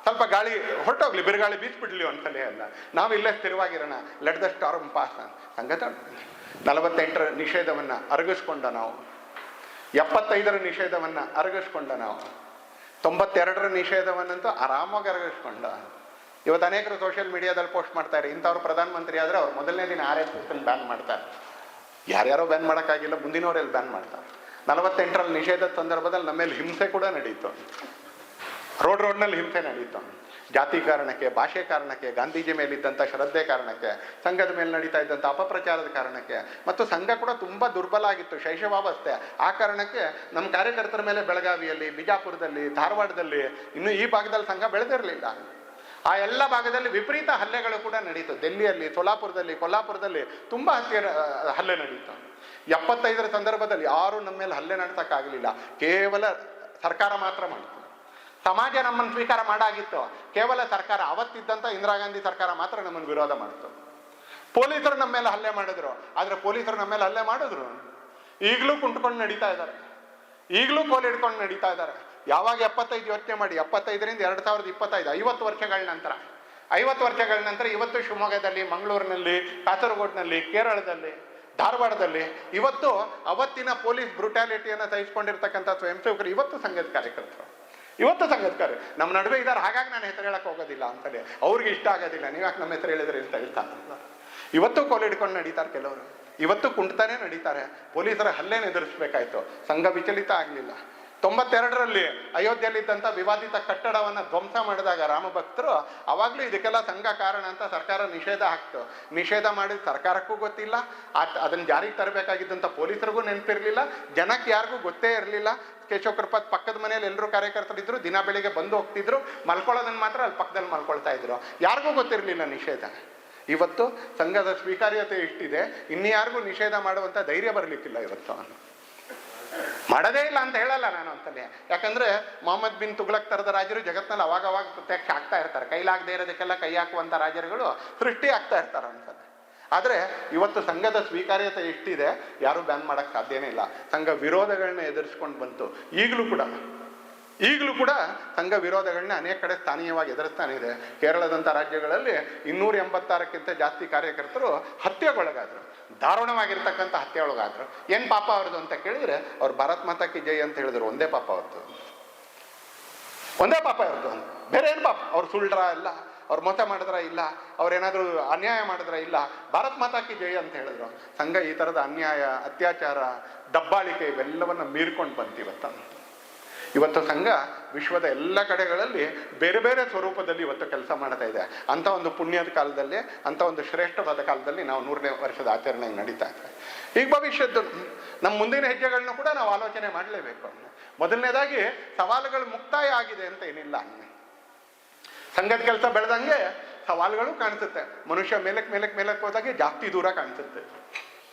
ಸ್ವಲ್ಪ ಗಾಳಿ ಹೊರಟೋಗ್ಲಿ, ಬಿರುಗಾಳಿ ಬೀಸ್ಬಿಡ್ಲಿ ಒಂದ್ಸಲ ಅಲ್ಲ, ನಾವಿಲ್ಲೇ ಸ್ಥಿರವಾಗಿರೋಣ. Let the storm pass. ಸಂಘದ 48ರ ನಿಷೇಧವನ್ನು ಅರಗಿಸ್ಕೊಂಡ ನಾವು, 75ರ ನಿಷೇಧವನ್ನು ಅರಗಿಸ್ಕೊಂಡ ನಾವು, 92ರ ನಿಷೇಧವನ್ನಂತೂ ಆರಾಮಾಗಿ ಅರಗಿಸ್ಕೊಂಡ. ಇವತ್ತು ಅನೇಕರು ಸೋಷಿಯಲ್ ಮೀಡಿಯಾದಲ್ಲಿ ಪೋಸ್ಟ್ ಮಾಡ್ತಾರೆ, ಇಂಥವ್ರು ಪ್ರಧಾನಮಂತ್ರಿ ಆದರೆ ಅವ್ರು ಮೊದಲನೇ ದಿನ RSS ಬ್ಯಾನ್ ಮಾಡ್ತಾರೆ. ಯಾರ್ಯಾರೋ ಬ್ಯಾನ್ ಮಾಡೋಕ್ಕಾಗಿಲ್ಲ, ಮುಂದಿನವರೆಲ್ಲ ಬ್ಯಾನ್ ಮಾಡ್ತಾರೆ. 48ರಲ್ಲಿ ನಿಷೇಧದ ಸಂದರ್ಭದಲ್ಲಿ ನಮ್ಮ ಮೇಲೆ ಹಿಂಸೆ ಕೂಡ ನಡೀತು. ರೋಡ್ನಲ್ಲಿ ಹಿಂಸೆ ನಡೀತು. ಜಾತಿ ಕಾರಣಕ್ಕೆ, ಭಾಷೆ ಕಾರಣಕ್ಕೆ, ಗಾಂಧೀಜಿ ಮೇಲಿದ್ದಂಥ ಶ್ರದ್ಧೆ ಕಾರಣಕ್ಕೆ, ಸಂಘದ ಮೇಲೆ ನಡೀತಾ ಇದ್ದಂಥ ಅಪಪ್ರಚಾರದ ಕಾರಣಕ್ಕೆ, ಮತ್ತು ಸಂಘ ಕೂಡ ತುಂಬ ದುರ್ಬಲ ಆಗಿತ್ತು, ಶೈಶವಾವಸ್ಥೆ. ಆ ಕಾರಣಕ್ಕೆ ನಮ್ಮ ಕಾರ್ಯಕರ್ತರ ಮೇಲೆ ಬೆಳಗಾವಿಯಲ್ಲಿ, ಬಿಜಾಪುರದಲ್ಲಿ, ಧಾರವಾಡದಲ್ಲಿ, ಇನ್ನು ಈ ಭಾಗದಲ್ಲಿ ಸಂಘ ಬೆಳೆದಿರಲಿಲ್ಲ. ಆ ಎಲ್ಲ ಭಾಗದಲ್ಲಿ ವಿಪರೀತ ಹಲ್ಲೆಗಳು ಕೂಡ ನಡೀತು. ದಿಲ್ಲಿಯಲ್ಲಿ, ಸೋಲಾಪುರದಲ್ಲಿ, ಕೊಲ್ಲಾಪುರದಲ್ಲಿ ತುಂಬ ಹಲ್ಲೆ ನಡೀತು. 75ರ ಸಂದರ್ಭದಲ್ಲಿ ಯಾರೂ ನಮ್ಮ ಮೇಲೆ ಹಲ್ಲೆ ನಡೆಸೋಕ್ಕಾಗಲಿಲ್ಲ. ಕೇವಲ ಸರ್ಕಾರ ಮಾತ್ರ ಮಾಡಿತು. ಸಮಾಜ ನಮ್ಮನ್ನು ಸ್ವೀಕಾರ ಮಾಡಾಗಿತ್ತು, ಕೇವಲ ಸರ್ಕಾರ, ಅವತ್ತಿದ್ದಂಥ ಇಂದಿರಾ ಗಾಂಧಿ ಸರ್ಕಾರ ಮಾತ್ರ ನಮ್ಮನ್ನು ವಿರೋಧ ಮಾಡಿತು. ಪೊಲೀಸರು ನಮ್ಮ ಮೇಲೆ ಹಲ್ಲೆ ಮಾಡಿದ್ರು, ಆದರೆ ಪೊಲೀಸರು ನಮ್ಮ ಮೇಲೆ ಹಲ್ಲೆ ಮಾಡಿದ್ರು. ಈಗಲೂ ಕುಂಟ್ಕೊಂಡು ನಡೀತಾ ಇದ್ದಾರೆ, ಈಗಲೂ ಕೋಲ್ ಹಿಡ್ಕೊಂಡು ನಡೀತಾ ಇದ್ದಾರೆ. ಯಾವಾಗ 75 ಯೋಚನೆ ಮಾಡಿ, 75ರಿಂದ 2025, 50 ವರ್ಷಗಳ ನಂತರ, 50 ವರ್ಷಗಳ ನಂತರ ಇವತ್ತು ಶಿವಮೊಗ್ಗದಲ್ಲಿ, ಮಂಗಳೂರಿನಲ್ಲಿ, ಕಾಸರಗೋಡಿನಲ್ಲಿ, ಕೇರಳದಲ್ಲಿ, ಧಾರವಾಡದಲ್ಲಿ ಇವತ್ತು ಅವತ್ತಿನ ಪೊಲೀಸ್ ಬ್ರುಟ್ಯಾಲಿಟಿಯನ್ನು ಸಹಿಸ್ಕೊಂಡಿರ್ತಕ್ಕಂಥ ಸ್ವಯಂ ಸೇವಕರು ಇವತ್ತು ಸಂಘದ ಕಾರ್ಯಕರ್ತರು, ಇವತ್ತು ಸಂಘದ ಕಾರ್ಯ ನಮ್ಮ ನಡುವೆ ಇದ್ದಾರೆ. ಹಾಗಾಗಿ ನಾನು ಹೆಸರು ಹೇಳಕ್ಕೆ ಹೋಗೋದಿಲ್ಲ ಅಂತಲೇ, ಅವ್ರಿಗೆ ಇಷ್ಟ ಆಗೋದಿಲ್ಲ, ನೀವ್ಯಾಕೆ ನಮ್ಮ ಹೆಸರು ಹೇಳಿದ್ರೆ ಅಂತ ಹೇಳ್ತಾರೆ. ಇವತ್ತು ಕೋಲಿಡ್ಕೊಂಡು ನಡೀತಾರೆ ಕೆಲವರು, ಇವತ್ತು ಕುಂಟ್ತಾನೆ ನಡೀತಾರೆ. ಪೊಲೀಸರ ಹಲ್ಲೆನ ಎದುರಿಸ್ಬೇಕಾಯ್ತು, ಸಂಘ ವಿಚಲಿತ ಆಗಲಿಲ್ಲ. 92ರಲ್ಲಿ ಅಯೋಧ್ಯೆಯಲ್ಲಿದ್ದಂಥ ವಿವಾದಿತ ಕಟ್ಟಡವನ್ನು ಧ್ವಂಸ ಮಾಡಿದಾಗ ರಾಮಭಕ್ತರು, ಅವಾಗಲೂ ಇದಕ್ಕೆಲ್ಲ ಸಂಘ ಕಾರಣ ಅಂತ ಸರ್ಕಾರ ನಿಷೇಧ ಹಾಕ್ತು. ನಿಷೇಧ ಮಾಡಿದ ಸರ್ಕಾರಕ್ಕೂ ಗೊತ್ತಿಲ್ಲ, ಅದನ್ನು ಜಾರಿಗೆ ತರಬೇಕಾಗಿದ್ದಂಥ ಪೊಲೀಸರಿಗೂ ನೆನಪಿರಲಿಲ್ಲ, ಜನಕ್ಕೆ ಯಾರಿಗೂ ಗೊತ್ತೇ ಇರಲಿಲ್ಲ. ಕೇಶವ ಕೃಪಾತ್ ಪಕ್ಕದ ಮನೆಯಲ್ಲಿ ಎಲ್ಲರೂ ಕಾರ್ಯಕರ್ತರಿದ್ರು, ದಿನ ಬೆಳಿಗ್ಗೆ ಬಂದು ಹೋಗ್ತಿದ್ರು, ಮಲ್ಕೊಳ್ಳೋದನ್ನು ಮಾತ್ರ ಅಲ್ಲಿ ಪಕ್ಕದಲ್ಲಿ ಮಲ್ಕೊಳ್ತಾ ಇದ್ರು, ಯಾರಿಗೂ ಗೊತ್ತಿರಲಿಲ್ಲ ನಿಷೇಧ. ಇವತ್ತು ಸಂಘದ ಸ್ವೀಕಾರ್ಯತೆ ಇಷ್ಟಿದೆ, ಇನ್ಯಾರಿಗೂ ನಿಷೇಧ ಮಾಡುವಂಥ ಧೈರ್ಯ ಬರಲಿಕ್ಕಿಲ್ಲ. ಇವತ್ತು ಮಾಡೋದೇ ಇಲ್ಲ ಅಂತ ಹೇಳಲ್ಲ ನಾನು ಅಂತಲೇ, ಯಾಕಂದ್ರೆ ಮೊಹಮ್ಮದ್ ಬಿನ್ ತುಗ್ಲಕ್ ತರದ ರಾಜರು ಜಗತ್ನಲ್ಲಿ ಅವಾಗ ಪ್ರತ್ಯಕ್ಷ ಆಗ್ತಾ ಇರ್ತಾರೆ. ಕೈಲಾಗದೇ ಇರೋದಕ್ಕೆಲ್ಲ ಕೈ ಹಾಕುವಂಥ ರಾಜರುಗಳು ಸೃಷ್ಟಿ ಆಗ್ತಾ ಇರ್ತಾರೆ ಅಂತಂದ್ರೆ. ಆದರೆ ಇವತ್ತು ಸಂಘದ ಸ್ವೀಕಾರ್ಯತೆ ಎಷ್ಟಿದೆ, ಯಾರೂ ಬ್ಯಾನ್ ಮಾಡೋಕ್ಕೆ ಸಾಧ್ಯನೇ ಇಲ್ಲ. ಸಂಘ ವಿರೋಧಗಳನ್ನ ಎದುರಿಸ್ಕೊಂಡು ಬಂತು. ಈಗಲೂ ಕೂಡ ಸಂಘ ವಿರೋಧಗಳನ್ನ ಅನೇಕ ಕಡೆ ಸ್ಥಾನೀಯವಾಗಿ ಎದುರಿಸ್ತಾನೆ ಇದೆ. ಕೇರಳದಂಥ ರಾಜ್ಯಗಳಲ್ಲಿ 286ಕ್ಕಿಂತ ಜಾಸ್ತಿ ಕಾರ್ಯಕರ್ತರು ಹತ್ಯೆಗೊಳಗಾದ್ರು, ದಾರುಣವಾಗಿರ್ತಕ್ಕಂಥ ಹತ್ಯೆ ಒಳಗಾದ್ರು. ಏನು ಪಾಪ ಅವ್ರದ್ದು ಅಂತ ಕೇಳಿದ್ರೆ, ಅವ್ರು ಭಾರತ್ ಮಾತಾ ಕಿ ಜೈ ಅಂತ ಹೇಳಿದ್ರು. ಒಂದೇ ಪಾಪ ಅವ್ರದ್ದು, ಒಂದೇ ಪಾಪ ಅವ್ರದ್ದು, ಬೇರೆ ಏನು ಪಾಪ? ಅವ್ರು ಸುಳ್ಳ್ರ ಇಲ್ಲ, ಅವ್ರು ಮೋಸ ಮಾಡಿದ್ರ ಇಲ್ಲ, ಅವ್ರೇನಾದರೂ ಅನ್ಯಾಯ ಮಾಡಿದ್ರ ಇಲ್ಲ, ಭಾರತ್ ಮಾತಾ ಕಿ ಜೈ ಅಂತ ಹೇಳಿದ್ರು. ಸಂಘ ಈ ಥರದ ಅನ್ಯಾಯ, ಅತ್ಯಾಚಾರ, ದಬ್ಬಾಳಿಕೆ ಇವೆಲ್ಲವನ್ನು ಮೀರ್ಕೊಂಡು ಬಂತು. ಇವತ್ತು ಸಂಘ ವಿಶ್ವದ ಎಲ್ಲ ಕಡೆಗಳಲ್ಲಿ ಬೇರೆ ಬೇರೆ ಸ್ವರೂಪದಲ್ಲಿ ಇವತ್ತು ಕೆಲಸ ಮಾಡ್ತಾ ಇದೆ. ಅಂಥ ಒಂದು ಪುಣ್ಯದ ಕಾಲದಲ್ಲಿ, ಅಂಥ ಒಂದು ಶ್ರೇಷ್ಠವಾದ ಕಾಲದಲ್ಲಿ ನಾವು 100ನೇ ವರ್ಷದ ಆಚರಣೆ ನಡೀತಾ ಇದೆ. ಈಗ ಭವಿಷ್ಯದ್ದು ನಮ್ಮ ಮುಂದಿನ ಹೆಜ್ಜೆಗಳನ್ನ ಕೂಡ ನಾವು ಆಲೋಚನೆ ಮಾಡಲೇಬೇಕು. ಮೊದಲನೇದಾಗಿ ಸವಾಲುಗಳು ಮುಕ್ತಾಯ ಆಗಿದೆ ಅಂತ ಏನಿಲ್ಲ. ಸಂಘದ ಕೆಲಸ ಬೆಳೆದಂಗೆ ಸವಾಲುಗಳು ಕಾಣಿಸುತ್ತೆ. ಮನುಷ್ಯ ಮೇಲಕ್ಕೆ ಹೋದಾಗೆ ಜಾಸ್ತಿ ದೂರ ಕಾಣಿಸುತ್ತೆ.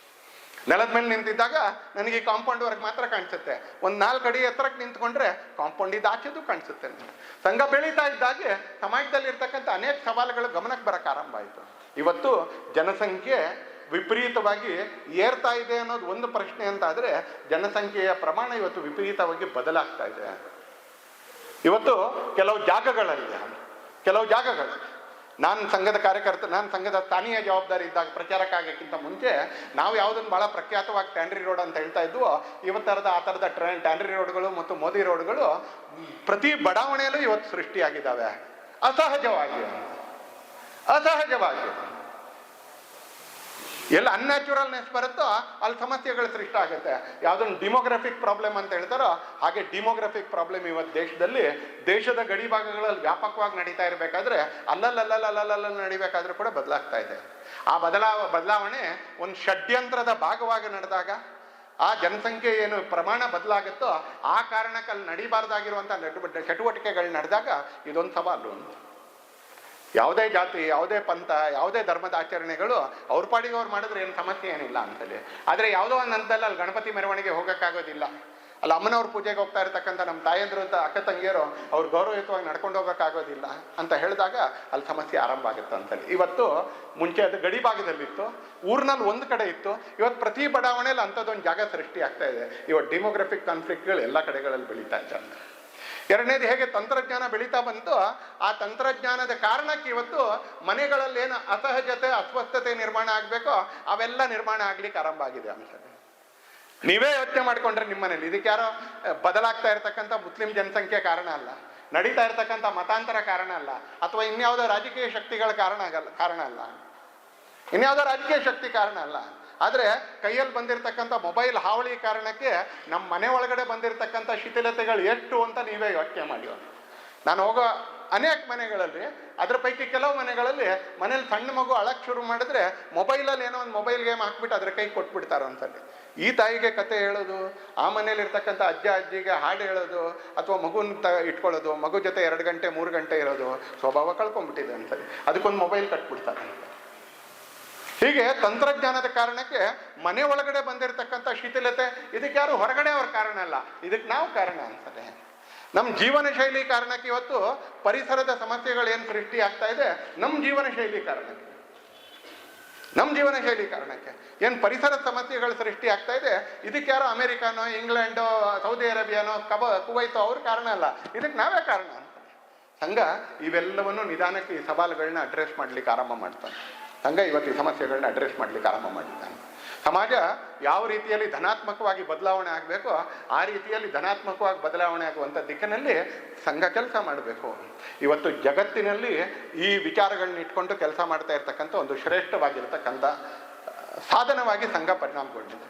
ನೆಲದ ಮೇಲೆ ನಿಂತಿದ್ದಾಗ ನನಗೆ ಕಾಂಪೌಂಡ್ ವರ್ಕ್ ಮಾತ್ರ ಕಾಣಿಸುತ್ತೆ. ಒಂದು 4 ಅಡಿ ಎತ್ತರಕ್ಕೆ ನಿಂತ್ಕೊಂಡ್ರೆ ಕಾಂಪೌಂಡ್ ಆಚೆದು ಕಾಣಿಸುತ್ತೆ. ಸಂಘ ಬೆಳೀತಾ ಇದ್ದಾಗೆ ಸಮಾಜದಲ್ಲಿ ಇರ್ತಕ್ಕಂಥ ಅನೇಕ ಸವಾಲುಗಳು ಗಮನಕ್ಕೆ ಬರಕ್ಕೆ ಆರಂಭ ಆಯಿತು. ಇವತ್ತು ಜನಸಂಖ್ಯೆ ವಿಪರೀತವಾಗಿ ಏರ್ತಾ ಇದೆ ಅನ್ನೋದು ಒಂದು ಪ್ರಶ್ನೆ ಅಂತ ಆದರೆ, ಜನಸಂಖ್ಯೆಯ ಪ್ರಮಾಣ ಇವತ್ತು ವಿಪರೀತವಾಗಿ ಬದಲಾಗ್ತಾ ಇದೆ. ಇವತ್ತು ಕೆಲವು ಜಾಗಗಳಲ್ಲಿ ನಾನು ಸಂಘದ ಕಾರ್ಯಕರ್ತ, ನಾನು ಸಂಘದ ಸ್ಥಾನೀಯ ಜವಾಬ್ದಾರಿ ಇದ್ದಾಗ ಪ್ರಚಾರಕ್ಕಾಗಕ್ಕಿಂತ ಮುಂಚೆ ನಾವು ಯಾವುದನ್ನು ಭಾಳ ಪ್ರಖ್ಯಾತವಾಗಿ ಟ್ಯಾಂಡ್ರಿ ರೋಡ್ ಅಂತ ಹೇಳ್ತಾ ಇದ್ವು. ಆ ಥರದ ಟ್ಯಾಂಡ್ರಿ ರೋಡ್ಗಳು ಮತ್ತು ಮೋದಿ ರೋಡ್ಗಳು ಪ್ರತಿ ಬಡಾವಣೆಯಲ್ಲೂ ಇವತ್ತು ಸೃಷ್ಟಿಯಾಗಿದ್ದಾವೆ. ಅಸಹಜವಾಗಿ ಎಲ್ಲ ಅನ್ಯಾಚುರಲ್ನೆಸ್ ಬರುತ್ತೋ ಅಲ್ಲಿ ಸಮಸ್ಯೆಗಳು ಸೃಷ್ಟಿ ಆಗುತ್ತೆ. ಯಾವುದೊಂದು ಡಿಮೋಗ್ರಫಿಕ್ ಪ್ರಾಬ್ಲಮ್ ಅಂತ ಹೇಳ್ತಾರೋ ಹಾಗೆ ಡಿಮೋಗ್ರಫಿಕ್ ಪ್ರಾಬ್ಲಮ್ ಇವತ್ತು ದೇಶದ ಗಡಿ ಭಾಗಗಳಲ್ಲಿ ವ್ಯಾಪಕವಾಗಿ ನಡೀತಾ ಇರಬೇಕಾದ್ರೆ ಅಲ್ಲಲ್ಲ ನಡಿಬೇಕಾದ್ರೂ ಕೂಡ ಬದಲಾಗ್ತಾ ಇದೆ. ಆ ಬದಲಾವಣೆ ಒಂದು ಷಡ್ಯಂತ್ರದ ಭಾಗವಾಗಿ ನಡೆದಾಗ, ಆ ಜನಸಂಖ್ಯೆ ಏನು ಪ್ರಮಾಣ ಬದಲಾಗುತ್ತೋ ಆ ಕಾರಣಕ್ಕೆ ಅಲ್ಲಿ ನಡಿಬಾರ್ದಾಗಿರುವಂಥ ಚಟುವಟಿಕೆಗಳು ನಡೆದಾಗ ಇದೊಂದು ಸವಾಲು. ಯಾವುದೇ ಜಾತಿ, ಯಾವುದೇ ಪಂಥ, ಯಾವುದೇ ಧರ್ಮದ ಆಚರಣೆಗಳು ಅವ್ರ ಪಾಡಿಗೆ ಅವ್ರು ಮಾಡಿದ್ರೆ ಏನು ಸಮಸ್ಯೆ ಏನಿಲ್ಲ ಅಂತಲೇ. ಆದರೆ ಯಾವುದೋ ಒಂದು ಹಂತದಲ್ಲಿ ಅಲ್ಲಿ ಗಣಪತಿ ಮೆರವಣಿಗೆ ಹೋಗೋಕ್ಕಾಗೋದಿಲ್ಲ, ಅಲ್ಲಿ ಅಮ್ಮನವ್ರ ಪೂಜೆಗೆ ಹೋಗ್ತಾ ಇರ್ತಕ್ಕಂಥ ನಮ್ಮ ತಾಯಂದ್ರು ಅಕ್ಕ ತಂಗಿಯರು ಅವ್ರು ಗೌರವಯುತವಾಗಿ ನಡ್ಕೊಂಡು ಹೋಗೋಕ್ಕಾಗೋದಿಲ್ಲ ಅಂತ ಹೇಳಿದಾಗ ಅಲ್ಲಿ ಸಮಸ್ಯೆ ಆರಂಭ ಆಗುತ್ತೆ ಅಂತೇಳಿ. ಇವತ್ತು ಮುಂಚೆ ಅದು ಗಡಿ ಭಾಗದಲ್ಲಿತ್ತು, ಊರಿನಲ್ಲಿ ಒಂದು ಕಡೆ ಇತ್ತು, ಇವತ್ತು ಪ್ರತಿ ಬಡಾವಣೆಯಲ್ಲಿ ಅಂಥದ್ದೊಂದು ಜಾಗ ಸೃಷ್ಟಿ ಆಗ್ತಾ ಇದೆ. ಇವತ್ತು ಡಿಮೋಗ್ರಫಿಕ್ ಕಾನ್ಫ್ಲಿಕ್ಟ್ಗಳು ಎಲ್ಲ ಕಡೆಗಳಲ್ಲಿ ಬೆಳೀತಾ ಇದ್ದಾರೆ. ಎರಡನೇದು, ಹೇಗೆ ತಂತ್ರಜ್ಞಾನ ಬೆಳೀತಾ ಬಂತು, ಆ ತಂತ್ರಜ್ಞಾನದ ಕಾರಣಕ್ಕೆ ಇವತ್ತು ಮನೆಗಳಲ್ಲಿ ಏನು ಅಸಹಜತೆ, ಅಸ್ವಸ್ಥತೆ ನಿರ್ಮಾಣ ಆಗಬೇಕೋ ಅವೆಲ್ಲ ನಿರ್ಮಾಣ ಆಗ್ಲಿಕ್ಕೆ ಆರಂಭ ಆಗಿದೆ ಅಂತ ನೀವೇ ಯೋಚನೆ ಮಾಡ್ಕೊಂಡ್ರೆ ನಿಮ್ಮ ಮನೇಲಿ. ಇದಕ್ಕೆ ಯಾರೋ ಬದಲಾಗ್ತಾ ಇರ್ತಕ್ಕಂಥ ಮುಸ್ಲಿಂ ಜನಸಂಖ್ಯೆ ಕಾರಣ ಅಲ್ಲ, ನಡೀತಾ ಇರ್ತಕ್ಕಂಥ ಮತಾಂತರ ಕಾರಣ ಅಲ್ಲ, ಅಥವಾ ಇನ್ಯಾವುದೋ ರಾಜಕೀಯ ಶಕ್ತಿಗಳ ಕಾರಣ ಅಲ್ಲ, ಇನ್ಯಾವುದೋ ರಾಜಕೀಯ ಶಕ್ತಿ ಕಾರಣ ಅಲ್ಲ. ಆದರೆ ಕೈಯಲ್ಲಿ ಬಂದಿರತಕ್ಕಂಥ ಮೊಬೈಲ್ ಹಾವಳಿ ಕಾರಣಕ್ಕೆ ನಮ್ಮ ಮನೆ ಒಳಗಡೆ ಬಂದಿರತಕ್ಕಂಥ ಶಿಥಿಲತೆಗಳು ಎಷ್ಟು ಅಂತ ನೀವೇ ಯೋಚನೆ ಮಾಡಿ. ನಾನು ಹೋಗೋ ಅನೇಕ ಮನೆಗಳಲ್ಲಿ, ಅದ್ರ ಪೈಕಿ ಕೆಲವು ಮನೆಗಳಲ್ಲಿ ಮನೇಲಿ ಸಣ್ಣ ಮಗು ಅಳಕ್ಕೆ ಶುರು ಮಾಡಿದ್ರೆ ಮೊಬೈಲಲ್ಲಿ ಏನೋ ಒಂದು ಮೊಬೈಲ್ ಗೇಮ್ ಹಾಕ್ಬಿಟ್ಟು ಅದ್ರ ಕೈ ಕೊಟ್ಬಿಡ್ತಾರೋ ಅಂತಲ್ಲಿ. ಈ ತಾಯಿಗೆ ಕತೆ ಹೇಳೋದು, ಆ ಮನೇಲಿ ಇರ್ತಕ್ಕಂಥ ಅಜ್ಜಿಗೆ ಹಾಡು ಹೇಳೋದು, ಅಥವಾ ಮಗುನ ಇಟ್ಕೊಳ್ಳೋದು, ಮಗು ಜೊತೆ 2 ಗಂಟೆ 3 ಗಂಟೆ ಇರೋದು ಸ್ವಭಾವ ಕಳ್ಕೊಂಡ್ಬಿಟ್ಟಿದೆ ಅಂತಲ್ಲಿ. ಅದಕ್ಕೊಂದು ಮೊಬೈಲ್ ಕಟ್ಬಿಡ್ತಾರೆ. ಹೀಗೆ ತಂತ್ರಜ್ಞಾನದ ಕಾರಣಕ್ಕೆ ಮನೆ ಒಳಗಡೆ ಬಂದಿರತಕ್ಕಂಥ ಶಿಥಿಲತೆ, ಇದಕ್ಕೆ ಯಾರು ಹೊರಗಡೆ ಅವ್ರ ಕಾರಣ ಅಲ್ಲ, ಇದಕ್ಕೆ ನಾವು ಕಾರಣ ಅಂತಾರೆ. ನಮ್ಮ ಜೀವನ ಶೈಲಿ ಕಾರಣಕ್ಕೆ ಇವತ್ತು ಪರಿಸರದ ಸಮಸ್ಯೆಗಳು ಏನು ಸೃಷ್ಟಿ ಆಗ್ತಾ ಇದೆ, ನಮ್ಮ ಜೀವನ ಶೈಲಿ ಕಾರಣಕ್ಕೆ ಏನು ಪರಿಸರದ ಸಮಸ್ಯೆಗಳು ಸೃಷ್ಟಿ ಆಗ್ತಾ ಇದೆ. ಇದಕ್ಕೆ ಯಾರೋ ಅಮೆರಿಕಾನೋ, ಇಂಗ್ಲೆಂಡೋ, ಸೌದಿ ಅರೇಬಿಯಾನೋ, ಕುವೈತೋ ಅವ್ರ ಕಾರಣ ಅಲ್ಲ, ಇದಕ್ಕೆ ನಾವೇ ಕಾರಣ ಅಂತ. ಸಂಘ ಇವೆಲ್ಲವನ್ನು ನಿಧಾನಕ್ಕೆ ಈ ಸವಾಲುಗಳನ್ನ ಅಡ್ರೆಸ್ ಮಾಡ್ಲಿಕ್ಕೆ ಆರಂಭ ಮಾಡ್ತಾನೆ. ಸಂಘ ಇವತ್ತು ಈ ಸಮಸ್ಯೆಗಳನ್ನ ಅಡ್ರೆಸ್ ಮಾಡ್ಲಿಕ್ಕೆ ಆರಂಭ ಮಾಡಿದ್ದಾನೆ. ಸಮಾಜ ಯಾವ ರೀತಿಯಲ್ಲಿ ಧನಾತ್ಮಕವಾಗಿ ಬದಲಾವಣೆ ಆಗಬೇಕೋ ಆ ರೀತಿಯಲ್ಲಿ ಧನಾತ್ಮಕವಾಗಿ ಬದಲಾವಣೆ ಆಗುವಂಥ ದಿಕ್ಕಿನಲ್ಲಿ ಸಂಘ ಕೆಲಸ ಮಾಡಬೇಕು. ಇವತ್ತು ಜಗತ್ತಿನಲ್ಲಿ ಈ ವಿಚಾರಗಳನ್ನ ಇಟ್ಕೊಂಡು ಕೆಲಸ ಮಾಡ್ತಾ ಇರ್ತಕ್ಕಂಥ ಒಂದು ಶ್ರೇಷ್ಠವಾಗಿರ್ತಕ್ಕಂಥ ಸಾಧನವಾಗಿ ಸಂಘ ಪರಿಣಾಮಗೊಂಡಿದೆ.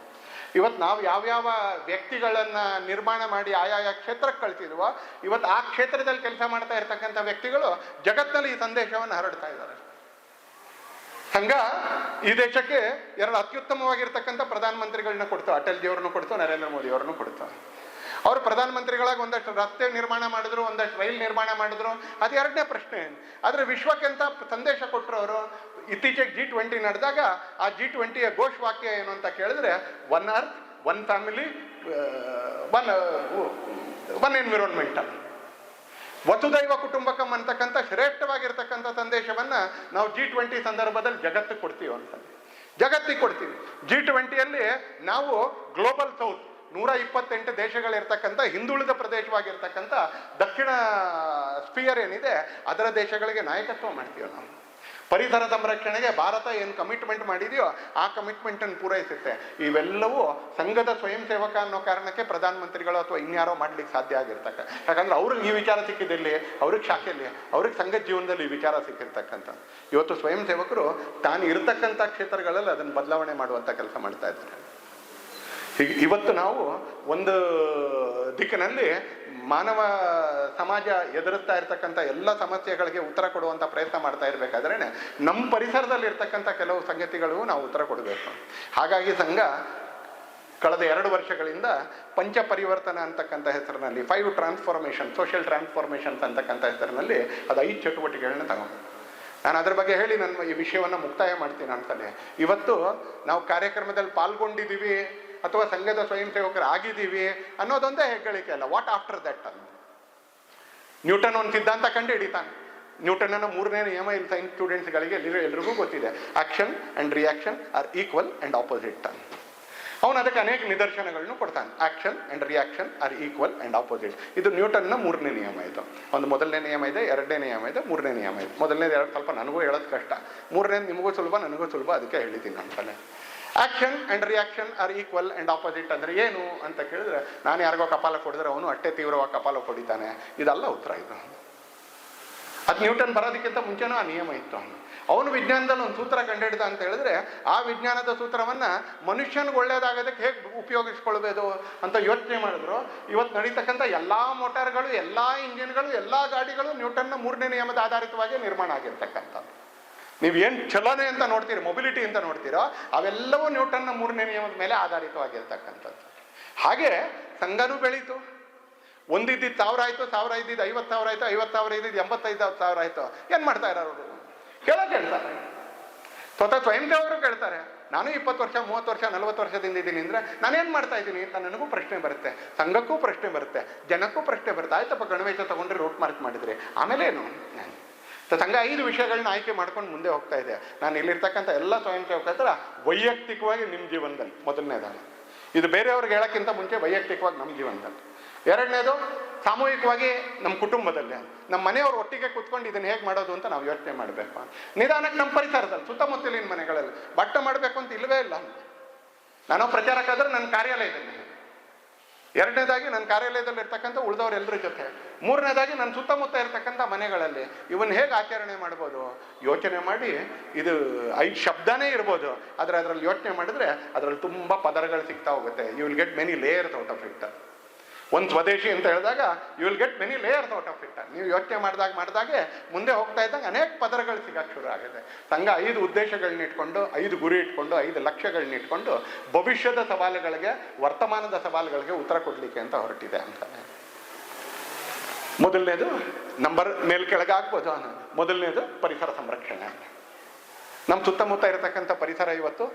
ಇವತ್ತು ನಾವು ಯಾವ್ಯಾವ ವ್ಯಕ್ತಿಗಳನ್ನು ನಿರ್ಮಾಣ ಮಾಡಿ ಆಯಾಯ ಕ್ಷೇತ್ರಕ್ಕೆ ಕಳಿಸಿದ್ವೋ ಇವತ್ತು ಆ ಕ್ಷೇತ್ರದಲ್ಲಿ ಕೆಲಸ ಮಾಡ್ತಾ ಇರ್ತಕ್ಕಂಥ ವ್ಯಕ್ತಿಗಳು ಜಗತ್ತಿನಲ್ಲಿ ಈ ಸಂದೇಶವನ್ನು ಹರಡ್ತಾ ಇದ್ದಾರೆ. ಸಂಘ ಈ ದೇಶಕ್ಕೆ ಎರಡು ಅತ್ಯುತ್ತಮವಾಗಿರ್ತಕ್ಕಂಥ ಪ್ರಧಾನಮಂತ್ರಿಗಳನ್ನ ಕೊಡ್ತು. ಅಟಲ್ ಜಿಯವ್ರನ್ನು ಕೊಡ್ತು, ನರೇಂದ್ರ ಮೋದಿ ಅವ್ರನ್ನು ಕೊಡ್ತು. ಅವರು ಪ್ರಧಾನಮಂತ್ರಿಗಳಾಗಿ ಒಂದಷ್ಟು ರಸ್ತೆ ನಿರ್ಮಾಣ ಮಾಡಿದ್ರು, ಒಂದಷ್ಟು ರೈಲ್ ನಿರ್ಮಾಣ ಮಾಡಿದ್ರು, ಅದು ಎರಡನೇ ಪ್ರಶ್ನೆ. ಆದರೆ ವಿಶ್ವಕ್ಕೆಂತ ಸಂದೇಶ ಕೊಟ್ಟರು ಅವರು. ಇತ್ತೀಚೆಗೆ G20 ನಡೆದಾಗ ಆ G20ಯ ಘೋಷವಾಕ್ಯ ಏನು ಅಂತ ಕೇಳಿದ್ರೆ, one earth, one family, one environment, ವಸುದೈವ ಕುಟುಂಬಕಂ ಅಂತಕ್ಕಂಥ ಶ್ರೇಷ್ಠವಾಗಿರ್ತಕ್ಕಂಥ ಸಂದೇಶವನ್ನ ನಾವು G20 ಸಂದರ್ಭದಲ್ಲಿ ಜಗತ್ತಿಗೆ ಕೊಡ್ತೀವಿ ಅಂತ. ಜಗತ್ತಿಗೆ ಕೊಡ್ತೀವಿ. G20ಯಲ್ಲಿ ನಾವು ಗ್ಲೋಬಲ್ ಸೌತ್ 128 ದೇಶಗಳಿರ್ತಕ್ಕಂಥ ಹಿಂದುಳಿದ ಪ್ರದೇಶವಾಗಿರ್ತಕ್ಕಂಥ ದಕ್ಷಿಣ ಸ್ಪಿಯರ್ ಏನಿದೆ ಅದರ ದೇಶಗಳಿಗೆ ನಾಯಕತ್ವ ಮಾಡ್ತೀವಿ ನಾವು. ಪರಿಸರ ಸಂರಕ್ಷಣೆಗೆ ಭಾರತ ಏನು ಕಮಿಟ್ಮೆಂಟ್ ಮಾಡಿದೆಯೋ ಆ ಕಮಿಟ್ಮೆಂಟನ್ನು ಪೂರೈಸುತ್ತೆ. ಇವೆಲ್ಲವೂ ಸಂಘದ ಸ್ವಯಂ ಸೇವಕ ಅನ್ನೋ ಕಾರಣಕ್ಕೆ ಪ್ರಧಾನಮಂತ್ರಿಗಳು ಅಥವಾ ಇನ್ಯಾರೋ ಮಾಡ್ಲಿಕ್ಕೆ ಸಾಧ್ಯ ಆಗಿರ್ತಕ್ಕ. ಯಾಕಂದ್ರೆ ಅವ್ರಿಗೆ ಈ ವಿಚಾರ ಸಿಕ್ಕಿದಲ್ಲಿ, ಅವ್ರಿಗೆ ಶಾಖೆಯಲ್ಲಿ, ಅವ್ರಿಗೆ ಸಂಘದ ಜೀವನದಲ್ಲಿ ಈ ವಿಚಾರ ಸಿಕ್ಕಿರ್ತಕ್ಕಂಥ. ಇವತ್ತು ಸ್ವಯಂ ಸೇವಕರು ತಾನು ಇರತಕ್ಕಂಥ ಕ್ಷೇತ್ರಗಳಲ್ಲಿ ಅದನ್ನು ಬದಲಾವಣೆ ಮಾಡುವಂಥ ಕೆಲಸ ಮಾಡ್ತಾ ಇದ್ದಾರೆ. ಇವತ್ತು ನಾವು ಒಂದು ದಿಕ್ಕಿನಲ್ಲಿ ಮಾನವ ಸಮಾಜ ಎದುರಿಸ್ತಾ ಇರ್ತಕ್ಕಂಥ ಎಲ್ಲ ಸಮಸ್ಯೆಗಳಿಗೆ ಉತ್ತರ ಕೊಡುವಂಥ ಪ್ರಯತ್ನ ಮಾಡ್ತಾ ಇರಬೇಕಾದ್ರೆ ನಮ್ಮ ಪರಿಸರದಲ್ಲಿ ಇರ್ತಕ್ಕಂಥ ಕೆಲವು ಸಂಗತಿಗಳಿಗೂ ನಾವು ಉತ್ತರ ಕೊಡಬೇಕು. ಹಾಗಾಗಿ ಸಂಘ ಕಳೆದ 2 ವರ್ಷಗಳಿಂದ ಪಂಚ ಪರಿವರ್ತನ ಅಂತಕ್ಕಂಥ ಹೆಸರಿನಲ್ಲಿ 5 ಟ್ರಾನ್ಸ್ಫಾರ್ಮೇಷನ್, ಸೋಷಿಯಲ್ ಟ್ರಾನ್ಸ್ಫಾರ್ಮೇಷನ್ಸ್ ಅಂತಕ್ಕಂಥ ಹೆಸರಿನಲ್ಲಿ ಅದು 5 ಚಟುವಟಿಕೆಗಳನ್ನ ತಗೊಂಡು ನಾನು ಅದ್ರ ಬಗ್ಗೆ ಹೇಳಿ ನನ್ನ ಈ ವಿಷಯವನ್ನು ಮುಕ್ತಾಯ ಮಾಡ್ತೀನಿ ಅಂತಾನೆ. ಇವತ್ತು ನಾವು ಕಾರ್ಯಕ್ರಮದಲ್ಲಿ ಪಾಲ್ಗೊಂಡಿದ್ದೀವಿ ಅಥವಾ ಸಂಘದ ಸ್ವಯಂ ಸೇವಕರು ಆಗಿದ್ದೀವಿ ಅನ್ನೋದೊಂದೇ ಹೆಗ್ಗಳಿಕೆ ಅಲ್ಲ. ವಾಟ್ ಆಫ್ಟರ್ ದಟ್ ಅನ್ನು ನ್ಯೂಟನ್ ಒಂದು ಸಿದ್ಧಾಂತ ಕಂಡು ಹಿಡಿತಾನೆ. ನ್ಯೂಟನ್ನ 3ನೇ ನಿಯಮ ಇಲ್ಲಿ ಸೈನ್ಸ್ ಸ್ಟೂಡೆಂಟ್ಸ್ಗಳಿಗೆ ಎಲ್ರಿಗೂ ಗೊತ್ತಿದೆ. Action and reaction are equal and opposite ಅಂತ. ಅವನು ಅದಕ್ಕೆ ಅನೇಕ ನಿದರ್ಶನಗಳನ್ನು ಕೊಡ್ತಾನೆ. Action and reaction are equal and opposite. ಇದು ನ್ಯೂಟನ್ನ 3ನೇ ನಿಯಮ. ಇದು ಒಂದು ಮೊದಲನೇ ನಿಯಮ ಇದೆ, 2ನೇ ನಿಯಮ ಇದೆ, 3ನೇ ನಿಯಮ ಇದೆ. ಮೊದಲನೇದು ಸ್ವಲ್ಪ ನನಗೂ ಹೇಳೋದು ಕಷ್ಟ, 3ನೇದು ನಿಮಗೂ ಸುಲಭ, ನನಗೂ ಸುಲಭ, ಅದಕ್ಕೆ ಹೇಳಿದ್ದೀನಿ ಅಂತಾನೆ. Action and reaction are equal and opposite ಅಂದ್ರೆ ಏನು ಅಂತ ಕೇಳಿದ್ರೆ, ನಾನು ಯಾರಿಗೋ ಕಪಾಲ ಕೊಡಿದ್ರೆ ಅವನು ಅಷ್ಟೇ ತೀವ್ರವಾಗಿ ಕಪಾಲ ಕೊಡಿತಾನೆ, ಇದಲ್ಲ ಉತ್ತರ. ಇದು ಅದು ನ್ಯೂಟನ್ ಬರೋದಕ್ಕಿಂತ ಮುಂಚೆನೂ ಆ ನಿಯಮ ಇತ್ತು. ಅವನು ವಿಜ್ಞಾನದಲ್ಲಿ ಒಂದು ಸೂತ್ರ ಕಂಡುಹಿಡಿದ ಅಂತ ಹೇಳಿದ್ರೆ ಆ ವಿಜ್ಞಾನದ ಸೂತ್ರವನ್ನ ಮನುಷ್ಯನಿಗೆ ಒಳ್ಳೇದಾಗೋದಕ್ಕೆ ಹೇಗೆ ಉಪಯೋಗಿಸ್ಕೊಳ್ಬೋದು ಅಂತ ಯೋಚನೆ ಮಾಡಿದ್ರು. ಇವತ್ತು ನಡೀತಕ್ಕಂಥ ಎಲ್ಲಾ ಮೋಟಾರ್ಗಳು, ಎಲ್ಲಾ ಇಂಜಿನ್ಗಳು, ಎಲ್ಲಾ ಗಾಡಿಗಳು ನ್ಯೂಟನ್ನ 3ನೇ ನಿಯಮದ ಆಧಾರಿತವಾಗಿ ನಿರ್ಮಾಣ ಆಗಿರ್ತಕ್ಕಂಥದ್ದು. ನೀವೇನು ಚಲನೆ ಅಂತ ನೋಡ್ತೀರಿ, ಮೊಬಿಲಿಟಿ ಅಂತ ನೋಡ್ತೀರೋ, ಅವೆಲ್ಲವೂ ನ್ಯೂಟನ್ನ 3ನೇ ನಿಯಮದ ಮೇಲೆ ಆಧಾರಿತವಾಗಿರ್ತಕ್ಕಂಥದ್ದು. ಹಾಗೆ ಸಂಘನೂ ಬೆಳೀತು. ಒಂದಿದ್ದು 1000 ಆಯ್ತು, 1000 ಇದ್ದಿದ್ದು 50,000 ಆಯ್ತು, 50,000 ಇದ್ದಿದ್ದು 85,000 ಆಯ್ತು. ಏನ್ ಮಾಡ್ತಾ ಇರೋರು? ಕೇಳ್ತಾರೆ. ಸ್ವತಃ ಸ್ವಯಂ ಸೇವಕರು ಕೇಳ್ತಾರೆ. ನಾನು 20 ವರ್ಷ, 30 ವರ್ಷ, 40 ವರ್ಷದಿಂದ ಇದ್ದೀನಿ ಅಂದ್ರೆ ನಾನೇನ್ ಮಾಡ್ತಾ ಇದ್ದೀನಿ ಅಂತ ನನಗೂ ಪ್ರಶ್ನೆ ಬರುತ್ತೆ, ಸಂಘಕ್ಕೂ ಪ್ರಶ್ನೆ ಬರುತ್ತೆ, ಜನಕ್ಕೂ ಪ್ರಶ್ನೆ ಬರುತ್ತೆ. ಆಯ್ತಪ್ಪ, ಗಣವೇಶ ತಗೊಂಡ್ರೆ ರೂಟ್ ಮಾರ್ಕ್ ಮಾಡಿದ್ರಿ, ಆಮೇಲೆ ಏನು? ಸಂಘ 5 ವಿಷಯಗಳನ್ನ ಆಯ್ಕೆ ಮಾಡ್ಕೊಂಡು ಮುಂದೆ ಹೋಗ್ತಾ ಇದೆ. ನಾನು ಇಲ್ಲಿರ್ತಕ್ಕಂಥ ಎಲ್ಲ ಸ್ವಯಂ ಸೇವಕರ ಹತ್ರ ವೈಯಕ್ತಿಕವಾಗಿ ನಿಮ್ಮ ಜೀವನದಲ್ಲಿ ಮೊದಲನೇದಾಗಿ, ಇದು ಬೇರೆಯವ್ರಿಗೆ ಹೇಳೋಕ್ಕಿಂತ ಮುಂಚೆ ವೈಯಕ್ತಿಕವಾಗಿ ನಮ್ಮ ಜೀವನದಲ್ಲಿ. 2ನೇದು ಸಾಮೂಹಿಕವಾಗಿ ನಮ್ಮ ಕುಟುಂಬದಲ್ಲಿ, ನಮ್ಮ ಮನೆಯವರು ಒಟ್ಟಿಗೆ ಕೂತ್ಕೊಂಡು ಇದನ್ನ ಹೇಗೆ ಮಾಡೋದು ಅಂತ ನಾವು ಯೋಚನೆ ಮಾಡಬೇಕು. ನಿಧಾನಕ್ಕೆ ನಮ್ಮ ಪರಿಸರದಲ್ಲಿ, ಸುತ್ತಮುತ್ತಲಿನ ಮನೆಗಳಲ್ಲಿ ಬಟ್ಟ ಮಾಡಬೇಕು ಅಂತ ಇಲ್ಲವೇ ಇಲ್ಲ. ನಾನು ಪ್ರಚಾರಕ್ಕಾದ್ರೆ ನನ್ನ ಕಾರ್ಯಾಲಯದಲ್ಲಿ, 2ನೇದಾಗಿ ನನ್ನ ಕಾರ್ಯಾಲಯದಲ್ಲಿ ಇರ್ತಕ್ಕಂಥ ಉಳಿದವರೆಲ್ಲರ ಜೊತೆ, 3ನೇದಾಗಿ ನನ್ನ ಸುತ್ತಮುತ್ತ ಇರ್ತಕ್ಕಂಥ ಮನೆಗಳಲ್ಲಿ ಇವನ್ನ ಹೇಗೆ ಆಚರಣೆ ಮಾಡ್ಬೋದು ಯೋಚನೆ ಮಾಡಿ. ಇದು 5 ಶಬ್ದನೇ ಇರ್ಬೋದು, ಆದರೆ ಅದರಲ್ಲಿ ಯೋಚನೆ ಮಾಡಿದ್ರೆ ಅದರಲ್ಲಿ ತುಂಬ ಪದರಗಳು ಸಿಗ್ತಾ ಹೋಗುತ್ತೆ. You will get many layers out of it. ಒಂದು ಸ್ವದೇಶಿ ಅಂತ ಹೇಳಿದಾಗ you will get many layers out of it. ನೀವು ಯೋಚನೆ ಮಾಡಿದಾಗೆ ಮುಂದೆ ಹೋಗ್ತಾ ಇದ್ದಂಗೆ ಅನೇಕ ಪದರಗಳು ಸಿಗಕ್ಕೆ ಶುರು ಆಗಿದೆ. ಸಂಘ 5 ಉದ್ದೇಶಗಳನ್ನ ಇಟ್ಕೊಂಡು, 5 ಗುರಿ ಇಟ್ಕೊಂಡು, 5 ಲಕ್ಷ್ಯಗಳನ್ನ ಇಟ್ಕೊಂಡು ಭವಿಷ್ಯದ ಸವಾಲುಗಳಿಗೆ, ವರ್ತಮಾನದ ಸವಾಲುಗಳಿಗೆ ಉತ್ತರ ಕೊಡ್ಲಿಕ್ಕೆ ಅಂತ ಹೊರಟಿದೆ ಅಂತ. ಮೊದಲನೇದು ನಂಬರ್ ಮೇಲ್ ಕೆಳಗೆ ಆಗ್ಬೋದು. ಮೊದಲನೇದು ಪರಿಸರ ಸಂರಕ್ಷಣೆ. ನಮ್ಮ ಸುತ್ತಮುತ್ತ ಇರತಕ್ಕಂಥ ಪರಿಸರ ಇವತ್ತು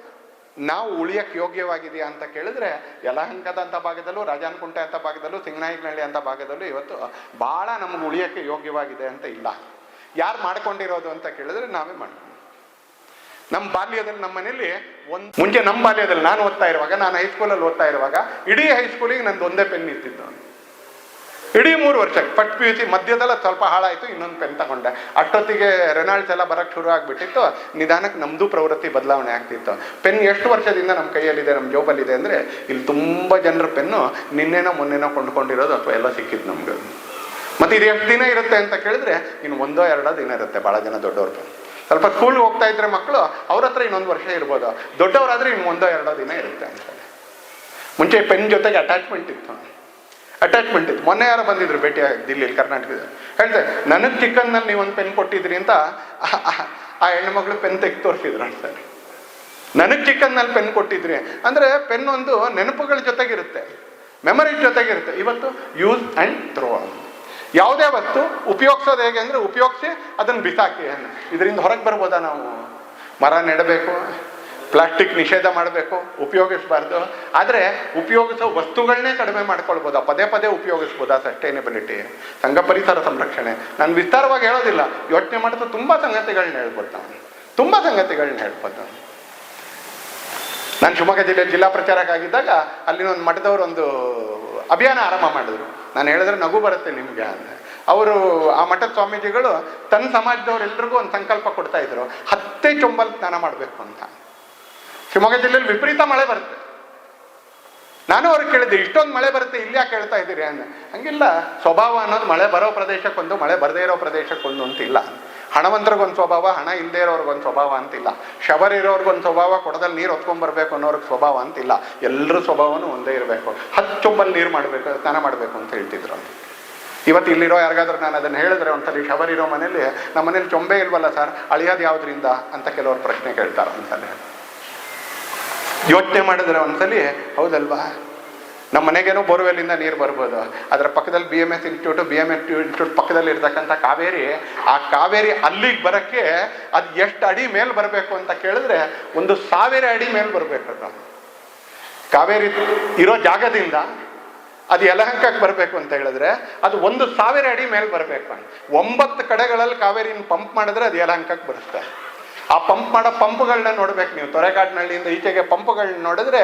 ನಾವು ಉಳಿಯಕ್ಕೆ ಯೋಗ್ಯವಾಗಿದೆಯಾ ಅಂತ ಕೇಳಿದ್ರೆ ಯಲಹಂಕದ ಅಂತ ಭಾಗದಲ್ಲೂ, ರಾಜಾನಕುಂಟೆ ಅಂತ ಭಾಗದಲ್ಲೂ, ಸಿಂಗನಾಯಕನಹಳ್ಳಿ ಅಂತ ಭಾಗದಲ್ಲೂ ಇವತ್ತು ಭಾಳ ನಮ್ಗೆ ಉಳಿಯಕ್ಕೆ ಯೋಗ್ಯವಾಗಿದೆ ಅಂತ ಇಲ್ಲ. ಯಾರು ಮಾಡ್ಕೊಂಡಿರೋದು ಅಂತ ಕೇಳಿದ್ರೆ ನಾವೇ ಮಾಡ್ಕೊಂಡು. ನಮ್ಮ ಬಾಲ್ಯದಲ್ಲಿ ನಮ್ಮ ಮನೇಲಿ ಮುಂಚೆ ನಮ್ಮ ಬಾಲ್ಯದಲ್ಲಿ ನಾನು ಓದ್ತಾ ಇರುವಾಗ, ನಾನು ಹೈಸ್ಕೂಲಲ್ಲಿ ಓದ್ತಾ ಇರುವಾಗ ಇಡೀ ಹೈಸ್ಕೂಲಿಗೆ ನಂದು ಒಂದೇ ಪೆನ್ ಇರ್ತಿದ್ದು. ಇಡೀ 3 ವರ್ಷ ಫಸ್ಟ್ PUC ಮಧ್ಯದಲ್ಲ ಸ್ವಲ್ಪ ಹಾಳಾಯಿತು, ಇನ್ನೊಂದು ಪೆನ್ ತಗೊಂಡೆ. ಅಷ್ಟೊತ್ತಿಗೆ ರೆನಾಲ್ಡ್ಸ್ ಎಲ್ಲ ಬರೋಕ್ಕೆ ಶುರು ಆಗಿಬಿಟ್ಟಿತ್ತು. ನಿಧಾನಕ್ಕೆ ನಮ್ಮದು ಪ್ರವೃತ್ತಿ ಬದಲಾವಣೆ ಆಗ್ತಿತ್ತು. ಪೆನ್ ಎಷ್ಟು ವರ್ಷದಿಂದ ನಮ್ಮ ಕೈಯಲ್ಲಿದೆ, ನಮ್ಮ ಜೋಬಲ್ಲಿದೆ ಅಂದರೆ ಇಲ್ಲಿ ತುಂಬ ಜನರ ಪೆನ್ನು ನಿನ್ನೆನೋ ಮೊನ್ನೆನೋ ಕೊಂಡ್ಕೊಂಡಿರೋದು ಅಥವಾ ಎಲ್ಲ ಸಿಕ್ಕಿತ್ತು ನಮ್ಗೆ. ಮತ್ತು ಇದು ಎಷ್ಟು ದಿನ ಇರುತ್ತೆ ಅಂತ ಕೇಳಿದ್ರೆ ಇನ್ನು 1-2 ದಿನ ಇರುತ್ತೆ. ಭಾಳ ಜನ ದೊಡ್ಡವ್ರ ಪೆನ್ ಸ್ವಲ್ಪ ಸ್ಕೂಲ್ಗೆ ಹೋಗ್ತಾ ಇದ್ರೆ ಮಕ್ಕಳು ಅವ್ರ ಹತ್ರ ಇನ್ನೊಂದು ವರ್ಷ ಇರ್ಬೋದು, ದೊಡ್ಡವರಾದರೆ ಇನ್ನು 1-2 ದಿನ ಇರುತ್ತೆ ಅಂತ. ಮುಂಚೆ ಪೆನ್ ಜೊತೆಗೆ ಅಟ್ಯಾಚ್ಮೆಂಟ್ ಇತ್ತು. ಮೊನ್ನೆ ಯಾರೋ ಬಂದಿದ್ರು ಭೇಟಿಯಾಗಿ ದಿಲ್ಲಿಲಿ, ಕರ್ನಾಟಕದ. ಹೇಳ್ದೆ ನನಗೆ ಚಿಕ್ಕನ್ನಲ್ಲಿ ನೀವು ಒಂದು ಪೆನ್ ಕೊಟ್ಟಿದ್ರಿ ಅಂತ ಆ ಹೆಣ್ಮಗಳು ಪೆನ್ ತೆಗೆದು ತೋರಿಸಿದ್ರು ಅಂತಾರೆ. ನನಗೆ ಚಿಕ್ಕನ್ನಲ್ಲಿ ಪೆನ್ ಕೊಟ್ಟಿದ್ರಿ ಅಂದರೆ ಪೆನ್ ಒಂದು ನೆನಪುಗಳ ಜೊತೆಗಿರುತ್ತೆ, ಮೆಮೊರಿ ಜೊತೆಗಿರುತ್ತೆ. ಇವತ್ತು ಯೂಸ್ ಆ್ಯಂಡ್ ಥ್ರೋ. ಯಾವುದೇ ವಸ್ತು ಉಪಯೋಗಿಸೋದು ಹೇಗೆ ಅಂದರೆ ಉಪಯೋಗಿಸಿ ಅದನ್ನು ಬಿಸಾಕಿ. ಇದರಿಂದ ಹೊರಗೆ ಬರ್ಬೋದಾ ನಾವು? ಮರ ನೆಡಬೇಕು, ಪ್ಲಾಸ್ಟಿಕ್ ನಿಷೇಧ ಮಾಡಬೇಕು, ಉಪಯೋಗಿಸಬಾರ್ದು. ಆದರೆ ಉಪಯೋಗಿಸೋ ವಸ್ತುಗಳನ್ನೇ ಕಡಿಮೆ ಮಾಡ್ಕೊಳ್ಬೋದಾ? ಪದೇ ಪದೇ ಉಪಯೋಗಿಸ್ಬೋದಾ? ಸಸ್ಟೈನೇಬಿಲಿಟಿ, ಸಂಘ ಪರಿಸರ ಸಂರಕ್ಷಣೆ. ನಾನು ವಿಸ್ತಾರವಾಗಿ ಹೇಳೋದಿಲ್ಲ, ಯೋಚನೆ ಮಾಡಿದ್ರೆ ತುಂಬ ಸಂಗತಿಗಳನ್ನ ಹೇಳ್ಬೋದು ನಾವು. ನಾನು ಶಿವಮೊಗ್ಗ ಜಿಲ್ಲೆಯಲ್ಲಿ ಜಿಲ್ಲಾ ಪ್ರಚಾರಕ್ಕಾಗಿದ್ದಾಗ ಅಲ್ಲಿನ ಒಂದು ಮಠದವರು ಒಂದು ಅಭಿಯಾನ ಆರಂಭ ಮಾಡಿದ್ರು. ನಾನು ಹೇಳಿದ್ರೆ ನಗು ಬರುತ್ತೆ ನಿಮಗೆ ಅಂತ. ಅವರು ಆ ಮಠದ ಸ್ವಾಮೀಜಿಗಳು ತನ್ನ ಸಮಾಜದವರೆಲ್ಲರಿಗೂ ಒಂದು ಸಂಕಲ್ಪ ಕೊಡ್ತಾ ಇದ್ರು, 10 ಚೊಂಬಲ್ ಸ್ನಾನ ಮಾಡಬೇಕು ಅಂತ. ಶಿವಮೊಗ್ಗ ಜಿಲ್ಲೆಯಲ್ಲಿ ವಿಪರೀತ ಮಳೆ ಬರುತ್ತೆ. ನಾನು ಅವ್ರಿಗೆ ಕೇಳಿದ್ದೆ, ಇಷ್ಟೊಂದು ಮಳೆ ಬರುತ್ತೆ ಇಲ್ಲಿ ಯಾಕೆ ಹೇಳ್ತಾ ಇದ್ದೀರಿ ಅಂತ. ಹಂಗಿಲ್ಲ, ಸ್ವಭಾವ ಅನ್ನೋದು ಮಳೆ ಬರೋ ಪ್ರದೇಶಕ್ಕೊಂದು, ಮಳೆ ಬರದೇ ಇರೋ ಪ್ರದೇಶಕ್ಕೊಂದು ಅಂತಿಲ್ಲ. ಹಣವಂತರಿಗೊಂದು ಸ್ವಭಾವ, ಹಣ ಇಲ್ಲದೆ ಇರೋರ್ಗೊಂದು ಸ್ವಭಾವ ಅಂತಿಲ್ಲ. ಶವರ್ ಇರೋರ್ಗೊಂದು ಸ್ವಭಾವ, ಕೊಡದಲ್ಲಿ ನೀರು ಹೊತ್ಕೊಂಡ್ಬರ್ಬೇಕು ಅನ್ನೋರ್ಗೆ ಸ್ವಭಾವ ಅಂತಿಲ್ಲ. ಎಲ್ಲರ ಸ್ವಭಾವನೂ ಒಂದೇ ಇರಬೇಕು. 10 ಚೊಂಬಲ್ ನೀರು ಮಾಡಬೇಕು, ಸ್ನಾನ ಮಾಡಬೇಕು ಅಂತ ಹೇಳ್ತಿದ್ರು. ಇವತ್ತು ಇಲ್ಲಿರೋ ಯಾರಿಗಾದ್ರೂ ನಾನು ಅದನ್ನು ಹೇಳಿದ್ರೆ, ಒಂದ್ಸಲಿ ಶವರ್ ಇರೋ ಮನೇಲಿ ನಮ್ಮ ಮನೇಲಿ ಚೊಂಬೆ ಇಲ್ವಲ್ಲ ಸರ್, ಅಳಿಯೋದು ಯಾವುದರಿಂದ ಅಂತ ಕೆಲವರು ಪ್ರಶ್ನೆ ಕೇಳ್ತಾರೆ. ಒಂದ್ಸಲಿ ಯೋಚನೆ ಮಾಡಿದ್ರೆ ಒಂದ್ಸಲಿ ಹೌದಲ್ವಾ, ನಮ್ಮ ಮನೆಗೇನೋ ಬೋರ್ವೆಲ್ಲಿಂದ ನೀರು ಬರ್ಬೋದು, ಅದರ ಪಕ್ಕದಲ್ಲಿ BMS ಇನ್ಸ್ಟಿಟ್ಯೂಟ್ ಪಕ್ಕದಲ್ಲಿ ಇರ್ತಕ್ಕಂಥ ಕಾವೇರಿ, ಆ ಕಾವೇರಿ ಅಲ್ಲಿಗೆ ಬರೋಕ್ಕೆ ಅದು ಎಷ್ಟು ಅಡಿ ಮೇಲೆ ಬರಬೇಕು ಅಂತ ಕೇಳಿದ್ರೆ 1000 ಅಡಿ ಮೇಲೆ ಬರಬೇಕು. ಅದು ಕಾವೇರಿ ಇರೋ ಜಾಗದಿಂದ ಅದು ಯಲಹಂಕಕ್ಕೆ ಬರಬೇಕು ಅಂತ ಹೇಳಿದ್ರೆ ಅದು 1000 ಅಡಿ ಮೇಲೆ ಬರಬೇಕು. 9 ಕಡೆಗಳಲ್ಲಿ ಕಾವೇರಿನ ಪಂಪ್ ಮಾಡಿದ್ರೆ ಅದು ಯಲಹಂಕಕ್ಕೆ ಬರುತ್ತೆ. ಆ ಪಂಪ್ ಮಾಡೋ ಪಂಪ್ಗಳನ್ನ ನೋಡ್ಬೇಕು ನೀವು. ತೊರೆಕಾಡಿನಹಳ್ಳಿಯಿಂದ ಈಚೆಗೆ ಪಂಪ್ಗಳನ್ನ ನೋಡಿದ್ರೆ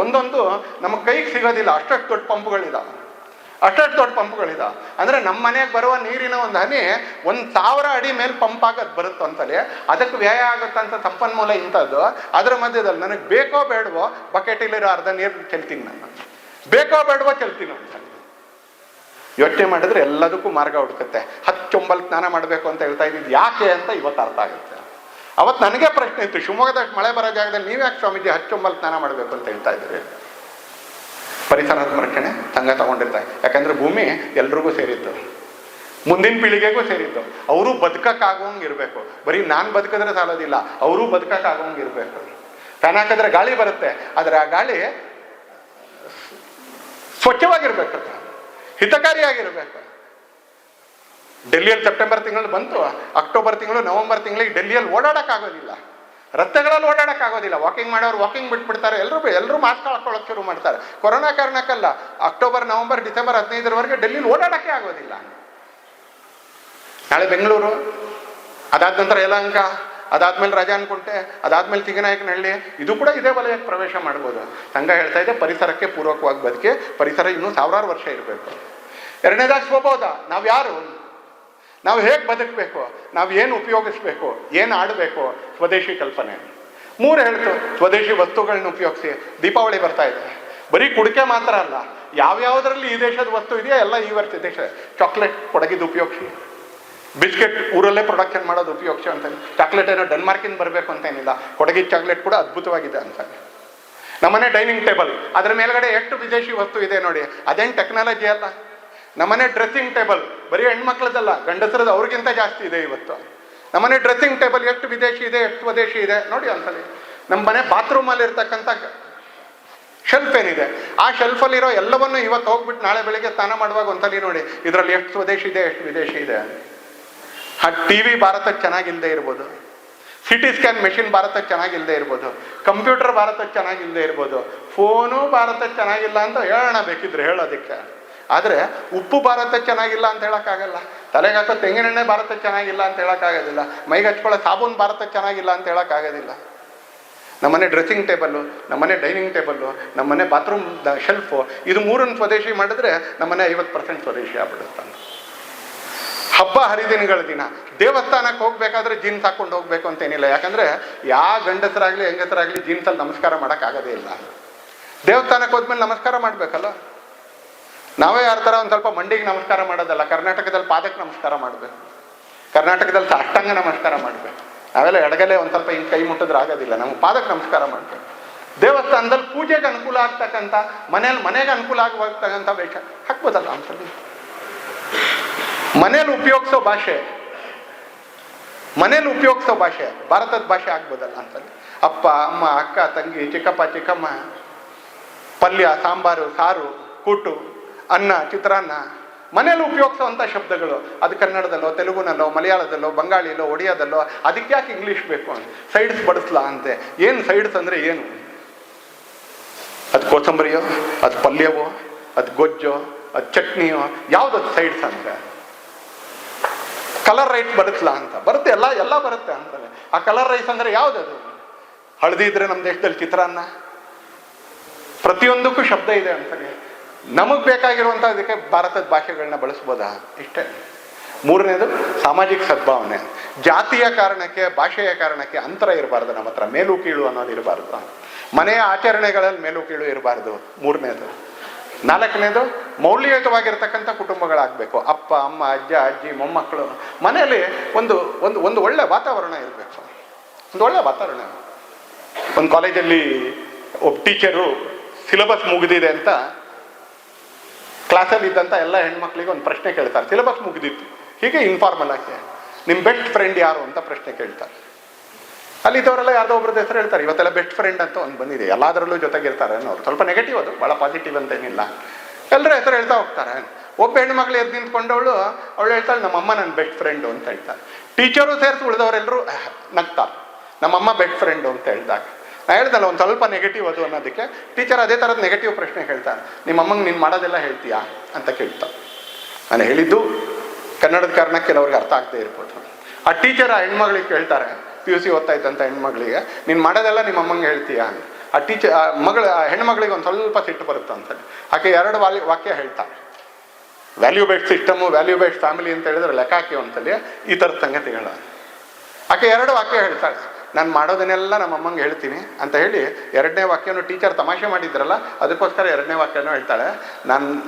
ಒಂದೊಂದು ನಮ್ಮ ಕೈಗೆ ಸಿಗೋದಿಲ್ಲ, ಅಷ್ಟಷ್ಟು ದೊಡ್ಡ ಪಂಪ್ಗಳಿದಾವೆ. ಅಂದರೆ ನಮ್ಮ ಮನೆಗೆ ಬರುವ ನೀರಿನ ಒಂದು ಹನಿ 1000 ಅಡಿ ಮೇಲೆ ಪಂಪ್ ಆಗೋದು ಬರುತ್ತೆ ಅಂತಲೇ. ಅದಕ್ಕೆ ವ್ಯಯ ಆಗುತ್ತಂತ ಸಂಪನ್ಮೂಲ ಇಂಥದ್ದು. ಅದರ ಮಧ್ಯದಲ್ಲಿ ನನಗೆ ಬೇಕೋ ಬೇಡವೋ ಬಕೆಟಲ್ಲಿರೋ ಅರ್ಧ ನೀರು ಚೆಲ್ತೀನಿ, ನಾನು ಬೇಕೋ ಬೇಡವೋ ಚೆಲ್ತೀನಿ ಅಂತ ಯೋಚನೆ ಮಾಡಿದ್ರೆ ಎಲ್ಲದಕ್ಕೂ ಮಾರ್ಗ ಹುಡುಕುತ್ತೆ. 10 ಚೊಂಬಲ್ ಸ್ನಾನ ಮಾಡಬೇಕು ಅಂತ ಹೇಳ್ತಾ ಇದ್ದಿದ್ದು ಯಾಕೆ ಅಂತ ಇವತ್ತು ಅರ್ಥ ಆಗುತ್ತೆ. ಅವತ್ತು ನನಗೆ ಪ್ರಶ್ನೆ ಇತ್ತು, ಶಿವಮೊಗ್ಗದಷ್ಟು ಮಳೆ ಬರೋ ಜಾಗದಲ್ಲಿ ನೀವು ಯಾಕೆ ಸ್ವಾಮೀಜಿ 10 ಚೊಂಬಲ್ ಸ್ನಾನ ಮಾಡಬೇಕು ಅಂತ ಹೇಳ್ತಾ ಇದ್ದೀರಿ? ಪರಿಸರ ಸಂರಕ್ಷಣೆ ಸಂಘ ತಗೊಂಡಿರ್ತಾರೆ. ಯಾಕಂದ್ರೆ ಭೂಮಿ ಎಲ್ರಿಗೂ ಸೇರಿದ್ದು, ಮುಂದಿನ ಪೀಳಿಗೆಗೂ ಸೇರಿದ್ದು. ಅವರು ಬದುಕಕ್ಕಾಗೋಂಗೆ ಇರಬೇಕು. ಬರೀ ನಾನು ಬದುಕಿದ್ರೆ ಸಾಲೋದಿಲ್ಲ, ಅವರು ಬದುಕಕ್ಕಾಗೋಂಗೆ ಇರಬೇಕು. ಫ್ಯಾನ್ ಹಾಕಿದ್ರೆ ಗಾಳಿ ಬರುತ್ತೆ, ಆದರೆ ಆ ಗಾಳಿ ಸ್ವಚ್ಛವಾಗಿರ್ಬೇಕು, ಹಿತಕಾರಿಯಾಗಿರ್ಬೇಕು. ಡೆಲ್ಲಿಯಲ್ಲಿ ಸೆಪ್ಟೆಂಬರ್ ತಿಂಗಳು ಬಂತು, ಅಕ್ಟೋಬರ್ ತಿಂಗಳು, ನವೆಂಬರ್ ತಿಂಗಳಿಗೆ ಡೆಲ್ಲಿಯಲ್ಲಿ ಓಡಾಡೋಕ್ಕಾಗೋದಿಲ್ಲ, ರಸ್ತೆಗಳಲ್ಲಿ ಓಡಾಡೋಕ್ಕಾಗೋದಿಲ್ಲ. ವಾಕಿಂಗ್ ಮಾಡೋರು ವಾಕಿಂಗ್ ಬಿಟ್ಬಿಡ್ತಾರೆ, ಎಲ್ಲರೂ ಮಾಸ್ಕ್ ಹಾಕೊಳ್ಳೋಕೆ ಶುರು ಮಾಡ್ತಾರೆ. ಕೊರೋನಾ ಕಾರಣಕ್ಕಲ್ಲ, ಅಕ್ಟೋಬರ್, ನವೆಂಬರ್, ಡಿಸೆಂಬರ್ 15ರವರೆಗೆ ಡೆಲ್ಲಿಲಿ ಓಡಾಡೋಕ್ಕೆ ಆಗೋದಿಲ್ಲ. ನಾಳೆ ಬೆಂಗಳೂರು, ಅದಾದ ನಂತರ ಯಲಹಂಕ, ಅದಾದ್ಮೇಲೆ ರಾಜಾನಕುಂಟೆ, ಅದಾದ್ಮೇಲೆ ಚಿಕ್ಕನಾಯಕನಹಳ್ಳಿ, ಇದು ಕೂಡ ಇದೇ ವಲಯಕ್ಕೆ ಪ್ರವೇಶ ಮಾಡ್ಬೋದು. ಸಂಘ ಹೇಳ್ತಾ ಇದೆ ಪರಿಸರಕ್ಕೆ ಪೂರಕವಾಗಿ ಬದುಕಿ, ಪರಿಸರ ಇನ್ನೂ 1000 ವರ್ಷ ಇರಬೇಕು. ಎರಡನೇದಾಗಿ ಸ್ವಬೋಧ. ನಾವು ಯಾರು, ನಾವು ಹೇಗೆ ಬದುಕಬೇಕು, ನಾವು ಏನು ಉಪಯೋಗಿಸ್ಬೇಕು, ಏನು ಆಡಬೇಕು, ಸ್ವದೇಶಿ ಕಲ್ಪನೆ. 3 ಹೇಳ್ತು, ಸ್ವದೇಶಿ ವಸ್ತುಗಳನ್ನ ಉಪಯೋಗಿಸಿ. ದೀಪಾವಳಿ ಬರ್ತಾ ಇದೆ, ಬರೀ ಕುಡಿಕೆ ಮಾತ್ರ ಅಲ್ಲ, ಯಾವ್ಯಾವುದರಲ್ಲಿ ಈ ದೇಶದ ವಸ್ತು ಇದೆಯೋ ಎಲ್ಲ ಈ ವರ್ಷ ದೇಶ. ಚಾಕ್ಲೇಟ್ ಕೊಡಗಿದ್ದು ಉಪಯೋಗಿಸಿ, ಬಿಸ್ಕೆಟ್ ಊರಲ್ಲೇ ಪ್ರೊಡಕ್ಷನ್ ಮಾಡೋದು ಉಪಯೋಗಿಸಿ ಅಂತ. ಚಾಕ್ಲೇಟ್ ಏನೋ ಡೆನ್ಮಾರ್ಕಿಂದ ಬರಬೇಕು ಅಂತ ಏನಿಲ್ಲ, ಕೊಡಗಿದ ಚಾಕ್ಲೇಟ್ ಕೂಡ ಅದ್ಭುತವಾಗಿದೆ ಅಂತ. ನಮ್ಮನೆ ಡೈನಿಂಗ್ ಟೇಬಲ್, ಅದರ ಮೇಲ್ಗಡೆ ಎಷ್ಟು ವಿದೇಶಿ ವಸ್ತು ಇದೆ ನೋಡಿ, ಅದೇನು ಟೆಕ್ನಾಲಜಿ ಅಲ್ಲ. ನಮ್ಮನೆ ಡ್ರೆಸ್ಸಿಂಗ್ ಟೇಬಲ್ ಬರೀ ಹೆಣ್ಮಕ್ಳದಲ್ಲ, ಗಂಡಸರದ್ದು ಅವ್ರಿಗಿಂತ ಜಾಸ್ತಿ ಇದೆ ಇವತ್ತು. ನಮ್ಮನೆ ಡ್ರೆಸ್ಸಿಂಗ್ ಟೇಬಲ್ ಎಷ್ಟು ವಿದೇಶಿ ಇದೆ, ಎಷ್ಟು ಸ್ವದೇಶಿ ಇದೆ ನೋಡಿ ಒಂದ್ಸಲಿ. ನಮ್ಮ ಮನೆ ಬಾತ್ರೂಮಲ್ಲಿ ಇರ್ತಕ್ಕಂಥ ಶೆಲ್ಫ್ ಏನಿದೆ, ಆ ಶೆಲ್ಫಲ್ಲಿರೋ ಎಲ್ಲವನ್ನು ಇವತ್ತು ಹೋಗ್ಬಿಟ್ಟು ನಾಳೆ ಬೆಳಿಗ್ಗೆ ಸ್ನಾನ ಮಾಡುವಾಗ ಒಂದ್ಸಲಿ ನೋಡಿ ಇದರಲ್ಲಿ ಎಷ್ಟು ಸ್ವದೇಶಿ ಇದೆ, ಎಷ್ಟು ವಿದೇಶಿ ಇದೆ. ಆ TV ಭಾರತಕ್ಕೆ ಚೆನ್ನಾಗಿಲ್ಲದೆ ಇರ್ಬೋದು, CT ಸ್ಕ್ಯಾನ್ ಮೆಷಿನ್ ಭಾರತಕ್ಕೆ ಚೆನ್ನಾಗಿಲ್ಲದೆ ಇರ್ಬೋದು, ಕಂಪ್ಯೂಟರ್ ಭಾರತಕ್ಕೆ ಚೆನ್ನಾಗಿಲ್ಲದೆ ಇರ್ಬೋದು, ಫೋನು ಭಾರತಕ್ಕೆ ಚೆನ್ನಾಗಿಲ್ಲ ಅಂತ ಹೇಳೋಣ ಬೇಕಿದ್ರೆ ಹೇಳೋದಕ್ಕೆ. ಆದರೆ ಉಪ್ಪು ಭಾರತಕ್ಕೆ ಚೆನ್ನಾಗಿಲ್ಲ ಅಂತ ಹೇಳೋಕ್ಕಾಗಲ್ಲ, ತಲೆಗೆ ಹಾಕೋ ತೆಂಗಿನೆಣ್ಣೆ ಭಾರತಕ್ಕೆ ಚೆನ್ನಾಗಿಲ್ಲ ಅಂತ ಹೇಳೋಕ್ಕಾಗೋದಿಲ್ಲ, ಮೈಗೆ ಹಚ್ಕೊಳ್ಳೋ ಸಾಬೂನು ಭಾರತಕ್ಕೆ ಚೆನ್ನಾಗಿಲ್ಲ ಅಂತ ಹೇಳೋಕ್ಕಾಗೋದಿಲ್ಲ. ನಮ್ಮನೆ ಡ್ರೆಸ್ಸಿಂಗ್ ಟೇಬಲ್ಲು, ನಮ್ಮನೆ ಡೈನಿಂಗ್ ಟೇಬಲ್ಲು, ನಮ್ಮನೆ ಬಾತ್ರೂಮ್ ಶೆಲ್ಫು, ಇದು ಮೂರನ್ನು ಸ್ವದೇಶಿ ಮಾಡಿದ್ರೆ ನಮ್ಮನೆ 50% ಸ್ವದೇಶಿ ಆಗ್ಬಿಡುತ್ತೆ. ಹಬ್ಬ ಹರಿದಿನಗಳ ದಿನ ದೇವಸ್ಥಾನಕ್ಕೆ ಹೋಗ್ಬೇಕಾದ್ರೆ ಜೀನ್ಸ್ ಹಾಕೊಂಡು ಹೋಗ್ಬೇಕು ಅಂತೇನಿಲ್ಲ. ಯಾಕಂದ್ರೆ ಯಾವ ಗಂಡಸರಾಗ್ಲಿ ಹೆಂಗಸರಾಗ್ಲಿ ಜೀನ್ಸಲ್ಲಿ ನಮಸ್ಕಾರ ಮಾಡೋಕ್ಕಾಗೋದೇ ಇಲ್ಲ. ದೇವಸ್ಥಾನಕ್ಕೆ ಹೋದ್ಮೇಲೆ ನಮಸ್ಕಾರ ಮಾಡ್ಬೇಕಲ್ಲ. ನಾವೇ ಯಾರ ಥರ ಒಂದು ಸ್ವಲ್ಪ ಮಂಡಿಗೆ ನಮಸ್ಕಾರ ಮಾಡೋದಲ್ಲ, ಕರ್ನಾಟಕದಲ್ಲಿ ಪಾದಕ್ಕೆ ನಮಸ್ಕಾರ ಮಾಡಬೇಕು, ಕರ್ನಾಟಕದಲ್ಲಿ ಅಷ್ಟಾಂಗ ನಮಸ್ಕಾರ ಮಾಡಬೇಕು. ನಾವೆಲ್ಲ ಎಡಗಲೆ ಒಂದು ಸ್ವಲ್ಪ ಹಿಂಗೆ ಕೈ ಮುಟ್ಟಿದ್ರೆ ಆಗೋದಿಲ್ಲ, ನಮ್ಗೆ ಪಾದಕ್ಕೆ ನಮಸ್ಕಾರ ಮಾಡಬೇಕು. ದೇವಸ್ಥಾನದಲ್ಲಿ ಪೂಜೆಗೆ ಅನುಕೂಲ ಆಗ್ತಕ್ಕಂಥ, ಮನೆಗೆ ಅನುಕೂಲ ಆಗುವಂತಕ್ಕಂಥ ವೇಷ ಹಾಕ್ಬೋದಲ್ಲ ಅಂತಲ್ಲಿ. ಮನೇಲಿ ಉಪಯೋಗಿಸೋ ಭಾಷೆ ಭಾರತದ ಭಾಷೆ ಆಗ್ಬೋದಲ್ಲ ಅಂತಲ್ಲಿ. ಅಪ್ಪ ಅಮ್ಮ ಅಕ್ಕ ತಂಗಿ ಚಿಕ್ಕಪ್ಪ ಚಿಕ್ಕಮ್ಮ, ಪಲ್ಯ ಸಾಂಬಾರು ಸಾರು ಕೂಟು ಅನ್ನ ಚಿತ್ರಾನ್ನ, ಮನೇಲಿ ಉಪಯೋಗಿಸೋವಂಥ ಶಬ್ದಗಳು ಅದು ಕನ್ನಡದಲ್ಲೋ ತೆಲುಗುನಲ್ಲೋ ಮಲಯಾಳದಲ್ಲೋ ಬಂಗಾಳಿಲೋ ಒಡಿಯಾದಲ್ಲೋ. ಅದಕ್ಕೆ ಯಾಕೆ ಇಂಗ್ಲೀಷ್ ಬೇಕು ಅಂತ ಸೈಡ್ಸ್ ಬಡಿಸ್ಲಾ ಅಂತೆ. ಏನು ಸೈಡ್ಸ್ ಅಂದರೆ ಏನು? ಅದು ಕೋಸಂಬರಿಯೋ, ಅದು ಪಲ್ಯವೋ, ಅದು ಗೊಜ್ಜೋ, ಅದು ಚಟ್ನಿಯೋ, ಯಾವುದದು ಸೈಡ್ಸ್ ಅಂದರೆ? ಕಲರ್ ರೈಸ್ ಬಡಿಸ್ಲಾ ಅಂತ ಬರುತ್ತೆ, ಎಲ್ಲ ಬರುತ್ತೆ ಅಂತಾನೆ. ಆ ಕಲರ್ ರೈಸ್ ಅಂದರೆ ಯಾವುದದು? ಹಳದಿ ಇದ್ರೆ ನಮ್ಮ ದೇಶದಲ್ಲಿ ಚಿತ್ರಾನ್ನ, ಪ್ರತಿಯೊಂದಕ್ಕೂ ಶಬ್ದ ಇದೆ ಅಂತಾನೆ. ನಮಗೆ ಬೇಕಾಗಿರುವಂಥ ಅದಕ್ಕೆ ಭಾರತದ ಭಾಷೆಗಳನ್ನ ಬಳಸ್ಬೋದಾ? ಇಷ್ಟೇ. ಮೂರನೇದು ಸಾಮಾಜಿಕ ಸದ್ಭಾವನೆ. ಜಾತಿಯ ಕಾರಣಕ್ಕೆ ಭಾಷೆಯ ಕಾರಣಕ್ಕೆ ಅಂತರ ಇರಬಾರ್ದು ನಮ್ಮ ಹತ್ರ, ಮೇಲು ಕೀಳು ಅನ್ನೋದು ಇರಬಾರ್ದು. ಮನೆಯ ಆಚರಣೆಗಳಲ್ಲಿ ಮೇಲು ಕೀಳು ಇರಬಾರ್ದು. ಮೂರನೇದು. ನಾಲ್ಕನೇದು ಮೌಲ್ಯಯುತವಾಗಿರ್ತಕ್ಕಂಥ ಕುಟುಂಬಗಳಾಗಬೇಕು. ಅಪ್ಪ ಅಮ್ಮ ಅಜ್ಜ ಅಜ್ಜಿ ಮೊಮ್ಮಕ್ಕಳು ಮನೆಯಲ್ಲಿ ಒಂದು ಒಂದು ಒಂದು ಒಳ್ಳೆ ವಾತಾವರಣ ಇರಬೇಕು. ಒಂದು ಒಳ್ಳೆ ವಾತಾವರಣ. ಒಂದು ಕಾಲೇಜಲ್ಲಿ ಒಬ್ಬ ಟೀಚರು ಸಿಲೆಬಸ್ ಮುಗಿದಿದೆ ಅಂತ ಕ್ಲಾಸಲ್ಲಿ ಇದ್ದಂಥ ಎಲ್ಲ ಹೆಣ್ಮಕ್ಳಿಗೆ ಒಂದು ಪ್ರಶ್ನೆ ಕೇಳ್ತಾರೆ. ಸಿಲೆಬಸ್ ಮುಗಿದಿತ್ತು, ಹೀಗೆ ಇನ್ಫಾರ್ಮಲ್ ಆಗಿ ನಿಮ್ಮ ಬೆಸ್ಟ್ ಫ್ರೆಂಡ್ ಯಾರು ಅಂತ ಪ್ರಶ್ನೆ ಕೇಳ್ತಾರೆ. ಅಲ್ಲಿದ್ದವರೆಲ್ಲ ಯಾರ್ದೋ ಒಬ್ರದ್ದು ಹೆಸರು ಹೇಳ್ತಾರೆ. ಇವತ್ತೆಲ್ಲ ಬೆಸ್ಟ್ ಫ್ರೆಂಡ್ ಅಂತ ಒಂದು ಬಂದಿದೆ, ಎಲ್ಲದರಲ್ಲೂ ಜೊತೆಗಿರ್ತಾರೆ ಅನ್ನೋರು. ಸ್ವಲ್ಪ ನೆಗೆಟಿವ್, ಅದು ಭಾಳ ಪಾಸಿಟಿವ್ ಅಂತೇನಿಲ್ಲ. ಎಲ್ಲರೂ ಹೆಸರು ಹೇಳ್ತಾ ಹೋಗ್ತಾರೆ. ಒಬ್ಬ ಹೆಣ್ಮಕ್ಳು ಎದ್ದು ನಿಂತ್ಕೊಂಡವಳು ಅವಳು ಹೇಳ್ತಾಳೆ ನಮ್ಮಮ್ಮ ನನ್ನ ಬೆಸ್ಟ್ ಫ್ರೆಂಡು ಅಂತ ಹೇಳ್ತಾರೆ. ಟೀಚರು ಸೇರಿಸಿ ಉಳಿದವರೆಲ್ಲರೂ ನಗ್ತಾರೆ ನಮ್ಮಮ್ಮ ಬೆಸ್ಟ್ ಫ್ರೆಂಡು ಅಂತ ಹೇಳಿದಾಗ. ನಾ ಹೇಳ್ದಲ್ಲ ಒಂದು ಸ್ವಲ್ಪ ನೆಗೆಟಿವ್ ಅದು ಅನ್ನೋದಕ್ಕೆ. ಟೀಚರ್ ಅದೇ ಥರದ ನೆಗೆಟಿವ್ ಪ್ರಶ್ನೆ ಕೇಳ್ತಾರೆ. ನಿಮ್ಮಮ್ಮಂಗೆ ನೀನು ಮಾಡೋದೆಲ್ಲ ಹೇಳ್ತೀಯಾ ಅಂತ ಕೇಳ್ತಾರೆ. ನಾನು ಹೇಳಿದ್ದು ಕನ್ನಡದ ಕಾರಣ ಕೆಲವ್ರಿಗೆ ಅರ್ಥ ಆಗ್ತಾ ಇರ್ಬೋದು. ಆ ಟೀಚರ್ ಆ ಹೆಣ್ಮಗಳಿಗೆ ಕೇಳ್ತಾರೆ, PUC ಓದ್ತಾ ಇದ್ದಂಥ ಹೆಣ್ಮಗಳಿಗೆ, ನೀನು ಮಾಡೋದೆಲ್ಲ ನಿಮ್ಮ ಅಮ್ಮಂಗೆ ಹೇಳ್ತೀಯಾ ಅಂತ. ಆ ಟೀಚರ್ ಹೆಣ್ಮಗಳಿಗೆ ಒಂದು ಸ್ವಲ್ಪ ಸಿಟ್ಟು ಬರುತ್ತೆ ಅಂತೇಳಿ ಆಕೆ 2 ವಾಕ್ಯ ಹೇಳ್ತಾರೆ. Value based system, value based family ಅಂತ ಹೇಳಿದ್ರೆ ಲೆಕ್ಕ ಹಾಕಿ ಅಂತಲ್ಲಿ ಈ ಥರದ ಸಂಗತಿಗಳು. ಆಕೆ 2 ವಾಕ್ಯ ಹೇಳ್ತಾಳೆ. ನಾನು ಮಾಡೋದನ್ನೆಲ್ಲ ನಮ್ಮ ಅಮ್ಮಂಗೆ ಹೇಳ್ತೀನಿ ಅಂತ ಹೇಳಿ 2ನೇ ವಾಕ್ಯನೂ ಟೀಚರ್ ತಮಾಷೆ ಮಾಡಿದ್ರಲ್ಲ ಅದಕ್ಕೋಸ್ಕರ 2ನೇ ವಾಕ್ಯನೂ ಹೇಳ್ತಾಳೆ,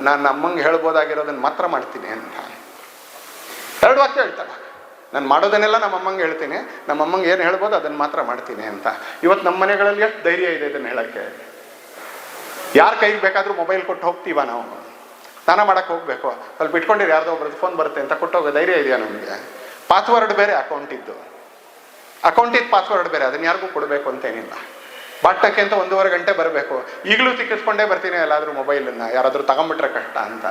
ನಾನು ಅಮ್ಮಂಗೆ ಹೇಳ್ಬೋದಾಗಿರೋದನ್ನು ಮಾತ್ರ ಮಾಡ್ತೀನಿ ಅಂತ. 2 ವಾಕ್ಯ ಹೇಳ್ತಾಳೆ. ನಾನು ಮಾಡೋದನ್ನೆಲ್ಲ ನಮ್ಮ ಅಮ್ಮಂಗೆ ಹೇಳ್ತೀನಿ, ನಮ್ಮ ಅಮ್ಮಂಗೆ ಏನು ಹೇಳ್ಬೋದು ಅದನ್ನು ಮಾತ್ರ ಮಾಡ್ತೀನಿ ಅಂತ. ಇವತ್ತು ನಮ್ಮ ಮನೆಗಳಲ್ಲಿ ಎಷ್ಟು ಧೈರ್ಯ ಇದೆ ಇದನ್ನು ಹೇಳೋಕ್ಕೆ. ಯಾರ ಕೈಗೆ ಬೇಕಾದರೂ ಮೊಬೈಲ್ ಕೊಟ್ಟು ಹೋಗ್ತೀವ ನಾವು. ಸ್ನಾನ ಮಾಡೋಕ್ಕೆ ಹೋಗಬೇಕು, ಸ್ವಲ್ಪ ಇಟ್ಕೊಂಡಿರಿ, ಯಾರ್ದೋ ಒಬ್ರದ್ದು ಫೋನ್ ಬರುತ್ತೆ ಅಂತ ಕೊಟ್ಟೋಗೋ ಧೈರ್ಯ ಇದೆಯಾ ನಮಗೆ? ಪಾಸ್ವರ್ಡ್ ಬೇರೆ ಅಕೌಂಟಿದ್ದು ಪಾಸ್ವರ್ಡ್ ಬೇರೆ, ಅದನ್ನು ಯಾರಿಗೂ ಕೊಡಬೇಕು ಅಂತೇನಿಲ್ಲ. ಬಾಟಕ್ಕೆ ಅಂತ 1.5 ಗಂಟೆ ಬರಬೇಕು. ಈಗಲೂ ಸಿಕ್ಕಿಸ್ಕೊಂಡೇ ಬರ್ತೀನಿ ಎಲ್ಲಾದರೂ ಮೊಬೈಲನ್ನು, ಯಾರಾದರೂ ತಗೊಂಬಿಟ್ರೆ ಕಷ್ಟ ಅಂತ.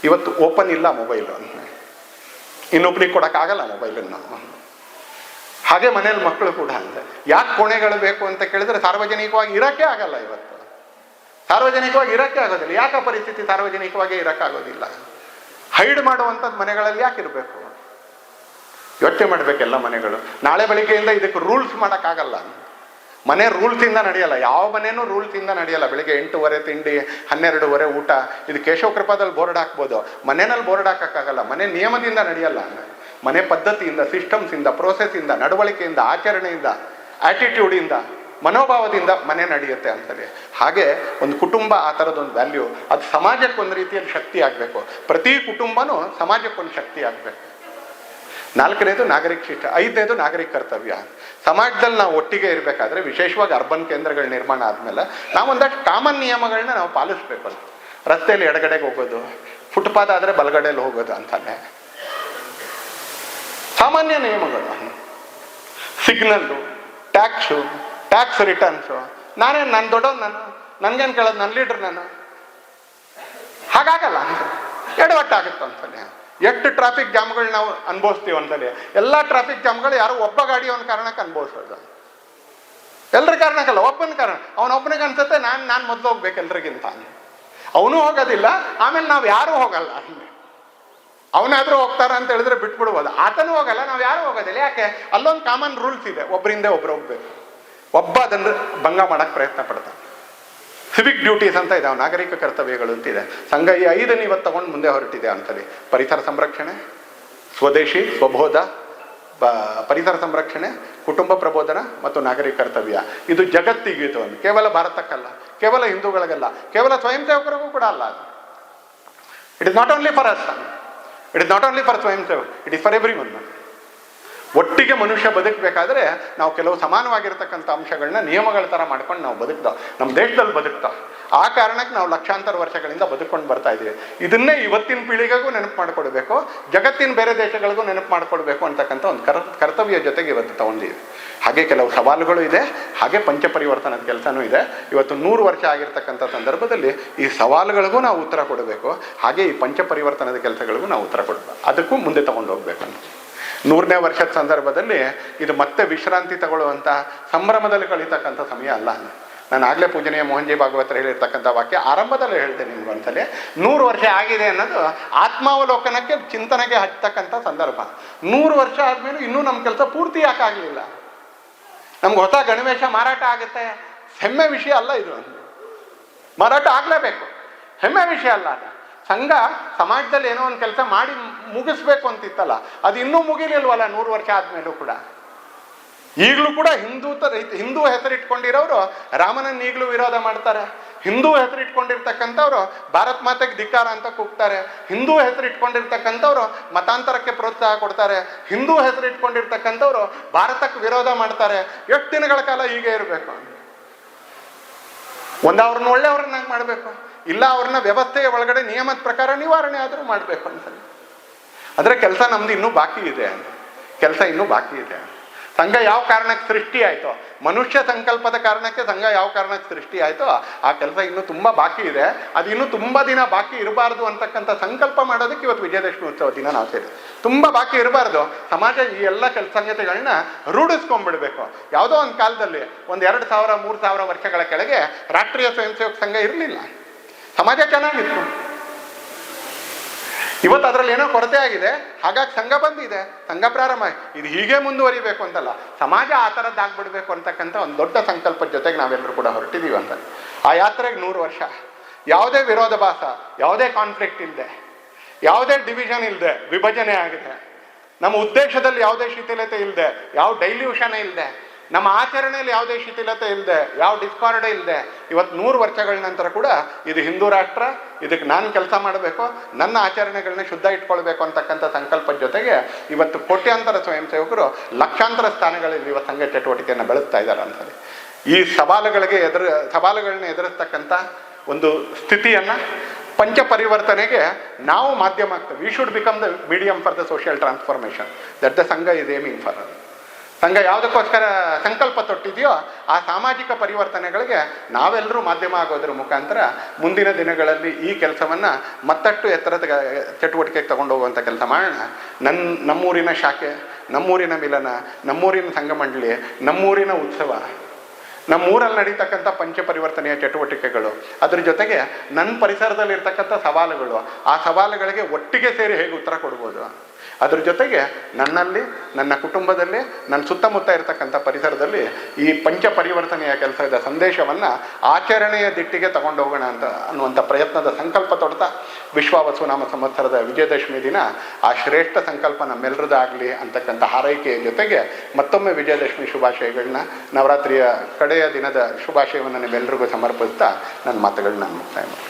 ಇವತ್ತು ಓಪನ್ ಇಲ್ಲ ಮೊಬೈಲು, ಇನ್ನೊಬ್ನಿಗೆ ಕೊಡೋಕ್ಕಾಗಲ್ಲ ಮೊಬೈಲನ್ನು. ಹಾಗೆ ಮನೇಲಿ ಮಕ್ಕಳು ಕೂಡ ಅಂತ. ಯಾಕೆ ಕೋಣೆಗಳು ಬೇಕು ಅಂತ ಕೇಳಿದ್ರೆ ಸಾರ್ವಜನಿಕವಾಗಿ ಇರೋಕ್ಕೆ ಆಗಲ್ಲ. ಇವತ್ತು ಸಾರ್ವಜನಿಕವಾಗಿ ಇರೋಕ್ಕೆ ಆಗೋದಿಲ್ಲ. ಯಾಕೆ ಪರಿಸ್ಥಿತಿ ಸಾರ್ವಜನಿಕವಾಗಿ ಇರೋಕ್ಕಾಗೋದಿಲ್ಲ? ಹೈಡ್ ಮಾಡುವಂಥದ್ದು ಮನೆಗಳಲ್ಲಿ ಯಾಕೆ ಇರಬೇಕು? ಯೋಚನೆ ಮಾಡಬೇಕೆಲ್ಲ ಮನೆಗಳು. ನಾಳೆ ಬೆಳಿಗ್ಗೆಯಿಂದ ಇದಕ್ಕೆ ರೂಲ್ಸ್ ಮಾಡೋಕ್ಕಾಗಲ್ಲ. ಮನೆ ರೂಲ್ಸಿಂದ ನಡೆಯಲ್ಲ, ಯಾವ ಮನೇನೂ ರೂಲ್ಸಿಂದ ನಡೆಯಲ್ಲ. ಬೆಳಿಗ್ಗೆ 8:30 ತಿಂಡಿ, 12:30 ಊಟ. ಇದು ಕೇಶವ ಕೃಪಾದಲ್ಲಿ ಬೋರ್ಡ್ ಹಾಕ್ಬೋದು, ಮನೆಯಲ್ಲಿ ಬೋರ್ಡ್ ಹಾಕೋಕ್ಕಾಗಲ್ಲ. ಮನೆ ನಿಯಮದಿಂದ ನಡೆಯಲ್ಲ. ಮನೆ ಪದ್ಧತಿಯಿಂದ, ಸಿಸ್ಟಮ್ಸಿಂದ, ಪ್ರೋಸೆಸ್ಸಿಂದ, ನಡವಳಿಕೆಯಿಂದ, ಆಚರಣೆಯಿಂದ, ಆಟಿಟ್ಯೂಡಿಂದ, ಮನೋಭಾವದಿಂದ ಮನೆ ನಡೆಯುತ್ತೆ ಅಂತೇಳಿ. ಹಾಗೆ ಒಂದು ಕುಟುಂಬ ಆ ಥರದೊಂದು ವ್ಯಾಲ್ಯೂ, ಅದು ಸಮಾಜಕ್ಕೊಂದು ರೀತಿಯಲ್ಲಿ ಶಕ್ತಿ ಆಗಬೇಕು. ಪ್ರತಿ ಕುಟುಂಬನೂ ಸಮಾಜಕ್ಕೊಂದು ಶಕ್ತಿ ಆಗಬೇಕು. 4ನೇದು ನಾಗರಿಕ ಶಿಷ್ಟ. 5ನೇದು ನಾಗರಿಕ ಕರ್ತವ್ಯ. ಸಮಾಜದಲ್ಲಿ ನಾವು ಒಟ್ಟಿಗೆ ಇರಬೇಕಾದ್ರೆ, ವಿಶೇಷವಾಗಿ ಅರ್ಬನ್ ಕೇಂದ್ರಗಳ ನಿರ್ಮಾಣ ಆದಮೇಲೆ ನಾವೊಂದಷ್ಟು ಕಾಮನ್ ನಿಯಮಗಳನ್ನ ನಾವು ಪಾಲಿಸ್ಬೇಕು. ಅಂತ ರಸ್ತೆಯಲ್ಲಿ ಎಡಗಡೆಗೆ ಹೋಗೋದು, ಫುಟ್ಪಾತ್ ಆದರೆ ಬಲಗಡೆಯಲ್ಲಿ ಹೋಗೋದು ಅಂತಾನೆ ಸಾಮಾನ್ಯ ನಿಯಮಗಳು. Signal, tax returns. ನಾನು ದೊಡ್ಡವನು, ನನ್ಗೇನು ಕೇಳೋದು, ನನ್ನ ಲೀಡ್ರ್ ನಾನು. ಹಾಗಾಗಲ್ಲ ಅಂತ ಎಡವಟ್ಟಾಗುತ್ತೆ ಅಂತಾನೆ. ಎಷ್ಟು ಟ್ರಾಫಿಕ್ ಜಾಮ್ಗಳು ನಾವು ಅನುಭವಿಸ್ತೀವಿ ಅಂತಲೇ. ಎಲ್ಲ ಟ್ರಾಫಿಕ್ ಜಾಮ್ಗಳು ಯಾರೋ ಒಬ್ಬ ಗಾಡಿಯವನ ಕಾರಣಕ್ಕೆ ಅನುಭವಿಸೋದು, ಎಲ್ಲರ ಕಾರಣಕ್ಕಲ್ಲ, ಒಬ್ಬನ ಕಾರಣ. ಅವನೊಬ್ಬನಿಗೆ ಅನ್ಸುತ್ತೆ ನಾನು ಮೊದಲು ಹೋಗ್ಬೇಕು ಎಲ್ರಿಗಿಂತ. ಅವನು ಹೋಗೋದಿಲ್ಲ, ಆಮೇಲೆ ನಾವು ಯಾರೂ ಹೋಗಲ್ಲ. ಅವನಾದ್ರೂ ಹೋಗ್ತಾರ ಅಂತ ಹೇಳಿದ್ರೆ ಬಿಟ್ಬಿಡ್ಬೋದು. ಆತನೂ ಹೋಗಲ್ಲ, ನಾವು ಯಾರೂ ಹೋಗೋದಿಲ್ಲ. ಯಾಕೆ? ಅಲ್ಲೊಂದು ಕಾಮನ್ ರೂಲ್ಸ್ ಇದೆ, ಒಬ್ಬರಿಂದ ಒಬ್ರು ಹೋಗ್ಬೇಕು. ಒಬ್ಬ ಅದನ್ನು ಭಂಗ ಮಾಡಕ್ಕೆ ಪ್ರಯತ್ನ ಪಡ್ತಾನೆ. ಸಿವಿಕ್ ಡ್ಯೂಟೀಸ್ ಅಂತ ಇದಾವೆ, ನಾಗರಿಕ ಕರ್ತವ್ಯಗಳು ಅಂತಿದೆ. ಸಂಘ ಈ 5 ಇವತ್ತು ತಗೊಂಡು ಮುಂದೆ ಹೊರಟಿದೆ ಅಂತಲ್ಲಿ. ಪರಿಸರ ಸಂರಕ್ಷಣೆ, ಸ್ವದೇಶಿ, ಸ್ವಬೋಧ, ಪರಿಸರ ಸಂರಕ್ಷಣೆ, ಕುಟುಂಬ ಪ್ರಬೋಧನ ಮತ್ತು ನಾಗರಿಕ ಕರ್ತವ್ಯ. ಇದು ಜಗತ್ತಿಗಿತ್ತು ಒಂದು, ಕೇವಲ ಭಾರತಕ್ಕಲ್ಲ, ಕೇವಲ ಹಿಂದೂಗಳಿಗಲ್ಲ, ಕೇವಲ ಸ್ವಯಂ ಸೇವಕರಿಗೂ ಕೂಡ ಅಲ್ಲ. ಅದು it is not only for us, it is not only for swayamsevak, it is for everyone. ಒಟ್ಟಿಗೆ ಮನುಷ್ಯ ಬದುಕಬೇಕಾದ್ರೆ ನಾವು ಕೆಲವು ಸಮಾನವಾಗಿರ್ತಕ್ಕಂಥ ಅಂಶಗಳನ್ನ ನಿಯಮಗಳ ಥರ ಮಾಡ್ಕೊಂಡು ನಾವು ಬದುಕ್ತಾವ, ನಮ್ಮ ದೇಶದಲ್ಲಿ ಬದುಕ್ತಾವ. ಆ ಕಾರಣಕ್ಕೆ ನಾವು ಲಕ್ಷಾಂತರ ವರ್ಷಗಳಿಂದ ಬದುಕೊಂಡು ಬರ್ತಾ ಇದ್ದೀವಿ. ಇದನ್ನೇ ಇವತ್ತಿನ ಪೀಳಿಗೆಗೂ ನೆನಪು ಮಾಡಿಕೊಡ್ಬೇಕು, ಜಗತ್ತಿನ ಬೇರೆ ದೇಶಗಳಿಗೂ ನೆನಪು ಮಾಡಿಕೊಡ್ಬೇಕು ಅಂತಕ್ಕಂಥ ಒಂದು ಕರ್ತವ್ಯ ಜೊತೆಗೆ ಇವತ್ತು ತಗೊಂಡಿದ್ದೀವಿ. ಹಾಗೆ ಕೆಲವು ಸವಾಲುಗಳು ಇದೆ, ಹಾಗೆ ಪಂಚಪರಿವರ್ತನದ ಕೆಲಸನೂ ಇದೆ. ಇವತ್ತು 100 ವರ್ಷ ಆಗಿರ್ತಕ್ಕಂಥ ಸಂದರ್ಭದಲ್ಲಿ ಈ ಸವಾಲುಗಳಿಗೂ ನಾವು ಉತ್ತರ ಕೊಡಬೇಕು, ಹಾಗೆ ಈ ಪಂಚಪರಿವರ್ತನದ ಕೆಲಸಗಳಿಗೂ ನಾವು ಉತ್ತರ ಕೊಡಬೇಕು, ಅದಕ್ಕೂ ಮುಂದೆ ತಗೊಂಡು ಹೋಗ್ಬೇಕು ಅಂತ. 100ನೇ ವರ್ಷದ ಸಂದರ್ಭದಲ್ಲಿ ಇದು ಮತ್ತೆ ವಿಶ್ರಾಂತಿ ತಗೊಳ್ಳುವಂಥ ಸಂಭ್ರಮದಲ್ಲಿ ಕಳೀತಕ್ಕಂಥ ಸಮಯ ಅಲ್ಲ. ನಾನು ಆಗಲೇ ಪೂಜನೀಯ ಮೋಹನ್ಜಿ ಭಾಗವತರು ಹೇಳಿರ್ತಕ್ಕಂಥ ವಾಕ್ಯ ಆರಂಭದಲ್ಲಿ ಹೇಳ್ತೇನೆ ನಿಮ್ಗೆ ಒಂದ್ಸಲಿ. 100 ವರ್ಷ ಆಗಿದೆ ಅನ್ನೋದು ಆತ್ಮಾವಲೋಕನಕ್ಕೆ, ಚಿಂತನೆಗೆ ಹಚ್ಚತಕ್ಕಂಥ ಸಂದರ್ಭ. 100 ವರ್ಷ ಆದಮೇಲೆ ಇನ್ನೂ ನಮ್ಮ ಕೆಲಸ ಪೂರ್ತಿ ಯಾಕಾಗಲಿಲ್ಲ? ನಮ್ಗೆ ಹೊಸ ಗಣವೇಶ ಮಾರಾಟ ಆಗುತ್ತೆ, ಹೆಮ್ಮೆ ವಿಷಯ ಅಲ್ಲ ಇದು. ಮಾರಾಟ ಆಗಲೇಬೇಕು, ಹೆಮ್ಮೆ ವಿಷಯ ಅಲ್ಲ. ಸಂಘ ಸಮಾಜದಲ್ಲಿ ಏನೋ ಒಂದು ಕೆಲಸ ಮಾಡಿ ಮುಗಿಸ್ಬೇಕು ಅಂತಿತ್ತಲ್ಲ, ಅದು ಇನ್ನೂ ಮುಗಿಲಿಲ್ವಲ್ಲ 100 ವರ್ಷ ಆದ್ಮೇಲೂ ಕೂಡ. ಈಗಲೂ ಕೂಡ ಹಿಂದೂ ಹೆಸರಿಟ್ಕೊಂಡಿರೋರು ರಾಮನನ್ನ ಈಗಲೂ ವಿರೋಧ ಮಾಡ್ತಾರೆ. ಹಿಂದೂ ಹೆಸರಿಟ್ಕೊಂಡಿರ್ತಕ್ಕಂಥವ್ರು ಭಾರತ್ ಮಾತೆಗೆ ಧಿಕ್ಕಾರ ಅಂತ ಕೂಗ್ತಾರೆ. ಹಿಂದೂ ಹೆಸರಿಟ್ಕೊಂಡಿರ್ತಕ್ಕಂಥವ್ರು ಮತಾಂತರಕ್ಕೆ ಪ್ರೋತ್ಸಾಹ ಕೊಡ್ತಾರೆ. ಹಿಂದೂ ಹೆಸರಿಟ್ಕೊಂಡಿರ್ತಕ್ಕಂಥವ್ರು ಭಾರತಕ್ಕೆ ವಿರೋಧ ಮಾಡ್ತಾರೆ. ಎಷ್ಟು ದಿನಗಳ ಕಾಲ ಹೀಗೆ ಇರಬೇಕು? ಅವ್ರನ್ನ ಒಳ್ಳೆಯವ್ರನ್ನಾಗಿ ಮಾಡಬೇಕು, ಇಲ್ಲ ಅವ್ರನ್ನ ವ್ಯವಸ್ಥೆಯ ಒಳಗಡೆ ನಿಯಮದ ಪ್ರಕಾರ ನಿವಾರಣೆ ಆದರೂ ಮಾಡಬೇಕು ಅನ್ಸಲಿ. ಆದರೆ ಕೆಲಸ ನಮ್ದು ಇನ್ನೂ ಬಾಕಿ ಇದೆ, ಕೆಲಸ ಇನ್ನೂ ಬಾಕಿ ಇದೆ. ಸಂಘ ಯಾವ ಕಾರಣಕ್ಕೆ ಸೃಷ್ಟಿ ಆಯಿತೋ, ಮನುಷ್ಯ ಸಂಕಲ್ಪದ ಕಾರಣಕ್ಕೆ ಸಂಘ ಯಾವ ಕಾರಣಕ್ಕೆ ಸೃಷ್ಟಿ ಆಯಿತೋ ಆ ಕೆಲಸ ಇನ್ನೂ ತುಂಬ ಬಾಕಿ ಇದೆ. ಅದು ಇನ್ನೂ ತುಂಬ ದಿನ ಬಾಕಿ ಇರಬಾರ್ದು ಅಂತಕ್ಕಂಥ ಸಂಕಲ್ಪ ಮಾಡೋದಕ್ಕೆ ಇವತ್ತು ವಿಜಯದಶಮಿ ಉತ್ಸವ ದಿನ ನಾವು ಸೇರಿ. ತುಂಬ ಬಾಕಿ ಇರಬಾರ್ದು. ಸಮಾಜ ಈ ಎಲ್ಲ ಸಂಗತಿಗಳನ್ನ ರೂಢಿಸ್ಕೊಂಡ್ಬಿಡ್ಬೇಕು. ಯಾವುದೋ ಒಂದು ಕಾಲದಲ್ಲಿ ಒಂದು 2000 3000 ವರ್ಷಗಳ ಕೆಳಗೆ ರಾಷ್ಟ್ರೀಯ ಸ್ವಯಂ ಸೇವಕ ಸಂಘ ಇರಲಿಲ್ಲ, ಸಮಾಜ ಚೆನ್ನಾಗಿತ್ತು. ಇವತ್ತು ಅದರಲ್ಲಿ ಏನೋ ಕೊರತೆ ಆಗಿದೆ, ಹಾಗಾಗಿ ಸಂಘ ಬಂದಿದೆ, ಸಂಘ ಪ್ರಾರಂಭ. ಇದು ಹೀಗೆ ಮುಂದುವರಿಬೇಕು ಅಂತಲ್ಲ, ಸಮಾಜ ಆ ಥರದ್ದಾಗ್ಬಿಡ್ಬೇಕು ಅಂತಕ್ಕಂಥ ಒಂದು ದೊಡ್ಡ ಸಂಕಲ್ಪದ ಜೊತೆಗೆ ನಾವೆಲ್ಲರೂ ಕೂಡ ಹೊರಟಿದ್ದೀವಿ ಅಂತ. ಆ ಯಾತ್ರೆಗೆ 100 ವರ್ಷ, ಯಾವುದೇ ವಿರೋಧಾಭಾಸ, ಯಾವುದೇ ಕಾನ್ಫ್ಲಿಕ್ಟ್ ಇಲ್ಲದೆ, ಯಾವುದೇ ಡಿವಿಷನ್ ಇಲ್ಲದೆ, ವಿಭಜನೆ ಆಗಿದೆ. ನಮ್ಮ ಉದ್ದೇಶದಲ್ಲಿ ಯಾವುದೇ ಶಿಥಿಲತೆ ಇಲ್ಲದೆ, ಯಾವ ಡೈಲ್ಯೂಷನ್ ಇಲ್ಲದೆ, ನಮ್ಮ ಆಚರಣೆಯಲ್ಲಿ ಯಾವುದೇ ಶಿಥಿಲತೆ ಇಲ್ಲದೆ, ಯಾವ ಡಿಸ್ಕಾರ್ಡೆ ಇಲ್ಲದೆ, ಇವತ್ತು 100 ವರ್ಷಗಳ ನಂತರ ಕೂಡ ಇದು ಹಿಂದೂ ರಾಷ್ಟ್ರ, ಇದಕ್ಕೆ ನಾನು ಕೆಲಸ ಮಾಡಬೇಕು, ನನ್ನ ಆಚರಣೆಗಳನ್ನ ಶುದ್ಧ ಇಟ್ಕೊಳ್ಬೇಕು ಅಂತಕ್ಕಂಥ ಸಂಕಲ್ಪದ ಜೊತೆಗೆ ಇವತ್ತು ಕೋಟ್ಯಾಂತರ ಸ್ವಯಂ ಸೇವಕರು ಲಕ್ಷಾಂತರ ಸ್ಥಾನಗಳಲ್ಲಿ ಇವತ್ತು ಸಂಘ ಚಟುವಟಿಕೆಯನ್ನು ಬೆಳೆಸ್ತಾ ಇದ್ದಾರೆ ಅಂತೇಳಿ. ಈ ಸವಾಲುಗಳನ್ನ ಎದುರಿಸ್ತಕ್ಕಂಥ ಒಂದು ಸ್ಥಿತಿಯನ್ನು ಪಂಚಪರಿವರ್ತನೆಗೆ ನಾವು ಮಾಧ್ಯಮ ಆಗ್ತೇವೆ. We should become the medium for the social transformation that the Sangh is aiming for. Sangh ಯಾವುದಕ್ಕೋಸ್ಕರ ಸಂಕಲ್ಪ ತೊಟ್ಟಿದೆಯೋ ಆ ಸಾಮಾಜಿಕ ಪರಿವರ್ತನೆಗಳಿಗೆ ನಾವೆಲ್ಲರೂ ಮಾಧ್ಯಮ ಆಗೋದ್ರ ಮುಖಾಂತರ ಮುಂದಿನ ದಿನಗಳಲ್ಲಿ ಈ ಕೆಲಸವನ್ನು ಮತ್ತಷ್ಟು ಎತ್ತರದ ಚಟುವಟಿಕೆಗೆ ತಗೊಂಡು ಹೋಗುವಂಥ ಕೆಲಸ ಮಾಡೋಣ. ನಮ್ಮೂರಿನ ಶಾಖೆ, ನಮ್ಮೂರಿನ ಮಿಲನ, ನಮ್ಮೂರಿನ ಸಂಘ ಮಂಡಳಿ, ನಮ್ಮೂರಿನ ಉತ್ಸವ, ನಮ್ಮೂರಲ್ಲಿ ನಡೀತಕ್ಕಂಥ ಪಂಚಪರಿವರ್ತನೆಯ ಚಟುವಟಿಕೆಗಳು, ಅದ್ರ ಜೊತೆಗೆ ನನ್ನ ಪರಿಸರದಲ್ಲಿ ಇರ್ತಕ್ಕಂಥ ಸವಾಲುಗಳು, ಆ ಸವಾಲುಗಳಿಗೆ ಒಟ್ಟಿಗೆ ಸೇರಿ ಹೇಗೆ ಉತ್ತರ ಕೊಡ್ಬೋದು, ಅದ್ರ ಜೊತೆಗೆ ನನ್ನಲ್ಲಿ, ನನ್ನ ಕುಟುಂಬದಲ್ಲಿ, ನನ್ನ ಸುತ್ತಮುತ್ತ ಇರತಕ್ಕಂಥ ಪರಿಸರದಲ್ಲಿ ಈ ಪಂಚಪರಿವರ್ತನೆಯ ಕೆಲಸದ ಸಂದೇಶವನ್ನು ಆಚರಣೆಯ ದಿಟ್ಟಿಗೆ ತಗೊಂಡು ಹೋಗೋಣ ಅನ್ನುವಂಥ ಪ್ರಯತ್ನದ ಸಂಕಲ್ಪ ತೊಡ್ತಾ ವಿಶ್ವಾವಸುನಾಮ ಸಂವತ್ಸರದ ವಿಜಯದಶಮಿ ದಿನ ಆ ಶ್ರೇಷ್ಠ ಸಂಕಲ್ಪ ನಮ್ಮೆಲ್ಲರದಾಗಲಿ ಅಂತಕ್ಕಂಥ ಹಾರೈಕೆಯ ಜೊತೆಗೆ ಮತ್ತೊಮ್ಮೆ ವಿಜಯದಶಮಿ ಶುಭಾಶಯಗಳನ್ನ, ನವರಾತ್ರಿಯ ಕಡೆಯ ದಿನದ ಶುಭಾಶಯವನ್ನು ನಿಮ್ಮೆಲ್ಲರಿಗೂ ಸಮರ್ಪಿಸ್ತಾ ನನ್ನ ಮಾತುಗಳನ್ನ ನಾನು ಮುಕ್ತಾಯ ಮಾಡ್ತೀನಿ.